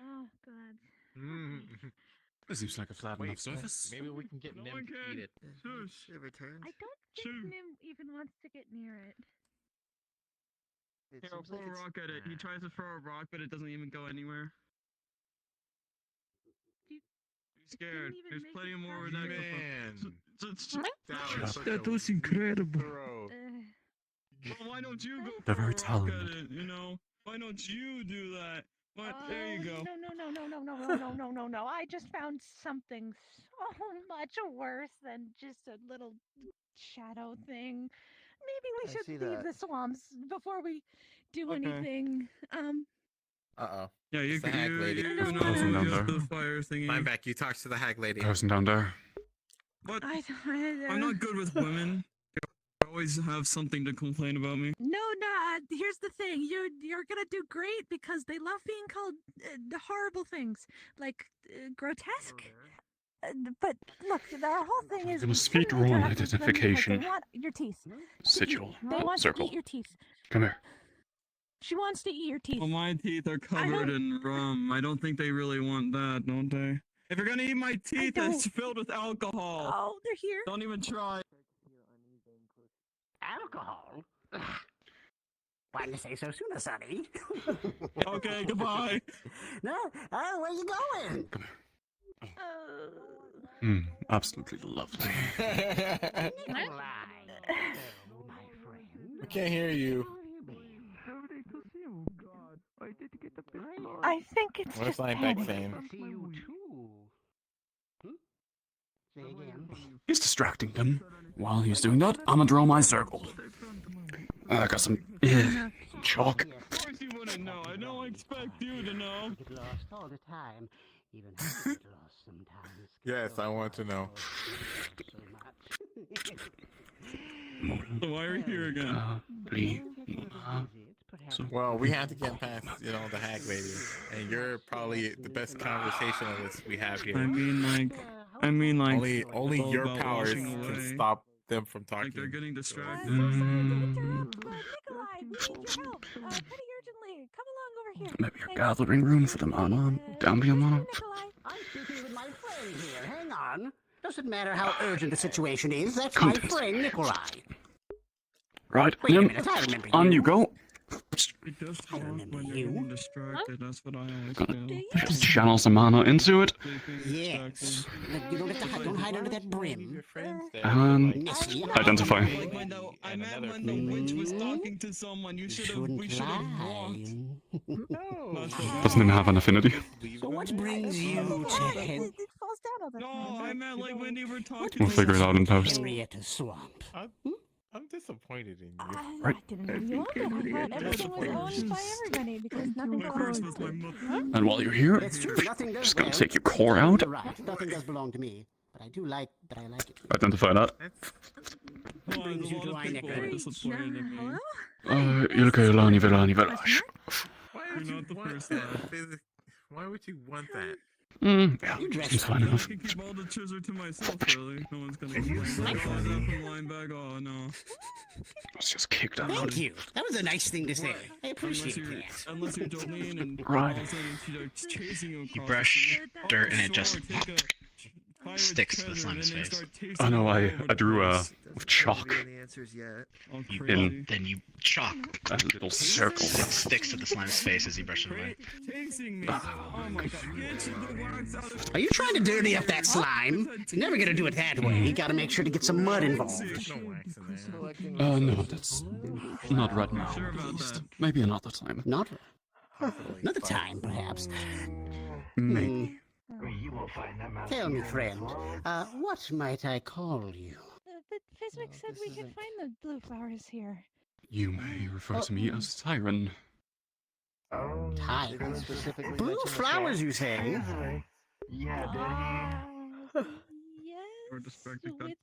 Oh, God. This seems like a flat enough surface. Maybe we can get No Nim one to can. eat it. Shush. It returns. I don't think Nim even wants to get near it. It Here, seems throw like a it's... rock at it. He tries to throw a rock, but it doesn't even go anywhere. He's scared. even There's make plenty it more where past that comes Man. from. That was incredible. Well, why don't you go They're throw a very rock talented. at it, you know? Why don't you do that? What? There you go. No. I just found something so much worse than just a little shadow thing. Maybe we I should see leave that. the swamps before we do Okay. anything. Uh-oh. Yeah, you It's the can hag lady. you There's a know person down just there. the fire thingy. Climb back. You talk to the hag lady. Person down there. What? I'm I'm not good with women. They always have something to complain about me. No. Here's the thing. You're gonna do great because they love being called horrible things, like grotesque. But look, our whole thing is. I'm gonna speed shouldn't roll interact with them because identification. They want your teeth. Sigil. They want Circle. to eat your teeth. Come here. She wants to eat your teeth. Well, my teeth are covered in rum. I don't think they really want that, don't they? If you're gonna eat my teeth, it's filled with alcohol. Oh, they're here. Don't even try. Alcohol? Why did you say so soon, Sonny? Okay, goodbye. No, where you going? Absolutely lovely. Nikolai. We can't hear you. I think it's What just is Lineback panic. saying? See you too. Say again. He's distracting them. While he's doing that, I'm gonna draw my circle. I got some chalk. Of course you wouldn't know. I don't expect you to know. Get lost all the time. Even I get lost sometimes. Yes, I want to know. So why are you here again? Well, we have to get past, the hag lady, and you're probably the best conversationalist we have here. I mean, like. Only it's all your about powers washing can away. stop them from talking. Like they're getting distracted. Nikolai, we need your help. Pretty urgently. Come along over here. Maybe a gathering room for the mana. Down be a mana. I'm speaking with my friend here. Hang on. Doesn't matter how urgent the situation is. That's my friend Nikolai. Right, Wait a Nim, minute, I remember on you. you go. It does talk when they're getting distracted. That's what I always Gonna feel. just channel some mana into it. Yes. You don't hide under that brim. And Messy. identify. Like I meant when the witch was talking to someone, we should have walked. Doesn't even have an affinity. So what brings you to It falls down all the time. No, I meant like when they were talking We'll to figure it out in post. Henrietta Swamp? I'm disappointed in you. Right. I didn't know you owned it. I thought everything was owned by everybody because nothing belongs to you. And while you're here, It's true. Nothing does just gonna well. take your core out. You're right. Nothing does belong to me. But I like it. Identify that. Well, there's a lot of people are disappointed in me. Ilke Velani Velash. You're not the first lad. Why would you want that? Yeah, seems fine I enough. can keep all the treasure to myself, really. No one's gonna complain. Oh, that line back. Oh, no. It's just kicked out. Thank you. That was a nice thing to say. I appreciate that. Unless you're Jolene and Right. all of a sudden she starts chasing you across You brush the street. dirt and Oh, it just sure, take a pirate sticks to the treasure slime's and then face. start tasting I know, all I over the drew place. with chalk Any answers yet? All You, crazy. then you chalk a little circle. it sticks to the slime's face as you brush it away. Tasting me. Oh my god. Get the wax out of Are you trying to dirty up that slime? You're never gonna do it that way. You gotta make sure to get some mud involved. There's no wax in there. No, that's not right now, Sure at about least. that. Maybe another time. Not another time, perhaps. Maybe. You won't find that mouse. Tell me, friend, what might I call you? But Fismic said we could find the blue flowers here. You may refer to me as Siren. Hi. Did he specifically Blue mention the flowers, swamp? you say? Yeah, did Or the Yes, spectac that with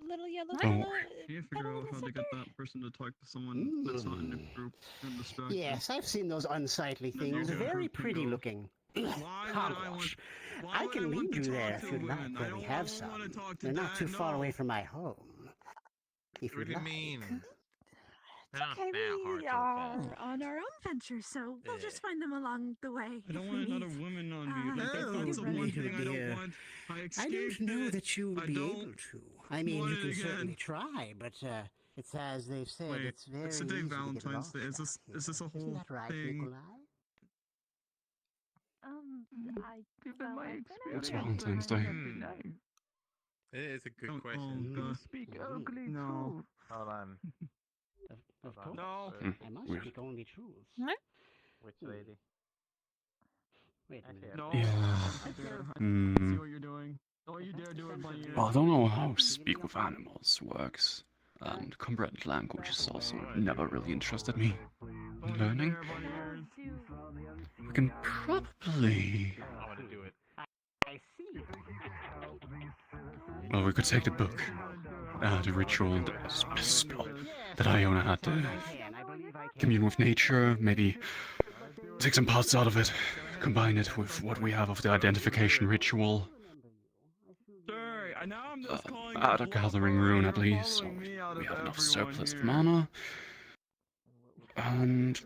a little yellow Don't fellow. worry. Can you figure out how to get that person to talk to someone that's not in the group in the spectac? Yes, I've seen those unsightly Then you things. get a Very group to pretty go. looking. Why would I want? Why I would can I want lead to you there talk if to you'd like. women? Where we have I don't want to some. talk to They're not that. too far No. away from my home. If What you'd do you like. mean? It's okay, we are on our own venture, so we'll just find them along the way. I don't if want we another need. woman on me. Like Oh, that's the one dear, thing I don't dear. want. I I escaped don't know it. that you I would be don't able to. I mean, want you it can again. certainly try, but it's as they've said, Wait, it's very it's today easy to get Valentine's lost Day. out Is this a here. whole Isn't that right, thing? Nikolai? Given my It's Valentine's Day. It is a good Oh, question. God. Speak ugly No. truth. Hold on. Of Hold on. course. No. I must Weird. speak only truth. Which lady? Wait a minute. No. Yeah. Don't you dare. I see Hmm. what you're doing. Don't you dare do it, my ear. Well, I don't know how speak with animals works, and comprehensive language has also never really interested me in learning. We can probably. I want to do it. I see. Well, we could take the book, the ritual, the spell that Iona had to commune with nature, maybe take some parts out of it, combine it with what we have of the identification ritual. Sorry, now I'm just calling Add a your bluff, gathering alright? rune You're at least, so following me out we of have enough everyone surplus of here. mana. And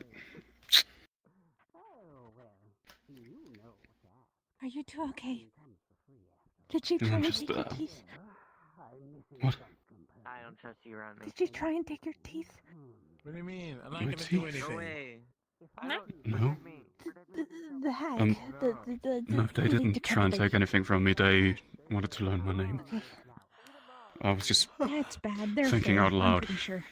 Are you two okay? Did she try I'm and just take your teeth? what? I don't trust you around me. Did she try and take your teeth? What do you mean? I'm not My gonna do teeth? anything. No way. No. The hag. Um, the No, they didn't try and take anything from me. They wanted to learn my name. Okay. I was just That's bad. They're thinking fair, out I'm loud. pretty sure.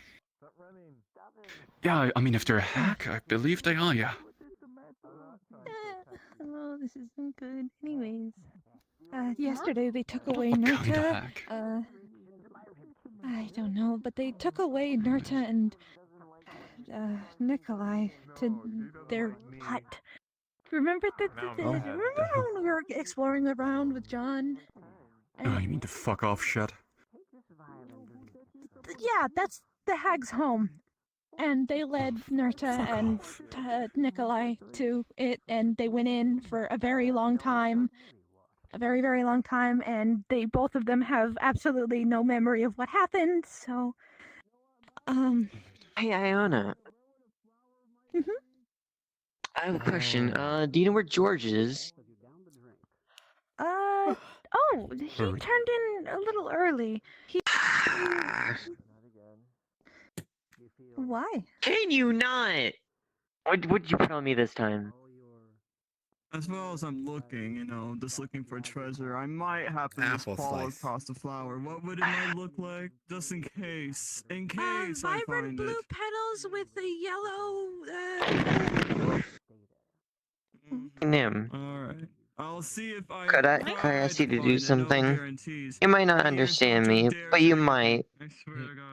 Yeah, I mean, if they're a hack, I believe they are, yeah. Oh, this isn't good. Anyways, yesterday they took away What Nurta. kind of hack? I don't know, but they took away Nurta and Nikolai to their hut. Remember Now I'm remember mad. when we were exploring around with John? Oh, you mean the fuck off shit? Yeah, that's the hag's home. And they led Nurta and Nikolai to it, and they went in for a very long time. A very, very long time, and both of them have absolutely no memory of what happened, so... Hey, Iona. I have a question. Do you know where George is? Oh, he turned in a little early. Why? Can you not? What would you put on me this time? As well as I'm looking, just looking for treasure, I might happen to Apple fall slice. across the flower. What would it might look like? Just in case. In case I Vibrant find blue it. petals with the yellow, Nim. Alright. I'll see if I Could I ask you to do something? You might not understand me, but you might.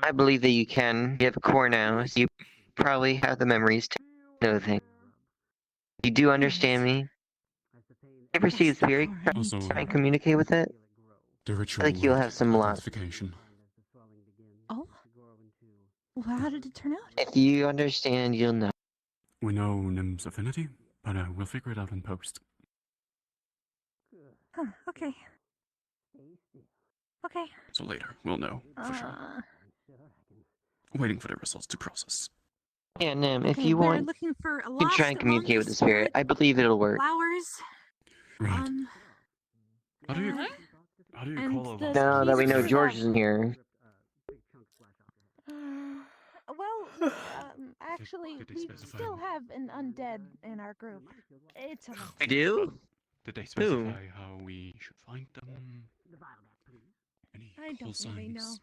I believe that you can. You have a core now, so you probably have the memories to know things. You do understand me? Ever see the spirit Also, try and communicate with it? the I ritual think you'll word have some luck. identification. Oh? Well, how did it turn out? If you understand, you'll know. We know Nim's affinity, but we'll figure it out in post. Huh, okay. Okay. So later, we'll know, for sure. Waiting for the results to process. Yeah, Nim, if Okay, you we're want, looking for a you can lost try and communicate with the spirit. I believe it'll work. flowers. Right. How do you and call over? Now that we know pieces George of- isn't here. Well, actually, we still have an undead in our group. It's a lot. We do? Did they specify how we should find them? Any I call don't really know. signs?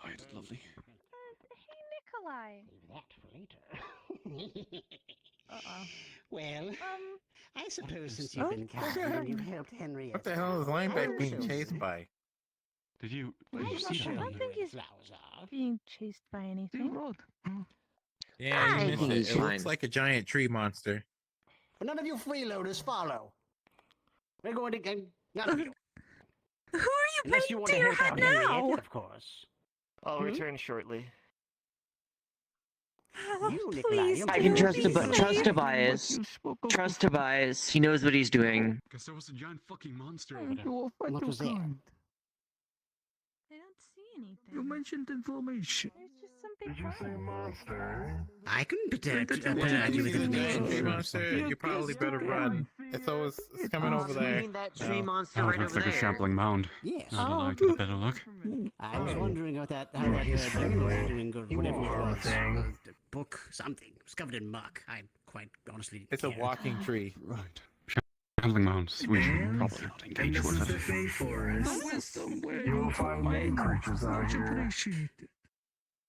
Right, lovely. Hey, Nikolai. That later. Uh-oh. Well, I suppose since is you've that? been captain and you've helped Henrietta. What the hell is Lineback being chased by? Did you I see that don't on think he's being chased by anything. Yeah, you missed it. It Fine. looks like a giant tree monster. But none of you freeloaders follow. We're going to none of you. Who are you Unless you paying want to to your help head out now? Henrietta, of course. I'll Hmm? return shortly. Oh, You, Nikolai, please, you're I can being trust safe. Tobias. Trust Tobias. He knows what he's doing. Guess there was a giant fucking monster over there. What was there? I don't see anything. You mentioned information. There's just some big Did you say monster? I can provide you with Giant information. tree monster. You probably better run. It's coming over there. mean that tree No. monster Oh, right looks over like a there. shambling mound. Yes. Now that I get a better look. I was wondering how that tree was doing, or whatever it was. The book, something. It was covered in muck. I quite honestly didn't It's a care. walking tree. Right. Shambling mounds. We should probably not And engage this with is the it. Fae Forest. Somewhere You will find many creatures out much here. appreciated.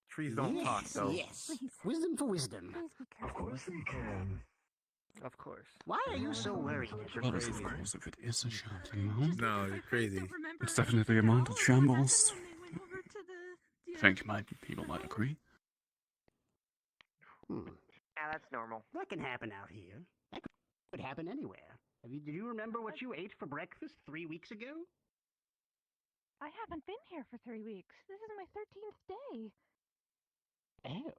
Trees don't talk, Yes, though. yes. Wisdom for wisdom. Please be Of careful. course they can. Of course. Why are you so worried? Well, of course, if it is a shambling mound, No, you're crazy. it's definitely a mound that shambles. I think people might agree. Yeah, that's normal. That can happen out here. That could happen anywhere. Do you remember what you ate for breakfast 3 weeks ago? I haven't been here for 3 weeks. This is my 13th day. Oh.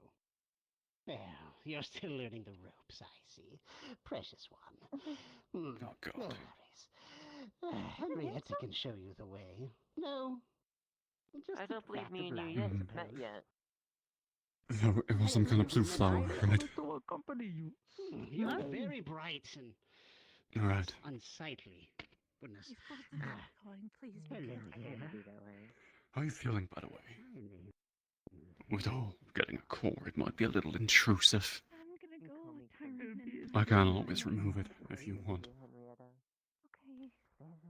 Well, you're still learning the ropes, I see. Precious one. Oh, God. No worries. Henrietta can show you the way. No. Just I the don't believe path me of and you life, I yet met suppose. yet. No, it was some kind of blue flower, right? To accompany you. You're very bright and Alright. unsightly. Goodness. He's both the calling. Please be Hello careful. there. How are you feeling, by the way? With all getting a core, it might be a little intrusive. I'm gonna go turn in. I can always remove it if you want. Okay. Don't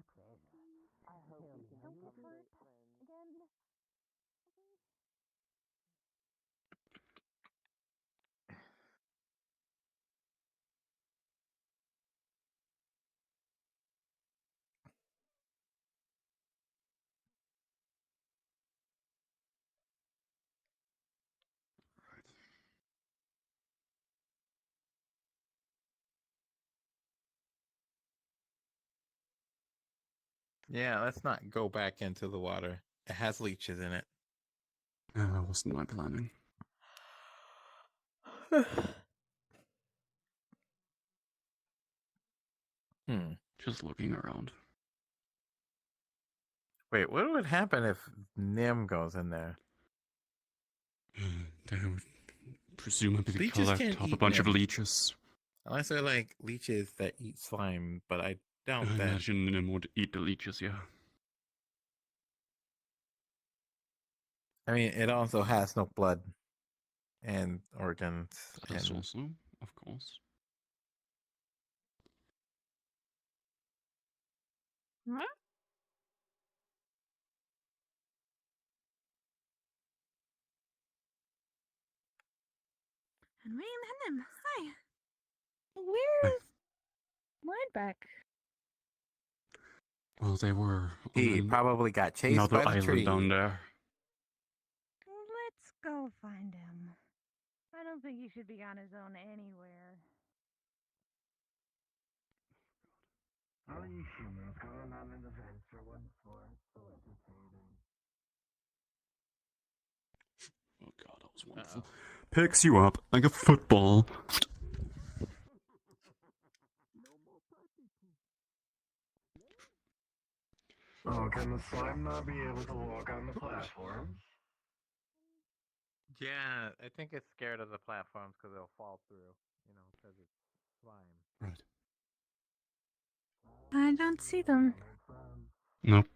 get hurt again. Yeah, let's not go back into the water. It has leeches in it. That wasn't my planning. Just looking around. Wait, what would happen if Nim goes in there? They would presumably Leeches collect can't off a eat bunch of Nim. leeches. Unless they're like leeches that eat slime, but I I doubt that. imagine Nim would eat the leeches, yeah. I mean, it also has no blood and organs. That's And also, of course. Huh? And me and him. Hi. Where's Lineback? Well, they were he on probably got chased another by the island tree. down there. Let's go find him. I don't think he should be on his own anywhere. How are you humans going on an adventure once more? So entertaining. Oh god, that was wonderful. Picks you up like a football. Oh, can the slime not be able to walk on the platforms? Yeah, I think it's scared of the platforms because it'll fall through. You know, because it's slime. Right. I don't see them. Nope.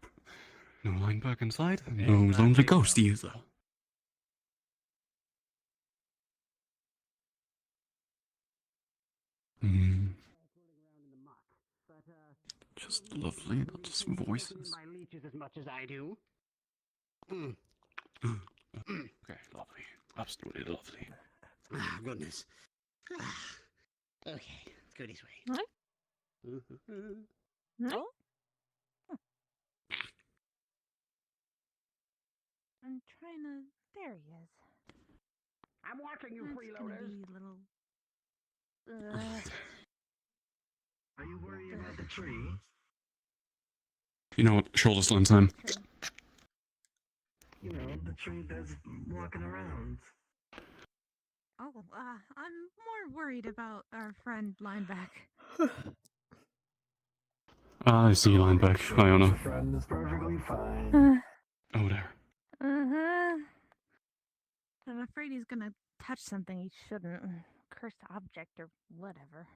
No line back inside. No not lonely big ghost either. Just lovely, not just voices. My leeches as much as I do. Okay, lovely. Absolutely lovely. Ah, goodness. Okay, let's go this way. No? I'm trying to. There he is. I'm watching you, That's gonna freeloaders. be a little. Are you worried about the tree? You know what? Shoulder slam time. You know, the tree that's walking around. Oh, I'm more worried about our friend Lineback. I see you, Lineback. Iona. Friend is perfectly fine. Oh, there. Uh-huh. I'm afraid he's gonna touch something he shouldn't. Cursed object or whatever.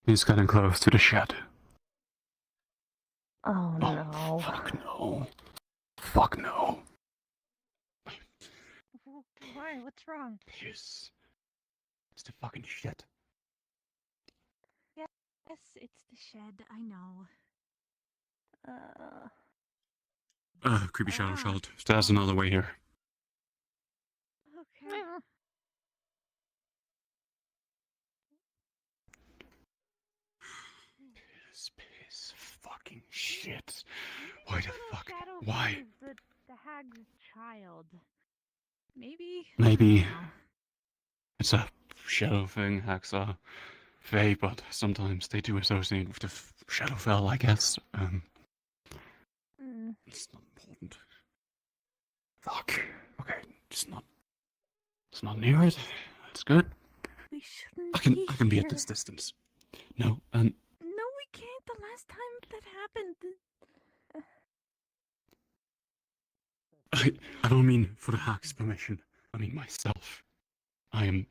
He's getting close to the shed. Oh no. Fuck no. Fuck no. Why? What's wrong? Yes. It's the fucking shit. Yes, it's the shed. I know. Creepy shadow child. There's another way here. Okay. Piss. Fucking shit. Why the fuck? Shadow Why? is the hag's child. Maybe. Maybe it's a shadow thing, Haxa, Fae, but sometimes they do associate with the Shadowfell, I guess. It's not important. Fuck. Okay, it's not near it. That's good. We shouldn't. I can be at this distance. No, No, we can't. The last time that happened. I don't mean for the hack's permission. I mean myself. I am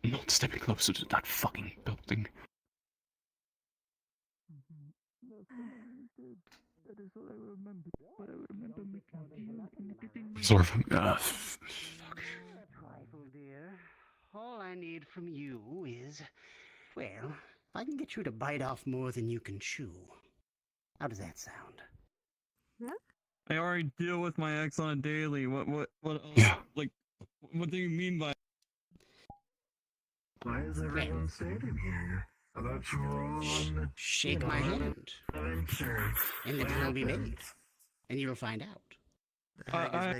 not stepping closer to that fucking building. That is all I remember. But I remember making Sort of. Fuck. Trifle, dear. All I need from you is, well, if I can get you to bite off more than you can chew. How does that sound? I already deal with my ex on a daily. What else? Like, what do you mean by? Why is everyone standing here? I thought you were all on the... Shake my hand. Adventure. And the deal will be made. And you'll find out.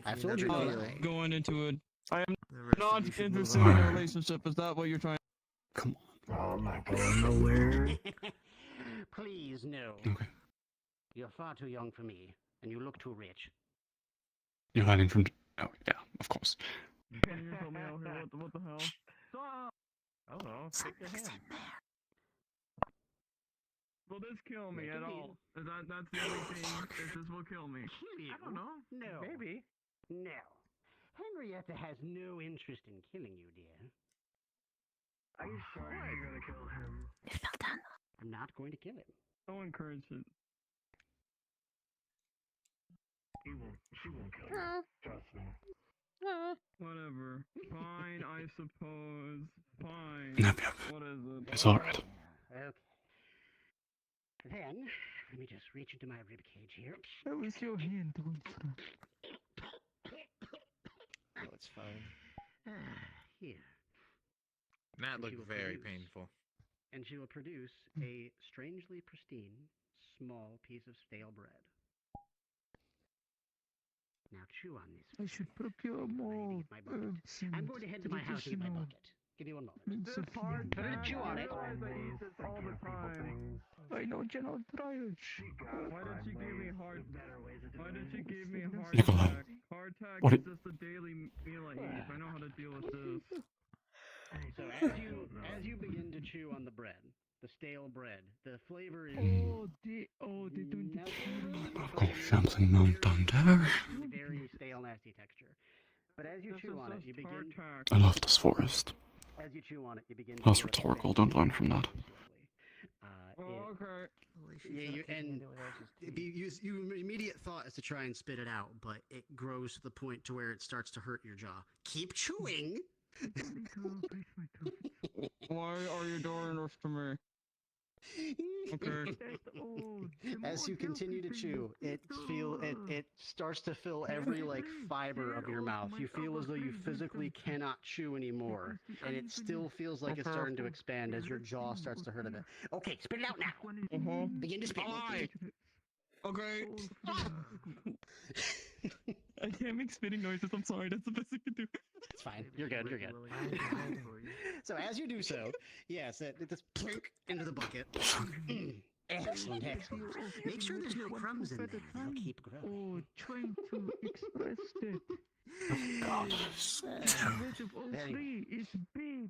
I've told you no lie. Going into it. I am rest not of you should interested move in on. a relationship. Is that what you're trying? Come on. Oh, I'm not going nowhere. Please, no. Okay. You're far too young for me, and you look too rich. You're hiding from. Oh yeah, of course. Can you tell me out here? What the hell? Stop! I don't know. Take your hand. Will this kill me at all? Is that's the only thing? This will kill me. I don't know. No. Maybe. No. Henrietta has no interest in killing you, dear. Are you sure you're gonna kill him? It fell down. I'm not going to kill him. Don't encourage it. She won't kill him. Trust me. Whatever. Fine, I suppose. Fine. Yep. What is it? It's alright. Okay. Then, let me just reach into my ribcage here. That was your hand. Oh, it's fine. Here. That And looked she will very produce- painful. And she will produce a strangely pristine, small piece of stale bread. Now chew on this. I should procure more herbs and I'm going to head to my house and eat my traditional bucket. Give me 1 moment. means of healing. Chew on it. I eat this all the time. I know General Dryage. Why did she give me heart? Why did she give me heart Nicola, attack? Heart attack what is it- just a daily meal I eat. I know how to deal with this. So as you begin to chew on the bread, the stale bread, the flavor is They doing the killing. I've got Shambling Mount down there. very stale, nasty texture. But as you chew on it, you begin. I love this forest. As you chew on it, you begin. to That's feel it rhetorical. expand Don't learn from that. Okay. Yeah, your immediate thought is to try and spit it out, but it grows to the point to where it starts to hurt your jaw. Keep chewing. Why are you doing this to me? Okay. As you continue to chew, it starts to fill every fiber of your mouth. You feel as though you physically cannot chew anymore, and it still feels like it's starting to expand as your jaw starts to hurt a bit. Okay, spit it out now. Begin to spit. Okay. I can't make spitting noises. I'm sorry. That's the best I can do. It's fine. You're good. You're good. So as you do so, yes, it just plink into the bucket. Excellent, excellent. Make sure there's no crumbs in there. They'll keep growing. Oh, trying to express that. God. The of all Very three is big.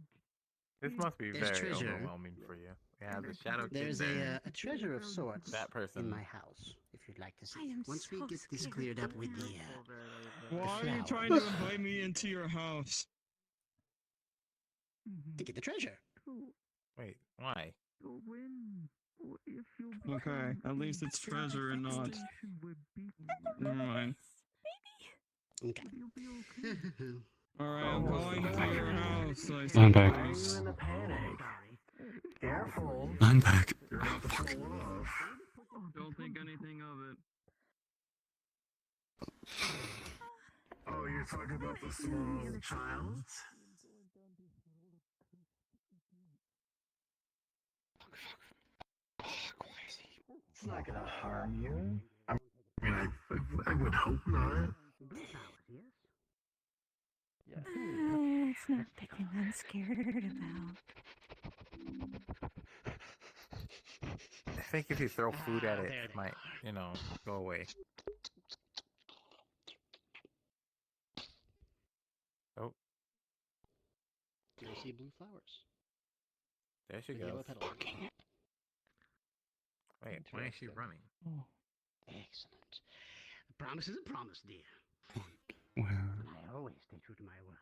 This must be There's very treasure. overwhelming for you. Yeah, the Shadow King There's there. a treasure of sorts That person. in my house, if you'd like to see. I am Once we so get this scared cleared up with the Why are you flower. trying to invite me into your house? To get the treasure. Wait, why? So when, or if you Okay, at least it's treasure and not. Never mind. Okay. Alright, I'm going to your house. I'm back. suppose. Careful. I'm back. Don't think anything of it. Oh, you're talking about the small child? It's not gonna harm you. I mean, I would hope not. It's not the thing I'm scared about. I think if you throw food at it, it might, go away. Oh, You'll see blue flowers. there she With yellow goes. petals. Wait, why is she running? Excellent. A promise is a promise, dear. Where? And I always stay true to my word.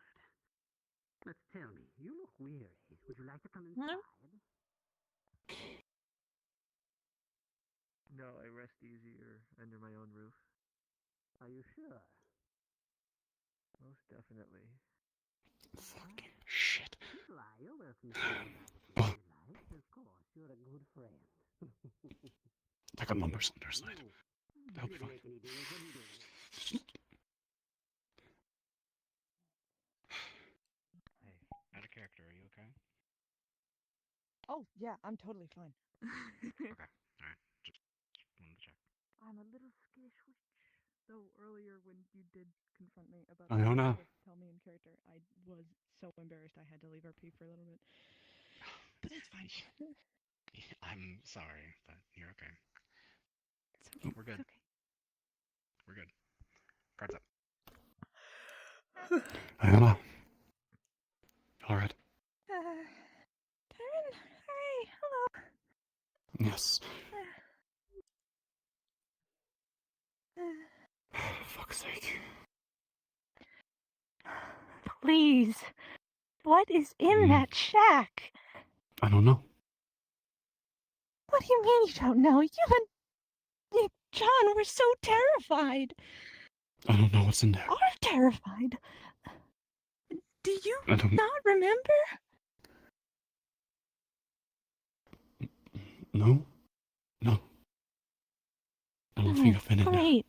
But tell me, you look weary. Would you like to come inside? No, I rest easier under my own roof. Are you sure? Most definitely. Fucking shit. Fly, you're welcome to stay with us if you like. Of course, you're a good friend. I got numbers on their side. That'll be You didn't fine. make any deals, what are you doing? Hey, out of character, are you okay? Oh, yeah, I'm totally fine. Okay, alright. Just wanted to check. I'm a little skittish. Though earlier when you did confront me about Iona. tell me in character, I was so embarrassed I had to leave RP for a little bit. But it's fine. I'm sorry, but you're okay. We're good. It's okay. We're good. Cards up. Iona. Alright. Karen, hi, hello. Yes. Fuck's sake. Please, what is in that shack? I don't know. What do you mean you don't know? You and John were so terrified. I don't know what's in there. Are terrified. Do you I don't- not remember? No? No. I don't think I've been in there. Great.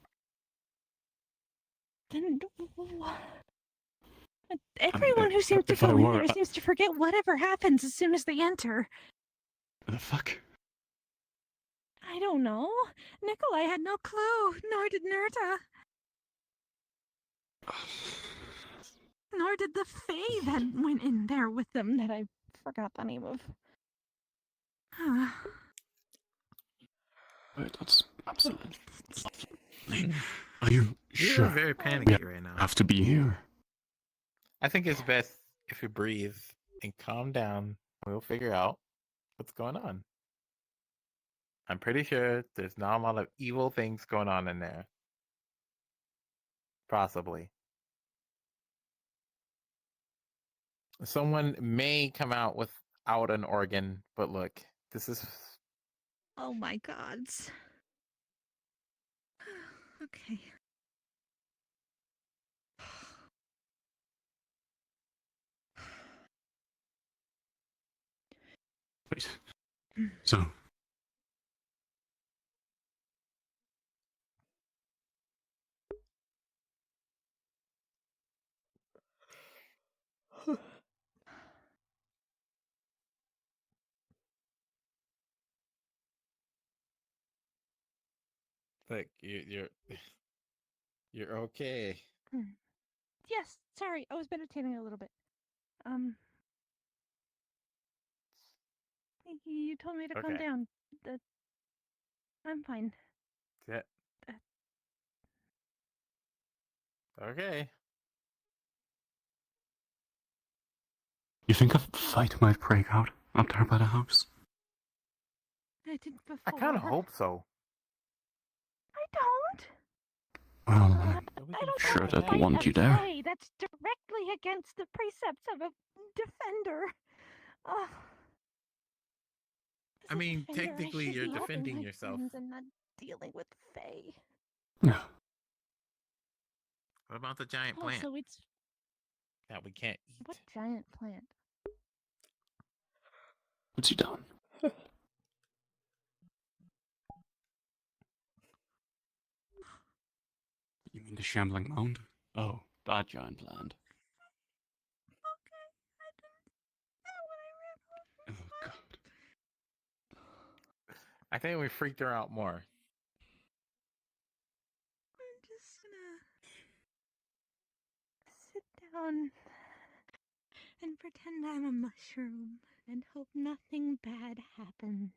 Then everyone who seems to if I go in were, there seems to forget whatever happens as soon as they enter. The fuck? I don't know. Nikolai had no clue, nor did Nerta. Nor did the Fae that went in there with them that I forgot the name of. Wait, that's absolutely. Are you You're sure? very panicky right now. Have to be here. I think it's best if you breathe and calm down. We'll figure out what's going on. I'm pretty sure there's not a lot of evil things going on in there. Possibly. Someone may come out without an organ, but look, this is... Oh my gods. Okay. Wait. So. Look, you're You're okay. Yes, sorry, I was meditating a little bit. You told me to calm Okay. down. I'm fine. Yeah. Okay. You think a fight might break out up there by the house? I did before. I kind of hope so. I don't. Well, I I'm don't sure want to they'd fight want you a there. Fae. That's directly against the precepts of a defender. Oh, I mean, defender, I technically, should you're be helping defending my yourself. friends and not dealing with Fae. Yeah. What about the giant Oh, plant so it's that we can't eat? what giant plant? What's he done? You mean the shambling mound? Oh, that giant plant. Oh, God. I think we freaked her out more. I'm just gonna sit down and pretend I'm a mushroom and hope nothing bad happens.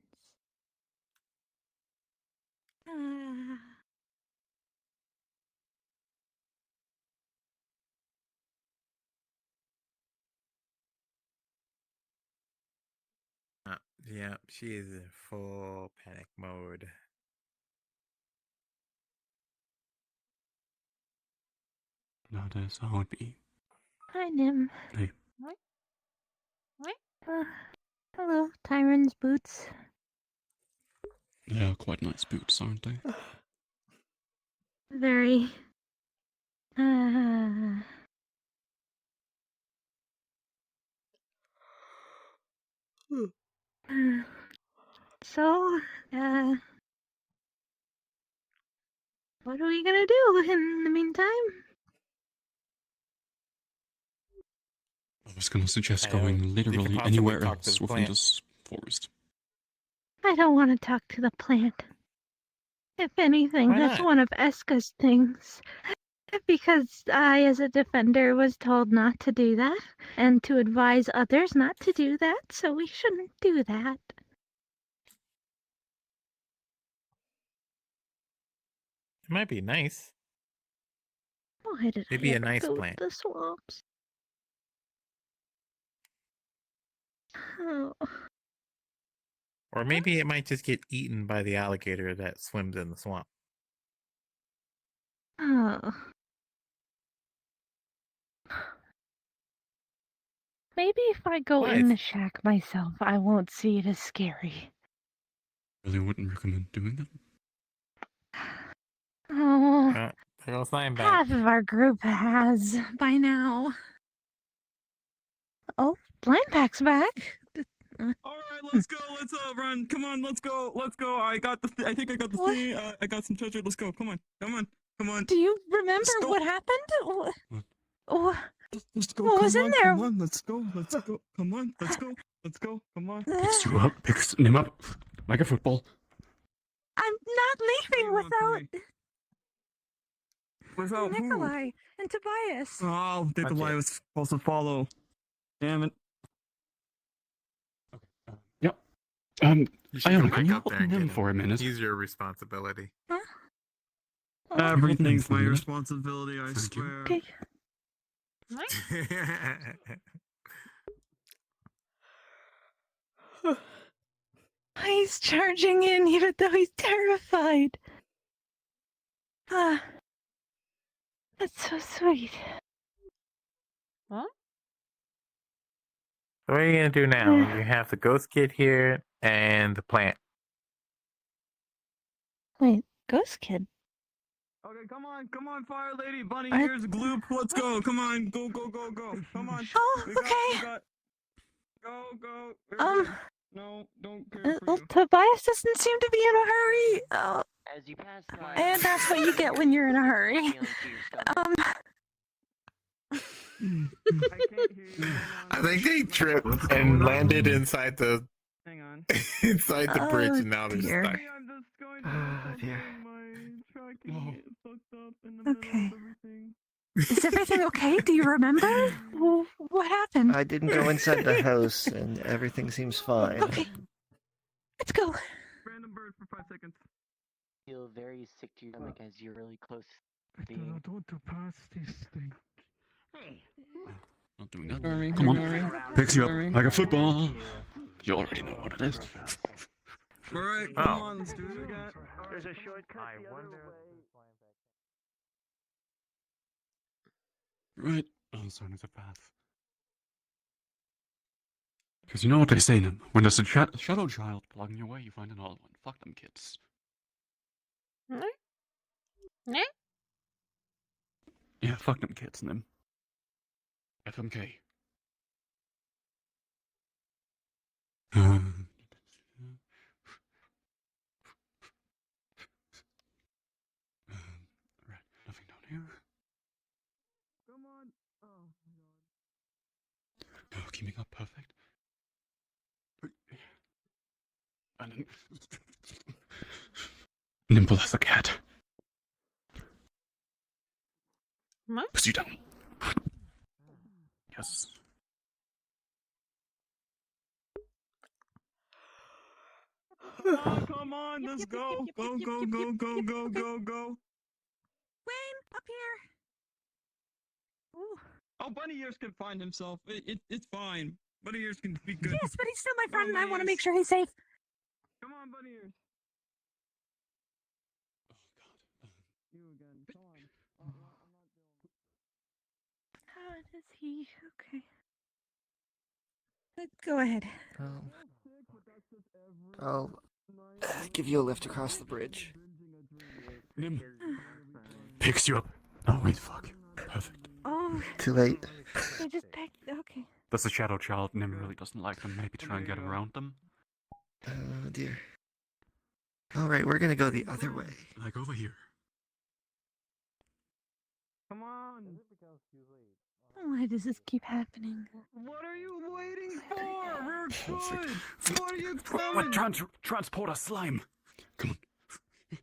Yeah, she is in full panic mode. That is how it be. Hi, Nim. Hey. Hello, Tyron's boots. They are quite nice boots, aren't they? Very. So, what are we gonna do in the meantime? I was gonna suggest I know. going You could literally possibly anywhere talk to else the within plant. this forest. I don't want to talk to the plant. If anything, Why that's not? one of Eska's things. Because I, as a defender, was told not to do that, and to advise others not to do that, so we shouldn't do that. It might be nice. Why did Maybe I a ever nice go plant. to the swamps? Oh. Or maybe it might just get eaten by the alligator that swims in the swamp. Oh. Maybe if I go Why? in the shack myself, I won't see it as scary. Really wouldn't recommend doing that. Oh, There goes Lion back. half of our group has by now. Oh, Blind Pack's back. Alright, let's go, let's run. Come on, let's go, let's go. I think I got the What? thing. I got some treasure. Let's go. Come on, come on, come on. Do you remember Let's go. what happened? What Let's go. What Come was in on, there? Come on, let's go. Let's go. Come on, let's go. Let's go. Come on. Picks you up, picks him up like a football. I'm not leaving without Without who? Nikolai and Tobias. Oh, Nikolai was supposed to follow. Damn it. Yep. You should Iona, go can back you up hold there and him get for a him. minute? He's your responsibility. Everything's my Thank you. responsibility, I Thank you. swear. Okay. He's charging in even though he's terrified. Ah, that's so sweet. So what are you gonna do now? You have the ghost kid here and the plant. Wait, Ghost Kid? Okay, come on, Fire Lady, Bunny I- Ears, Gloop, let's go, come on, go, come on. Oh, We okay. got, go. We're good. No, don't care for Well, you. Tobias doesn't seem to be in a hurry. As you pass by, And that's what you get when you're in a hurry. I think they tripped and landed inside the inside the bridge, and now they're dear. stuck. I'm just going Oh dear. my get fucked up in the middle of everything. Is everything okay? Do you remember? What happened? I didn't go inside the house, and everything seems fine. Okay. Let's go. Random bird for 5 seconds. Feel very sick to your stomach as you're really close to I do not want to pass this thing. Not doing that. Come on. Picks you up like a football. You already know what it is. Alright, come on, let's do it again. There's a shortcut the other way. Right. Alternative path. Because you know what they say, Nim. When there's a shadow child blocking your way, you find another one. Fuck them kids. Yeah, fuck them kids, Nim. FMK. Right, nothing down here. Come on. Oh my god. Oh, keeping up, perfect. And then... Nimble as a cat. Push you down. Yes. Oh, come on, let's go. Go, go, go, go, go, go, go. Wayne, up here. Ooh. Oh, Bunny Ears can find himself. It's fine. Bunny Ears can be good. Yes, but he's still my friend, and I want to make sure he's safe. Come on, Bunny Ears. You again. Come on. How does he? Okay. Go ahead. I'll give you a lift across the bridge. Nim. Picks you up. Oh, wait, fuck. Perfect. Oh. Too late. They just picked. Okay. That's a shadow child. Nim really doesn't like them. Maybe try and get around them. Oh, dear. Alright, we're gonna go the other way. Like over here. Come on. Why does this keep happening? What are you waiting for? We're good. What are you coming? What? Transporter slime. Come on.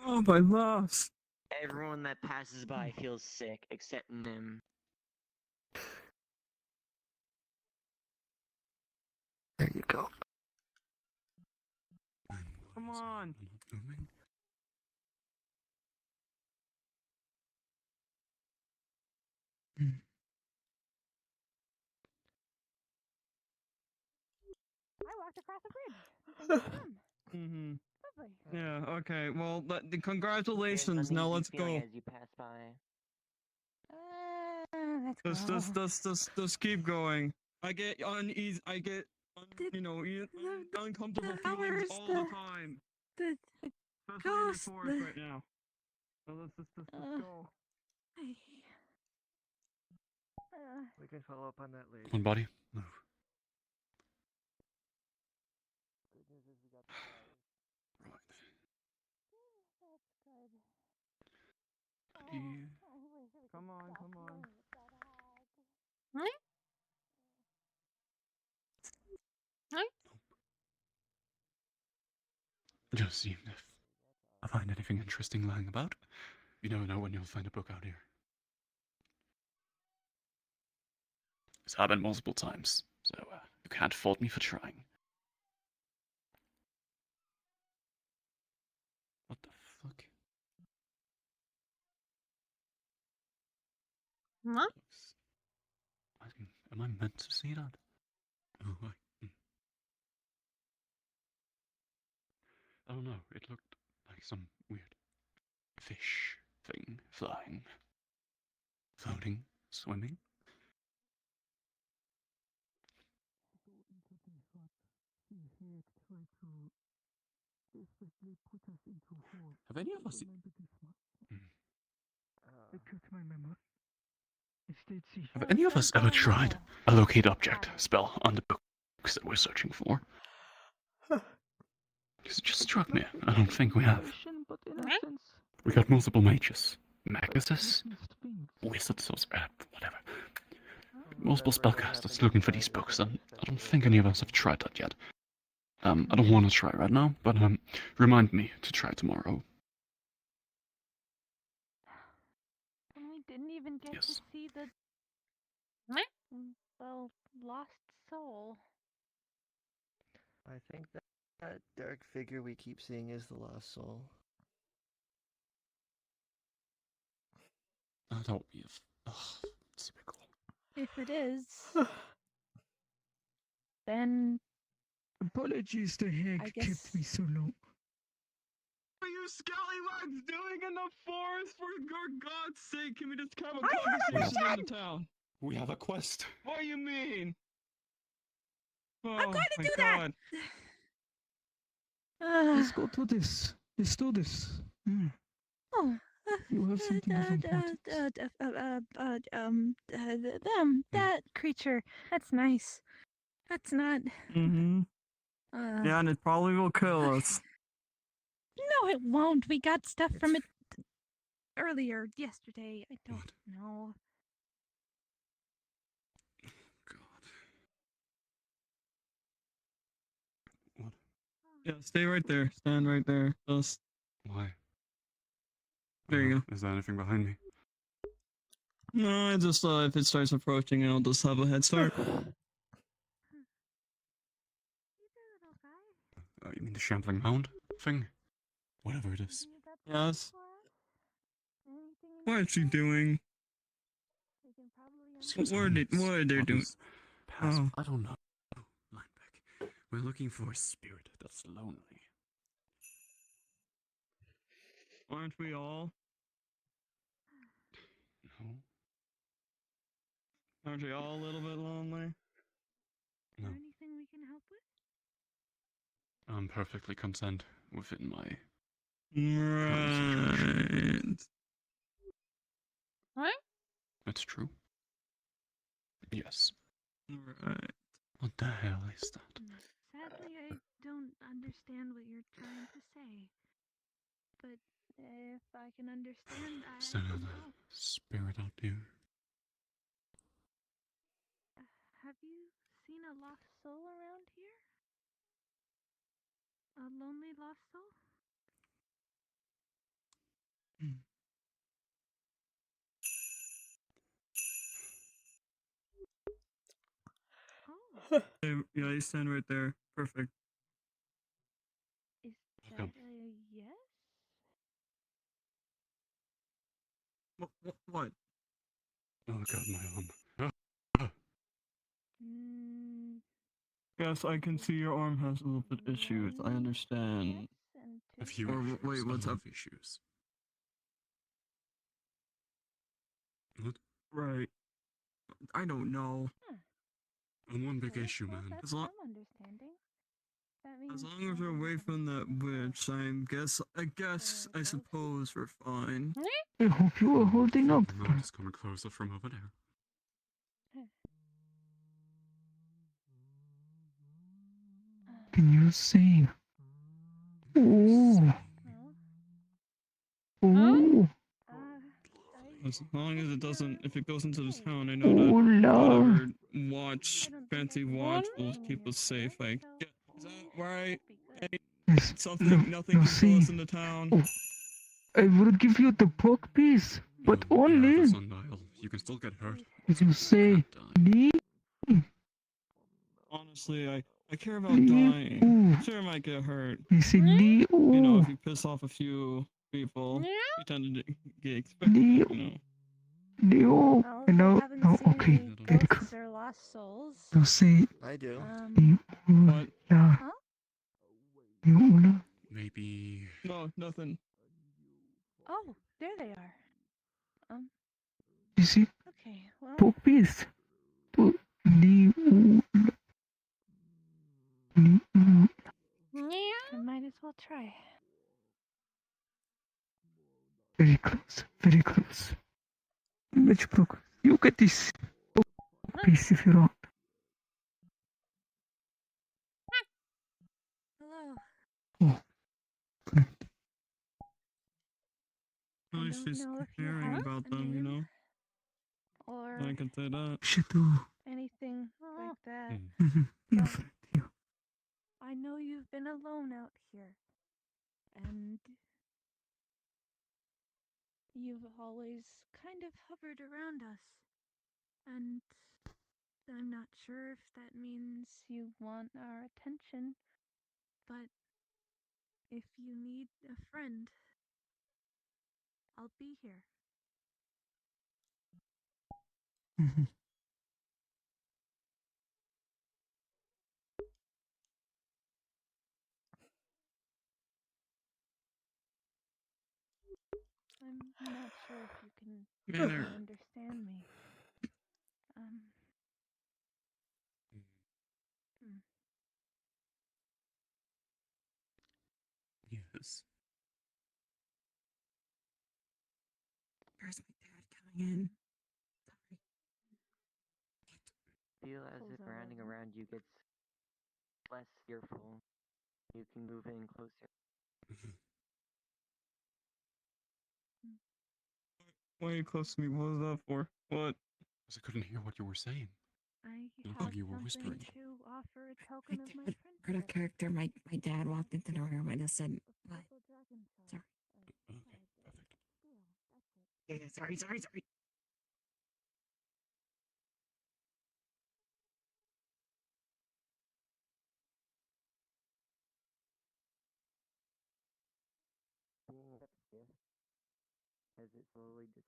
Oh, my loss. Everyone that passes by feels sick, except Nim. There you go. Come on. I walked across the bridge. Mm-hmm. Lovely. Yeah, okay. Well, congratulations. Now let's go. As you pass by. Let's go. Just keep going. I get uneasy. Uncomfortable feelings all the time. The Especially ghost. in the forest right now. So let's go. We can follow up on that later. Come on, buddy. Move. Come on, come on. Just seeing if I find anything interesting lying about. You never know when you'll find a book out here. It's happened multiple times, so you can't fault me for trying. What the fuck? What? Am I meant to see that? Oh, I don't know, it looked like some weird fish thing flying, floating, swimming. Have any of us... Have any of us ever tried a locate object spell on the books that we're searching for? Because it just struck me. I don't think we have. We got multiple mages, maguses, wizards, or whatever. Multiple spellcasters looking for these books, and I don't think any of us have tried that yet. I don't want to try right now, but remind me to try tomorrow. I didn't even get to see the well, lost soul. I think that dark figure we keep seeing is the lost soul. That would be typical. If it is, then Apologies to Hag guess- kept me so long. What are you scallywags doing in the forest? For God's sake, can we just have a I have a conversation in the question! town? We have a quest. What do you mean? Oh, I'm going to my do God. that! Let's go to this. Let's do this. Oh, You have something of importance. that creature. That's nice. That's not. Mm-hmm. Yeah, and it probably will kill us. No, it won't. We got stuff from it earlier yesterday. I don't know. Yeah, stay right there. Stand right there. Just Why? there you go. Is there anything behind me? No, I just thought if it starts approaching, I'll just have a head start. You mean the shambling mound thing? Whatever it is. Yes. What is she doing? Seems What are they doing? Oh. I don't know. Lineback. We're looking for a spirit that's lonely. Aren't we all? No. Aren't we all a little bit lonely? No. Anything we can help with? I'm perfectly content within my Right. What? That's true. Yes. Right. What the hell is that? Sadly, I don't understand what you're trying to say. But if I can understand, Is I there can another help. spirit out there? Have you seen a lost soul around here? A lonely lost soul? Oh, Hey, yeah, you stand right there. Perfect. is that Welcome. a yes? What? Oh god, my arm. Mm, Yes, I can see your arm has a little bit issues. I understand. and A few Or issues. wait, what's a lot up? of issues. What? Right. I don't know. I'm one big Okay, issue, well, man. that's As long- some understanding. That As means long as we're away from that witch, I suppose we're fine. I hope you are holding up. The mound is coming closer from over there. Can you see? Ooh. Ooh. As long as it doesn't, if it goes into the town, I know Ooh, that Lord. whatever fancy watch will keep us safe. Like, yeah, is that right? Hey, Yes. nothing can see. kill us in the town. Oh, I will give you the pork piece, but Yeah, the only sundial. You can still get hurt. if you say me. Honestly, I care about Lee. dying. Ooh. Sure, I might get hurt. You say Lee. You know, Ooh. if you piss off a few people, you tend to get Lee. expected, you know. Leo. Well, And now, haven't now, seen okay. any Get ghosts or lost souls. You say I do. What? Huh? Maybe. No, nothing. Oh, there they are. You see? Okay, well, Pork piece. Lee. I might as well try. Very close. Very close. Much closer. You get this piece if you want. Hello. Oh. At I least don't she's know if you caring have about a them, you name know. or I can say that. anything like that. But I know you've been alone out here. And you've always kind of hovered around us. And I'm not sure if that means you want our attention, but if you need a friend, I'll be here. I'm not sure if you can Manner. understand me. Hmm. Yes. Where's my dad coming in? Feel as if rounding around you gets less fearful. You can move in closer. Why are you close to me? What was that for? What? Because I couldn't hear what you were saying. I It looked have like you were something whispering. to offer a token of my Out of friendship. character, my dad walked into the room and I said, "What?" Sorry. Okay, perfect. Yeah, sorry. Being upstairs as it slowly just.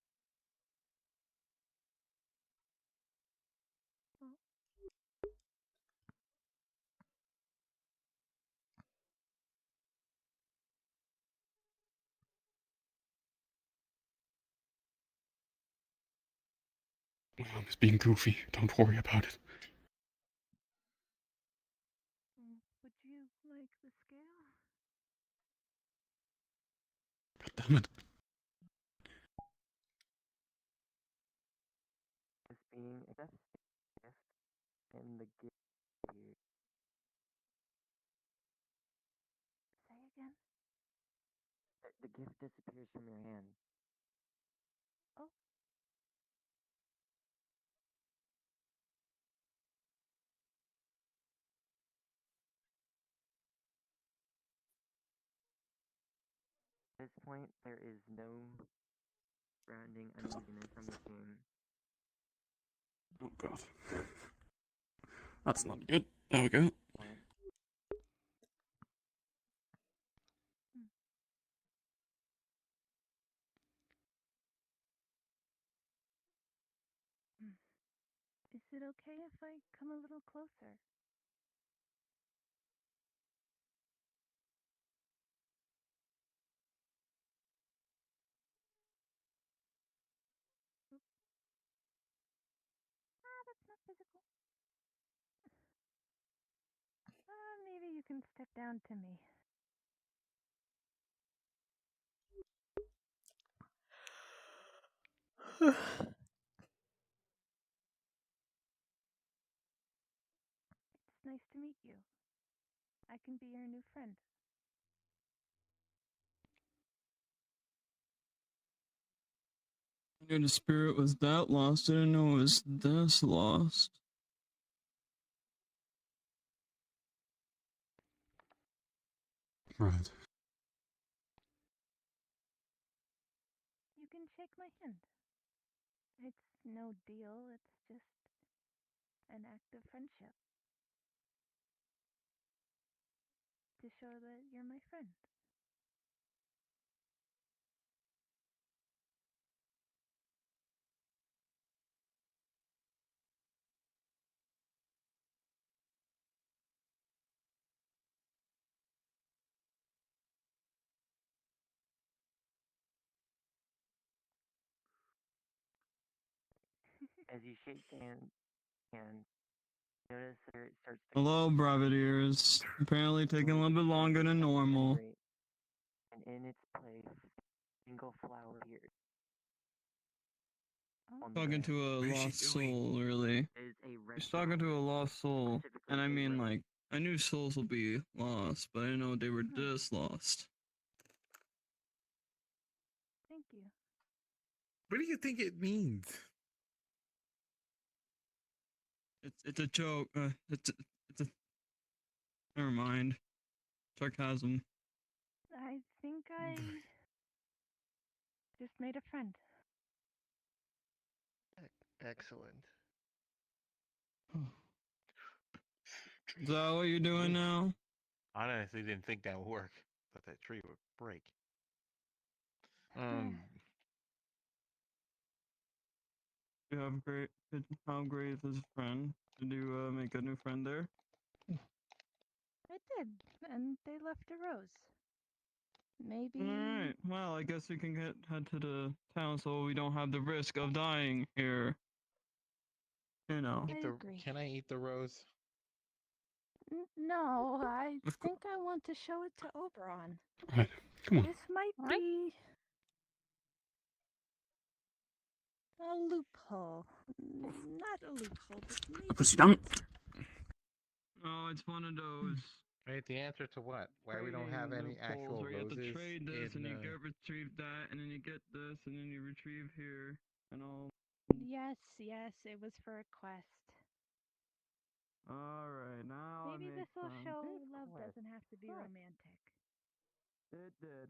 My mom is being goofy. Don't worry about it. Would you like the scale? God damn it. Just being accepted and the gift here. Say again? The gift disappears from your hand. Oh. At this point, there is no surrounding uneasiness on the team. Oh god. That's not good. There we go. Is it okay if I come a little closer? That's not physical. Maybe you can step down to me. It's nice to meet you. I can be your new friend. I knew the spirit was that lost. I didn't know it was this lost. Right. You can shake my hand. It's no deal, it's just an act of friendship. To show that you're my friend. As you shake the hand, notice that it starts to Hello, Bravadeers. Apparently taking a little bit longer than normal. vibrate, and in its place, a single flower appears. Talking to a lost soul, really. He's talking to a lost soul. And I mean, like, I knew souls will be lost, but I didn't know they were this lost. Thank you. What do you think it means? It's a joke. It's a. Never mind. Sarcasm. I think I just made a friend. Excellent. Is that what you're doing now? I honestly didn't think that would work, but that tree would break. You have great. How great is his friend? Did you make a new friend there? I did, and they left a rose. Maybe. All right. Well, I guess we can head to the town so we don't have the risk of dying here. You know. Can I eat the rose? No, I think I want to show it to Oberon. Right. Come on. This might be a loophole. Not a loophole, but maybe. Pussy down. Oh, it's one of those. Wait, the answer to what? Why we don't have any actual where you have to roses trade this in, and you get retrieve that and then you get this and then you retrieve here and all. Yes, it was for a quest. All right, now Maybe this will sense. show love doesn't have to be romantic. It did.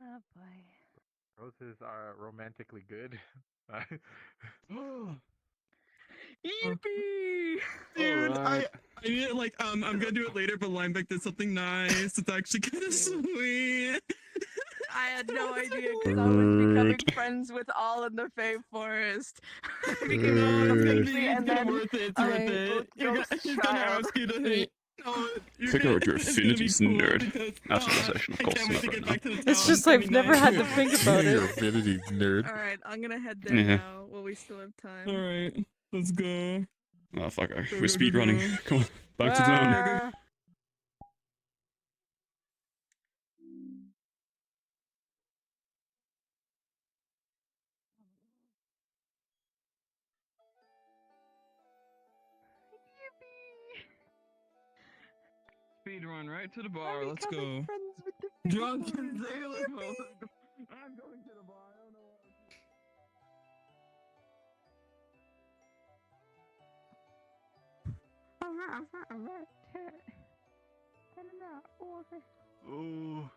Oh boy. Roses are romantically good. Yippee! Dude, Alright. I need it like I'm gonna do it later, but Lineback did something nice. It's actually kind of sweet. I had no idea because I was becoming friends with all in the Fae Forest. Became It's then worth it. It's a worth it. He's gonna ask you to hate. Figure out your it's gonna be affinities, cool nerd. because, After the session, of I course. can't wait to Not get right back to now. the town. It's just I've never had to think about Your it. affinity, nerd. Alright, I'm gonna head there Yeah. now while we still have time. Alright, let's go. Oh, fuck. We're speed running. Come on. Back to town. Speed run right to the bar. Let's go. Friends with the Drunken sailor. I'm going to the bar. I don't know what. Oh.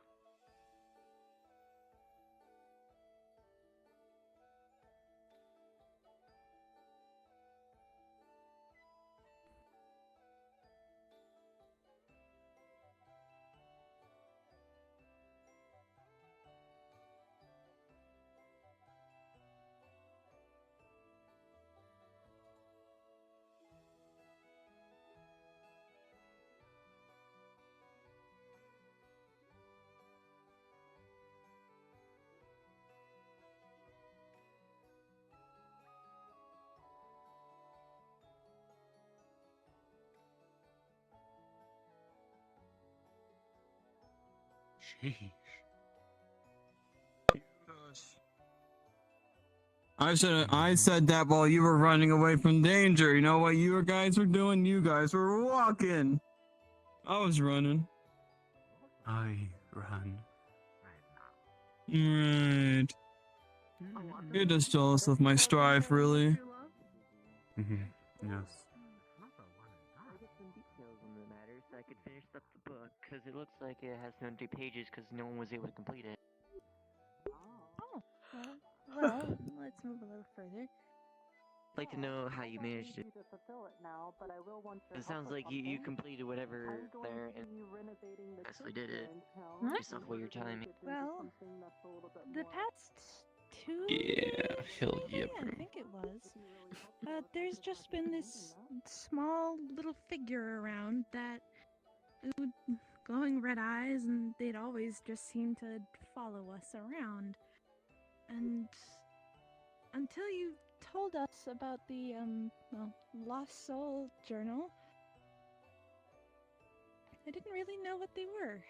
Sheesh. I said that while you were running away from danger. You know what you guys were doing? You guys were walking. I was running. I ran. Right. You're just jealous of my strife, really. Yes. I get some details on the matter so I could finish up the book, because it looks like it has 200 pages because no one was able to complete it. Oh, well, let's move a little further. I'd like to know how you managed it. It sounds like you completed whatever there and successfully did it, based off what you're telling me. Well, the past 2 Yeah, hell yeah, I bro. think it was. There's just been this small little figure around that with glowing red eyes, and they'd always just seem to follow us around. And until you told us about the Lost Soul journal, I didn't really know what they were.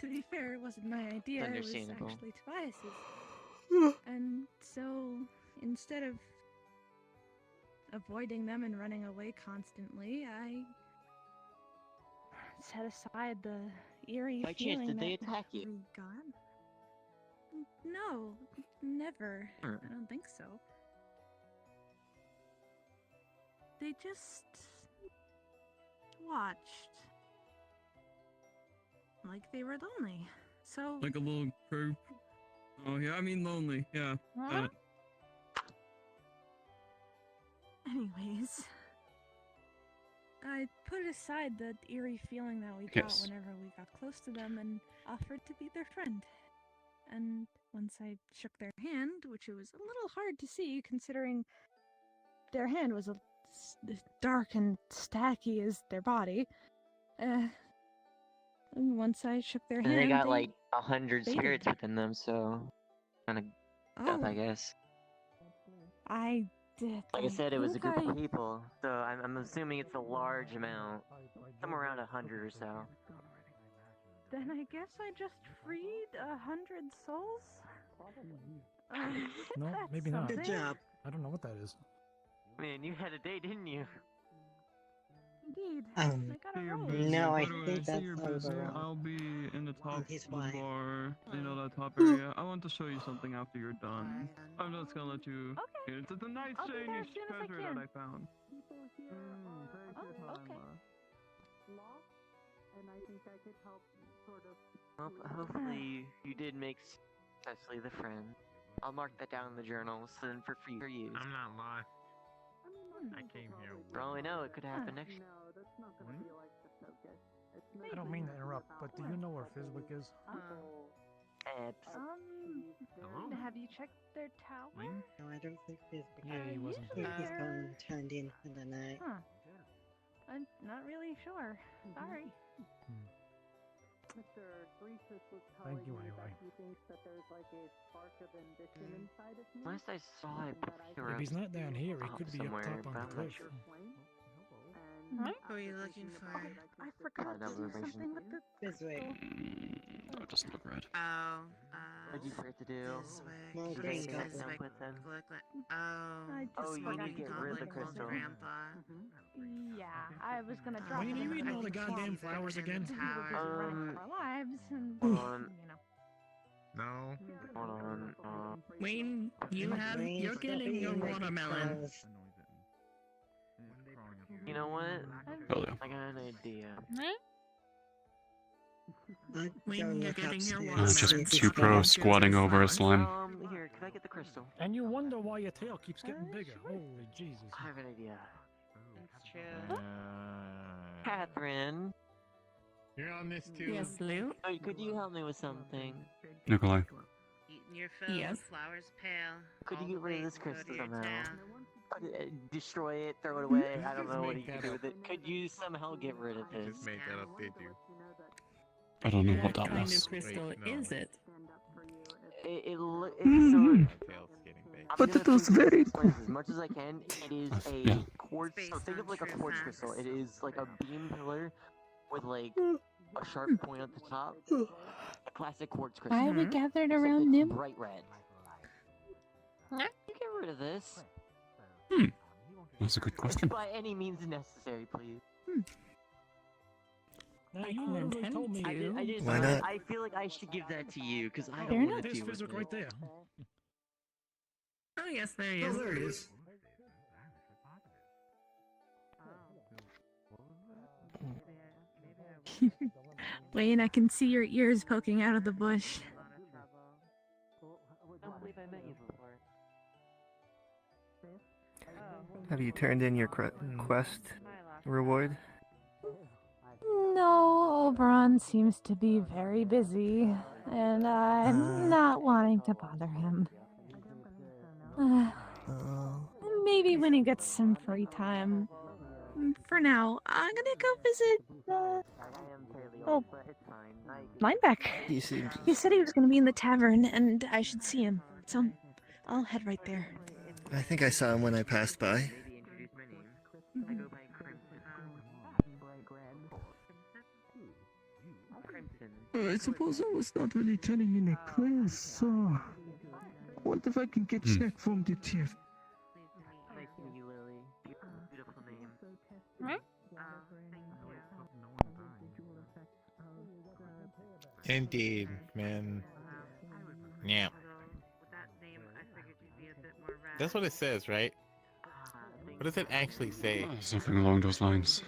To be fair, it wasn't my idea, it was Understandable. actually Tobias's. And so, instead of avoiding them and running away constantly, I set aside the eerie By chance, feeling did they that attack you? we got. No, never. I don't think so. They just watched. like they were lonely. So Like a little group. Oh yeah, I mean lonely. Yeah. Huh? Anyways, I put aside the eerie feeling that we got Yes. whenever we got close to them and offered to be their friend. And once I shook their hand, which it was a little hard to see considering their hand was as dark and stacky as their body, and once I shook their And hand, they got like 100 faded. spirits within them, so kind of tough, Oh. I guess. I did. Like I said, it was a think group of people, so I'm assuming it's a large amount, somewhere around 100 or so. Then I guess I just freed 100 souls? No, That's maybe not. something. I don't know what that is. Man, you had a day, didn't you? Indeed. Um, I got a You're roll. busy. No, I By the way, think see that you're sounds busy. wrong. I'll be in the top his of the wife. bar. You know that top area. I want to show you something after you're done. I'm just gonna let you. Okay. It's a nice I'll be there shiny as soon as I treasure can. that I found. Oh, okay. Well, hopefully you did make successfully the friend. I'll mark that down in the journal, so then for use. I'm not lost. I came here. For all we know, it could happen next. I don't mean to interrupt, but do you know where Fizwick is? Have you checked their tower? No, I don't think he's. Yeah, he wasn't I think there. he's gone turned in for the night. Huh. I'm not really sure. Sorry. Thank you anyway. Last I saw it, If he's not down here, he could be up somewhere, top on but the I'm not cliff. sure. What are you looking for? I forgot to do something with the. Oh, it doesn't look right. Oh, What'd you forget to do? More Did green you set goblin. up with them? I just Oh, you forgot need to get do rid of the something with crystal. Yeah, I was gonna drop Wayne, it are you in eating the all the swamp, goddamn but flowers again? we were busy running for our lives, and Hold on. you know. No. Hold on. Wayne, you're getting your watermelon. You know what? Oh, yeah. I got an idea. Wayne, you're getting your It's watermelon. just two pros squatting over a slime. Here, can I get the crystal? And you wonder why your tail keeps getting bigger. Holy Jesus. I have an idea. That's true. Catherine. You're on this too. Yes, Lou? Oh, could you help me with something? Nikolai. Eating your fill. Yes. Flowers pale. Could you all get the rid of way this to go to crystal your somehow? town. Destroy it, throw it away. I don't Just know what make you can that do up. with it. Could you somehow get rid of this? Just made that up, did you? I don't know what What that kind was. of crystal Wait, no. is it? It's My tail's getting big. I'm gonna was try to very explain this as much as I can. It is a Yeah. quartz. So think of like a Based on quartz true crystal. facts. It is like a beam pillar with like a sharp point at the top. A classic quartz crystal. Why are we gathered Except around it's Nim? bright red. You get rid of this. That's a good question. By any means necessary, please. Now, I you can literally intend told me. I just, Why not? I feel like I should give that to you because I Fair don't want to There's deal with Fizwick it. right there. Oh, yes, there he Oh, is. there he is. Wayne, I can see your ears poking out of the bush. I don't believe I met you before. Have you turned in your quest reward? No, Oberon seems to be very busy, and I'm not wanting to bother him. Maybe when he gets some free time. For now, I'm gonna go visit, Lineback. He seems. He said he was gonna be in the tavern, and I should see him. So, I'll head right there. I think I saw him when I passed by. I suppose I was not really turning in a class, so... What if I can get snack from the TF? Nice to meet you, Lily. Beautiful name. Indeed, man. Yeah. That's what it says, right? What does it actually say? Something along those lines.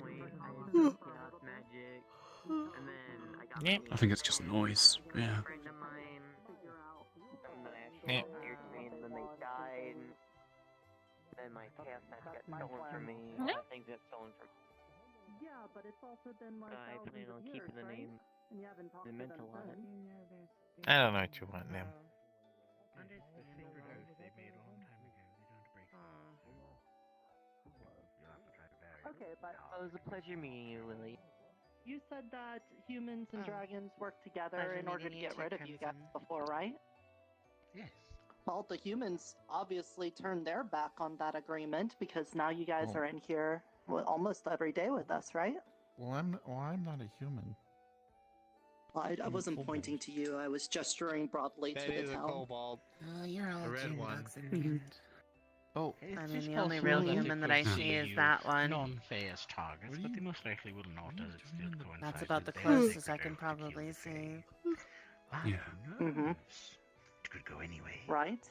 Yeah. I think it's just noise. Yeah. friend of mine, someone actually Yeah. volunteered to me, and then they died, and then my chaos got stolen from me. Yeah. All things got stolen from me. Yeah, but it's also been like I plan on keeping the name and you haven't talked the to them mental on it. I don't know what you want, Nim. The finger oath they made a long time ago. They don't break things. You'll have to try to vary. Okay, but Well, it was a pleasure meeting you, Lily. you said that humans and dragons work together Pleasure in order to meeting get you rid too, of you guys Crimson. before, right? Yes. Well, the humans obviously turned their back on that agreement because now you guys Oh. are in here almost every day with us, right? Well, I'm not a human. Well, I I'm a wasn't kobold. pointing to you. I was gesturing broadly That to the is a town. kobold. Oh, you're all The red June one. bugs in the end. Oh. I mean, the only real human that I see is that one. Non-Fae as targets, but they most likely will not, as it still coincides That's about the with their closest I sacred can oath to kill probably the Fae. see. Ah, Yeah. who Mhm. knows? It could go anyway. Right?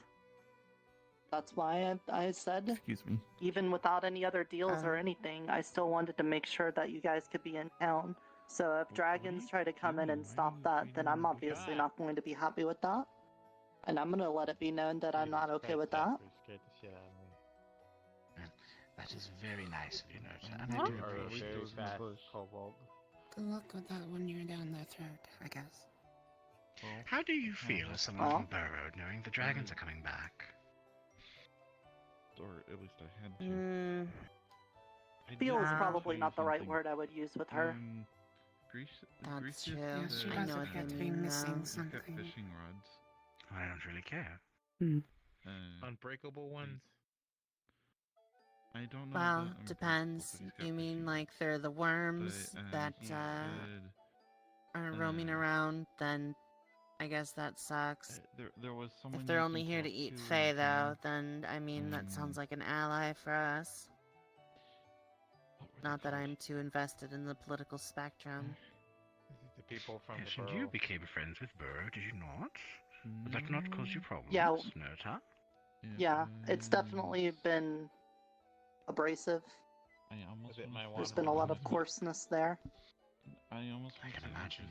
That's why I said, Excuse me. even without any other deals or anything, I still wanted to make sure that you guys could be in town. So if dragons try to come in and stop that, then I'm obviously not going to be happy with that. And I'm going to let it be known that I'm not okay with that. Scared the shit out of me. That is very nice of you, Nota, and I do Or a appreciate very it. fast kobold. Good luck with that when you're down their throat, I guess. How do you feel as someone from Burrowed, knowing the dragons are coming back? Or at least I had to. Feel is probably not the right word I would use with her. That's true. Yeah, she I know does what appear they to be mean, missing though. something. Fishing rods. I don't really care. Unbreakable ones. I don't know. Well, depends. You mean like they're the worms that are roaming around? Then I guess that sucks. There was someone. If they're you only can here to talk eat to, Fae, though, then I mean that sounds like an ally for us. Not that I'm too invested in the political spectrum. The people from Yes, the and burrow. you became friends with Burrow, did you not? Would that not cause you problems, Yeah. Nota? Yeah, it's definitely been abrasive. Is it my There's been a lot of coarseness there. I almost I can imagine.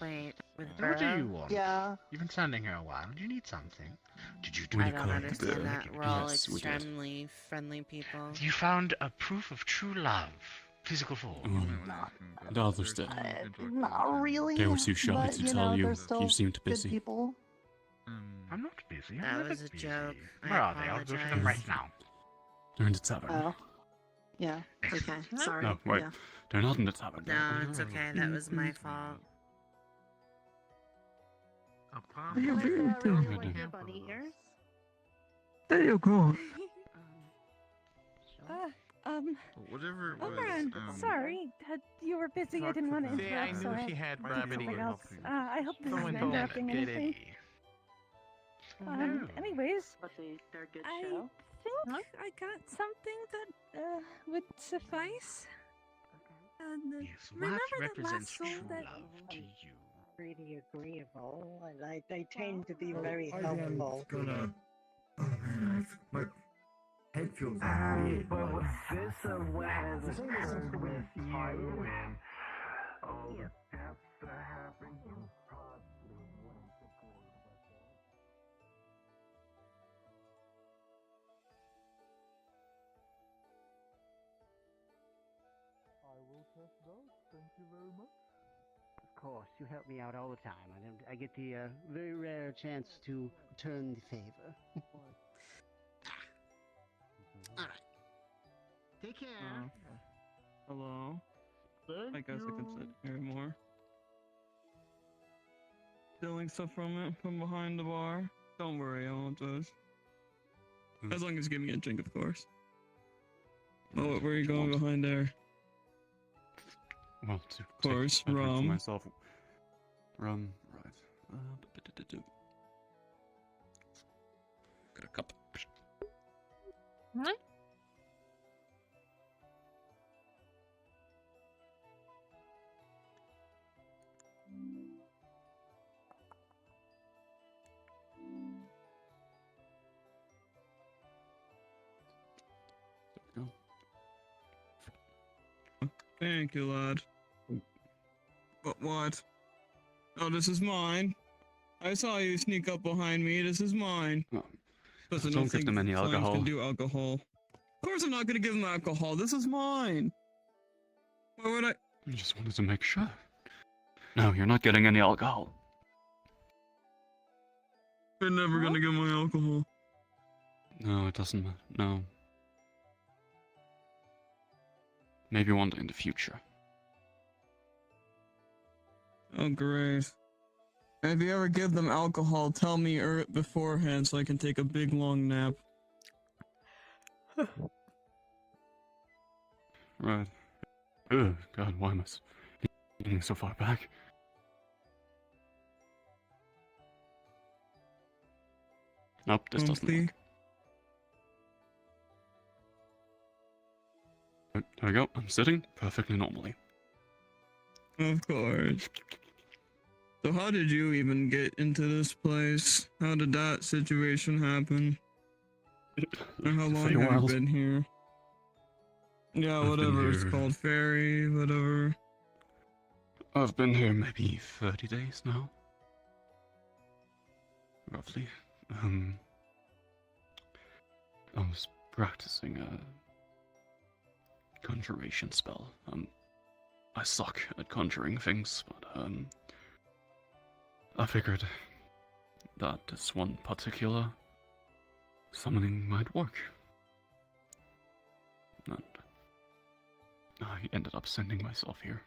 Wait, with What do you Burrow? want? Yeah. You've been standing here a while. Do you need something? Did you do I it? don't understand that. We're all Yes, we did. extremely friendly people. You found a proof of true love. Physical form. The others did. Not really. They were too shy but, to tell know, you. they're still You seemed good busy. people. I'm not busy. That I'm never was a busy. joke. Where I are they? I'll go to them apologize. right now. They're in the tavern. Oh. Yeah. Okay. Sorry. No, wait. Yeah. They're not in the tavern. No, it's okay. That was my fault. You're very like your bunny ears. There you go. Whatever it was. Oberon, sorry. You were busy. I didn't want to See, I interrupt, so knew I she had did rabbit something ears. else. I hope this Someone isn't told me. interrupting anything. Anyways, But they're a good I show. think I got something that would suffice. Yes, remember what that represents last soul true that love to you? Pretty agreeable. They tend to be very I am helpful. gonna. My head feels weird. Oh, this awareness occurred with you and all the deaths that happened, you probably went to I will test those. Thank you very much. Of course, you help me out all the time. I get the very rare chance to return the favor. All right. Take care. Hello. I guess I could sit here more. Stealing stuff from behind the bar. Don't worry, I won't do it. As long as you give me a drink, of course. Oh, where are you going behind there? Well, to Of course, take a drink for rum. myself. Rum, right. Got a cup. What? Thank you, lad. But what? Oh, this is mine. I saw you sneak up behind me. This is mine. Listen, don't give them any slimes alcohol. can do alcohol. Of course I'm not gonna give them alcohol. This is mine. Why would I? I just wanted to make sure. No, you're not getting any alcohol. They're never gonna get my alcohol. No, it doesn't matter. No. Maybe one day in the future. Oh, great. If you ever give them alcohol, tell me beforehand so I can take a big long nap. Right. Ugh, God, why am I leaning so far back? Nope, this doesn't work. There we go, I'm sitting perfectly normally. Of course. So how did you even get into this place? How did that situation happen? Or how long have you Feywild. been here? Yeah, I've been whatever it's here- called, fairy, whatever. I've been here maybe 30 days now. Roughly. I was practicing a conjuration spell. I suck at conjuring things, but I figured that this one particular summoning might work. And I ended up sending myself here.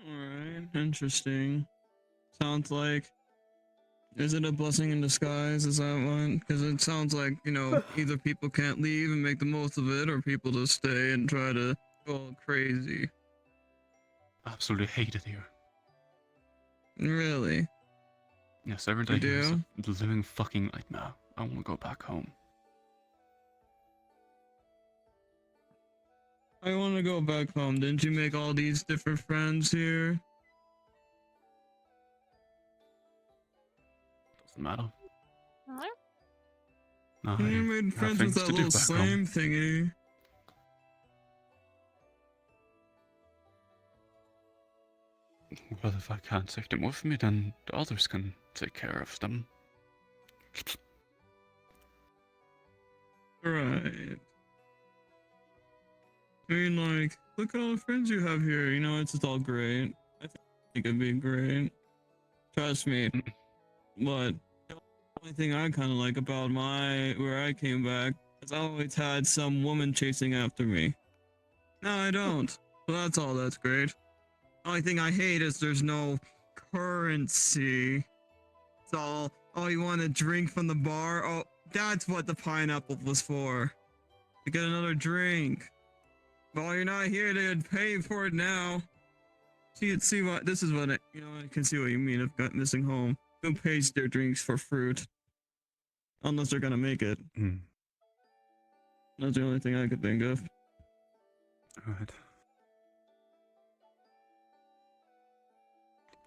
Alright, interesting. Sounds like... Is it a blessing in disguise? Is that one? Because it sounds like, you know, either people can't leave and make the most of it, or people just stay and try to go all crazy. Absolutely hate it here. Really? Yes, every day You here is do? a living fucking nightmare. I want to go back home. I want to go back home. Didn't you make all these different friends here? Doesn't matter. You I made have friends with things that to do little back slime home. thingy. Well, if I can't take them with me, then the others can take care of them. Right. I mean, like, look at all the friends you have here. You know, it's just all great. I think it'd be great. Trust me. But the only thing I kind of like about where I came back is I always had some woman chasing after me. No, I don't. So that's all that's great. The only thing I hate is there's no currency. It's all, oh, you want a drink from the bar? Oh, that's what the pineapple was for. To get another drink. Well, you're not here to pay for it now. See what, this is what you know, I can see what you mean. I've got missing home. Who pays their drinks for fruit? Unless they're gonna make it. That's the only thing I could think of. Right.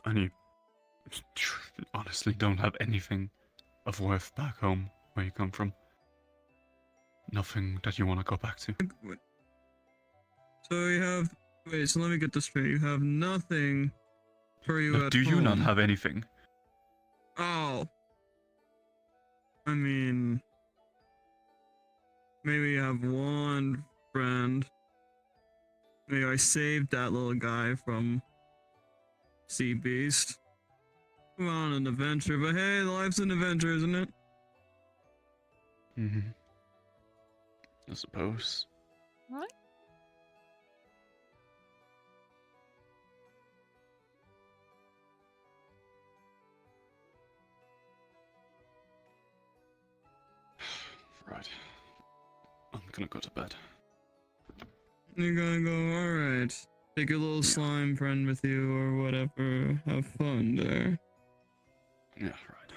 I honestly don't have anything of worth back home where you come from. Nothing that you want to go back to. So you have, wait, so let me get this straight. You have nothing for you No, at do you not home. have anything? Oh. I mean, maybe you have one friend. Maybe I saved that little guy from Sea Beast. Come on, an adventure, but hey, life's an adventure, isn't it? I suppose. What? Right. I'm gonna go to bed. You're gonna go, alright. Take your little slime friend with you or whatever. Have fun there. Yeah, right.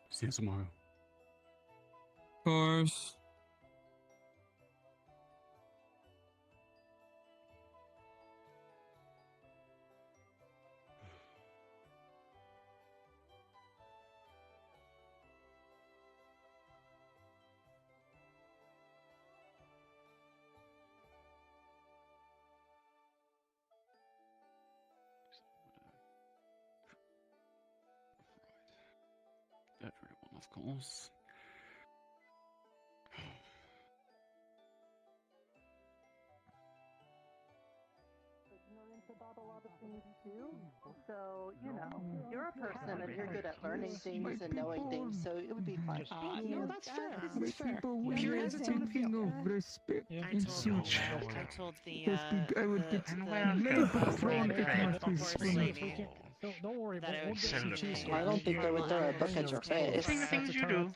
See you tomorrow. Of course. Of course. So, you know, you're a person and you're good at learning things and knowing things, so it would be fine. No, that's fair. This That's is fair. Pure Has its own amazing. appeal. respect I and told such. I told the I would get the thrown red at my horse face. lady Don't worry, that I we'll would get some shoot cheese. I don't think they would throw a book at your face.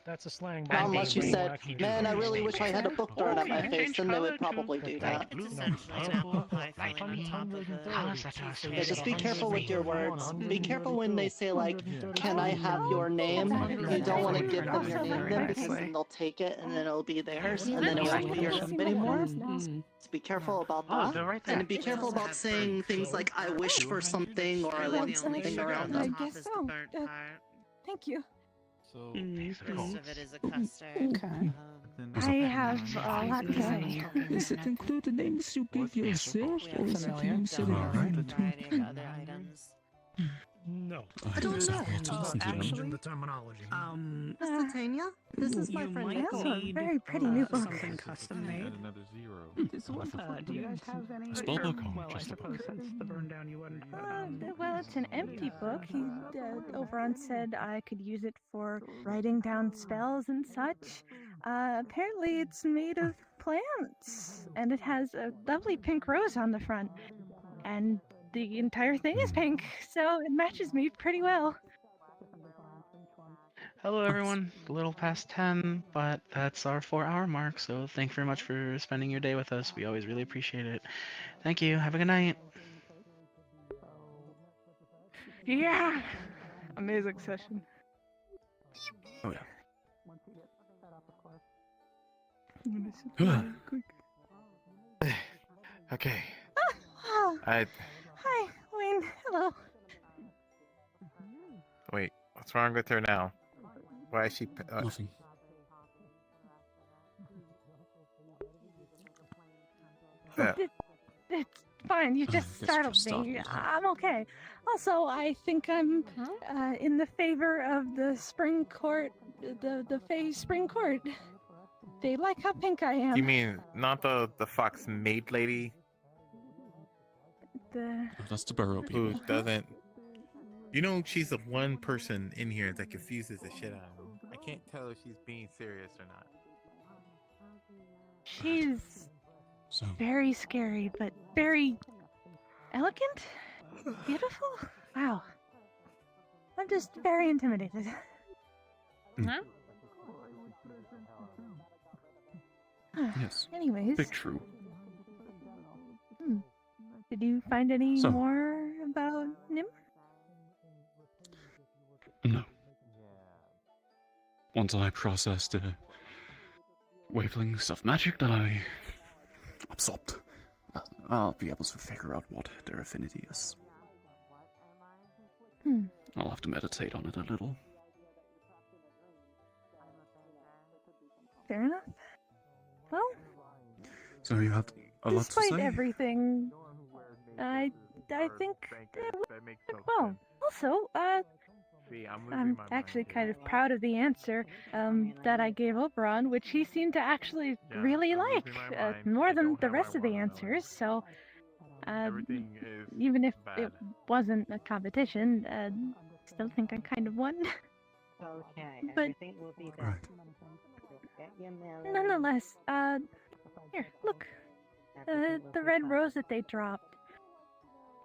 That's a slang. Not unless you said, man, I really wish I had a book thrown at my face, then they would probably do that. It's essentially an apple pie filling on top of a cheesecake. Yeah, just be careful with your words. Be careful when they say, like, can I have your name? You don't want to give them your name then, because then they'll take it and then it'll be theirs, and then it won't be your name anymore. So be careful about that. And be careful about saying things like, I wish for something, or I want something around I them. guess so. Thank you. So, Most of it is a custard. Okay. I have a lot to say. Does it include the names you give yourself, or is it Familiar. considered Variety of other items. No. I don't know. Actually, the terminology. Mr. Tanya, this is my friend I also Nicole. have a very pretty new book. Something custom made. another zero. Do you guys have any? Spellbook Well, I suppose since the burn down, you wouldn't. Well, it's an empty book. He, Oberon said I could use it for writing down spells and such. Apparently, it's made of plants, and it has a lovely pink rose on the front. And the entire thing is pink, so it matches me pretty well. Hello everyone, a little past 10, but that's our 4-hour mark, so thank you very much for spending your day with us. We always really appreciate it. Thank you, have a good night. Yeah! Amazing session. Oh yeah. Okay. Oh, I hi, Wayne. Hello. wait. What's wrong with her now? Why is she? Nothing. It's fine. You just It's startled just me. startled, I'm okay. Also, I think I'm in the favor of the spring court, the Fae spring court. They like how pink I am. You mean not the fox maid lady The That's the burrow who people. doesn't? You know, she's the one person in here that confuses the shit out of me. I can't tell if she's being serious or not. she's So, very scary, but very elegant, beautiful. Wow. I'm just very intimidated. yes. Anyways, Big true. did you find any So- more about Nim? No. Once I process the wavelengths of magic that I absorbed, I'll be able to figure out what their affinity is. I'll have to meditate on it a little. Fair enough. Well, So you have a lot to despite say? everything, I think it went well. Also, I'm actually kind of proud of the answer that I gave Oberon, which he seemed to actually really like more than the rest of the answers. So, even if it wasn't a competition, still think I kind of won. Okay, But everything will be done. Get your mail in. nonetheless, here, look, the red rose that they dropped.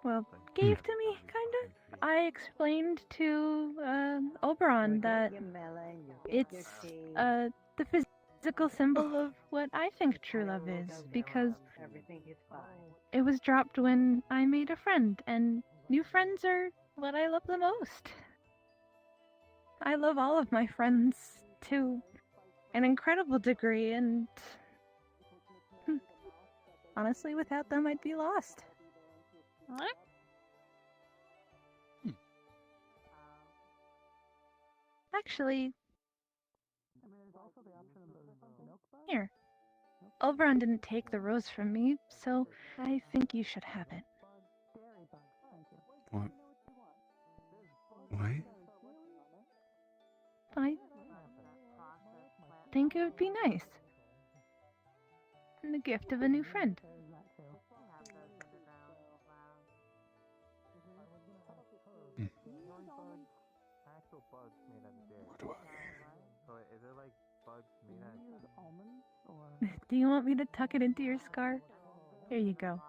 Well, gave to me, kind of. I explained to Oberon that it's the physical symbol of what I think true love is, because Everything is fine. it was dropped when I made a friend, and new friends are what I love the most. I love all of my friends to an incredible degree, and honestly, without them, I'd be lost. Actually, here. Oberon didn't take the rose from me, so I think you should have it. What? Why? think it would be nice. And the gift of a new friend. Do you want me to tuck it into your scar? Here you go.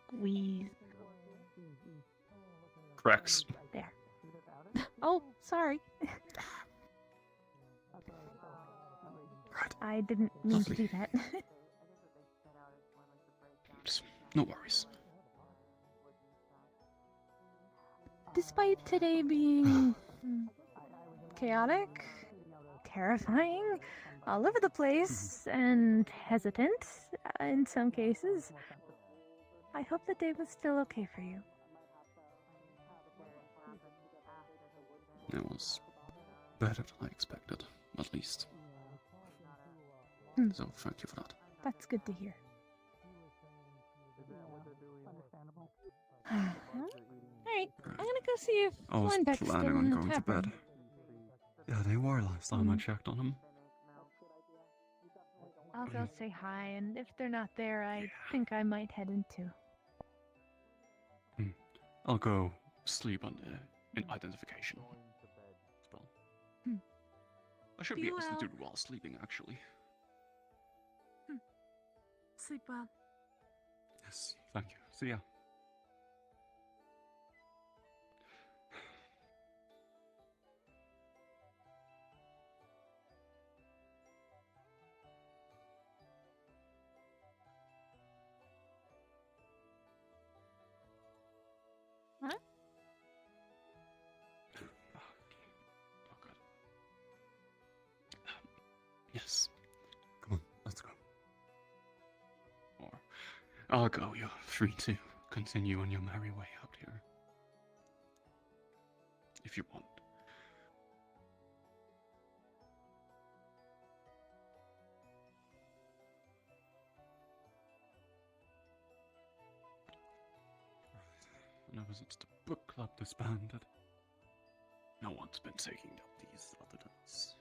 Squeeze. Cracks. There. Oh, sorry. I didn't mean to do that. No worries. Despite today being chaotic, terrifying, all over the place, and hesitant in some cases, I hope the day was still okay for you. It was better than I expected, at least. So thank you for that. That's good to hear. Alright, I'm gonna go see if I was Linebeck's still planning on in the going to tavern. bed. Yeah, they were last time I checked on them. I'll go say hi, and if they're not there, I think I might head in too. I'll go sleep on the identification spell. I should be able to do it while sleeping, actually. Sleep well. Yes, thank you. See ya. Huh? Yes. Come on, let's go. Or I'll go. You're free to continue on your merry way out here. If you want. And ever since the book club disbanded, no one's been taking up these other than us.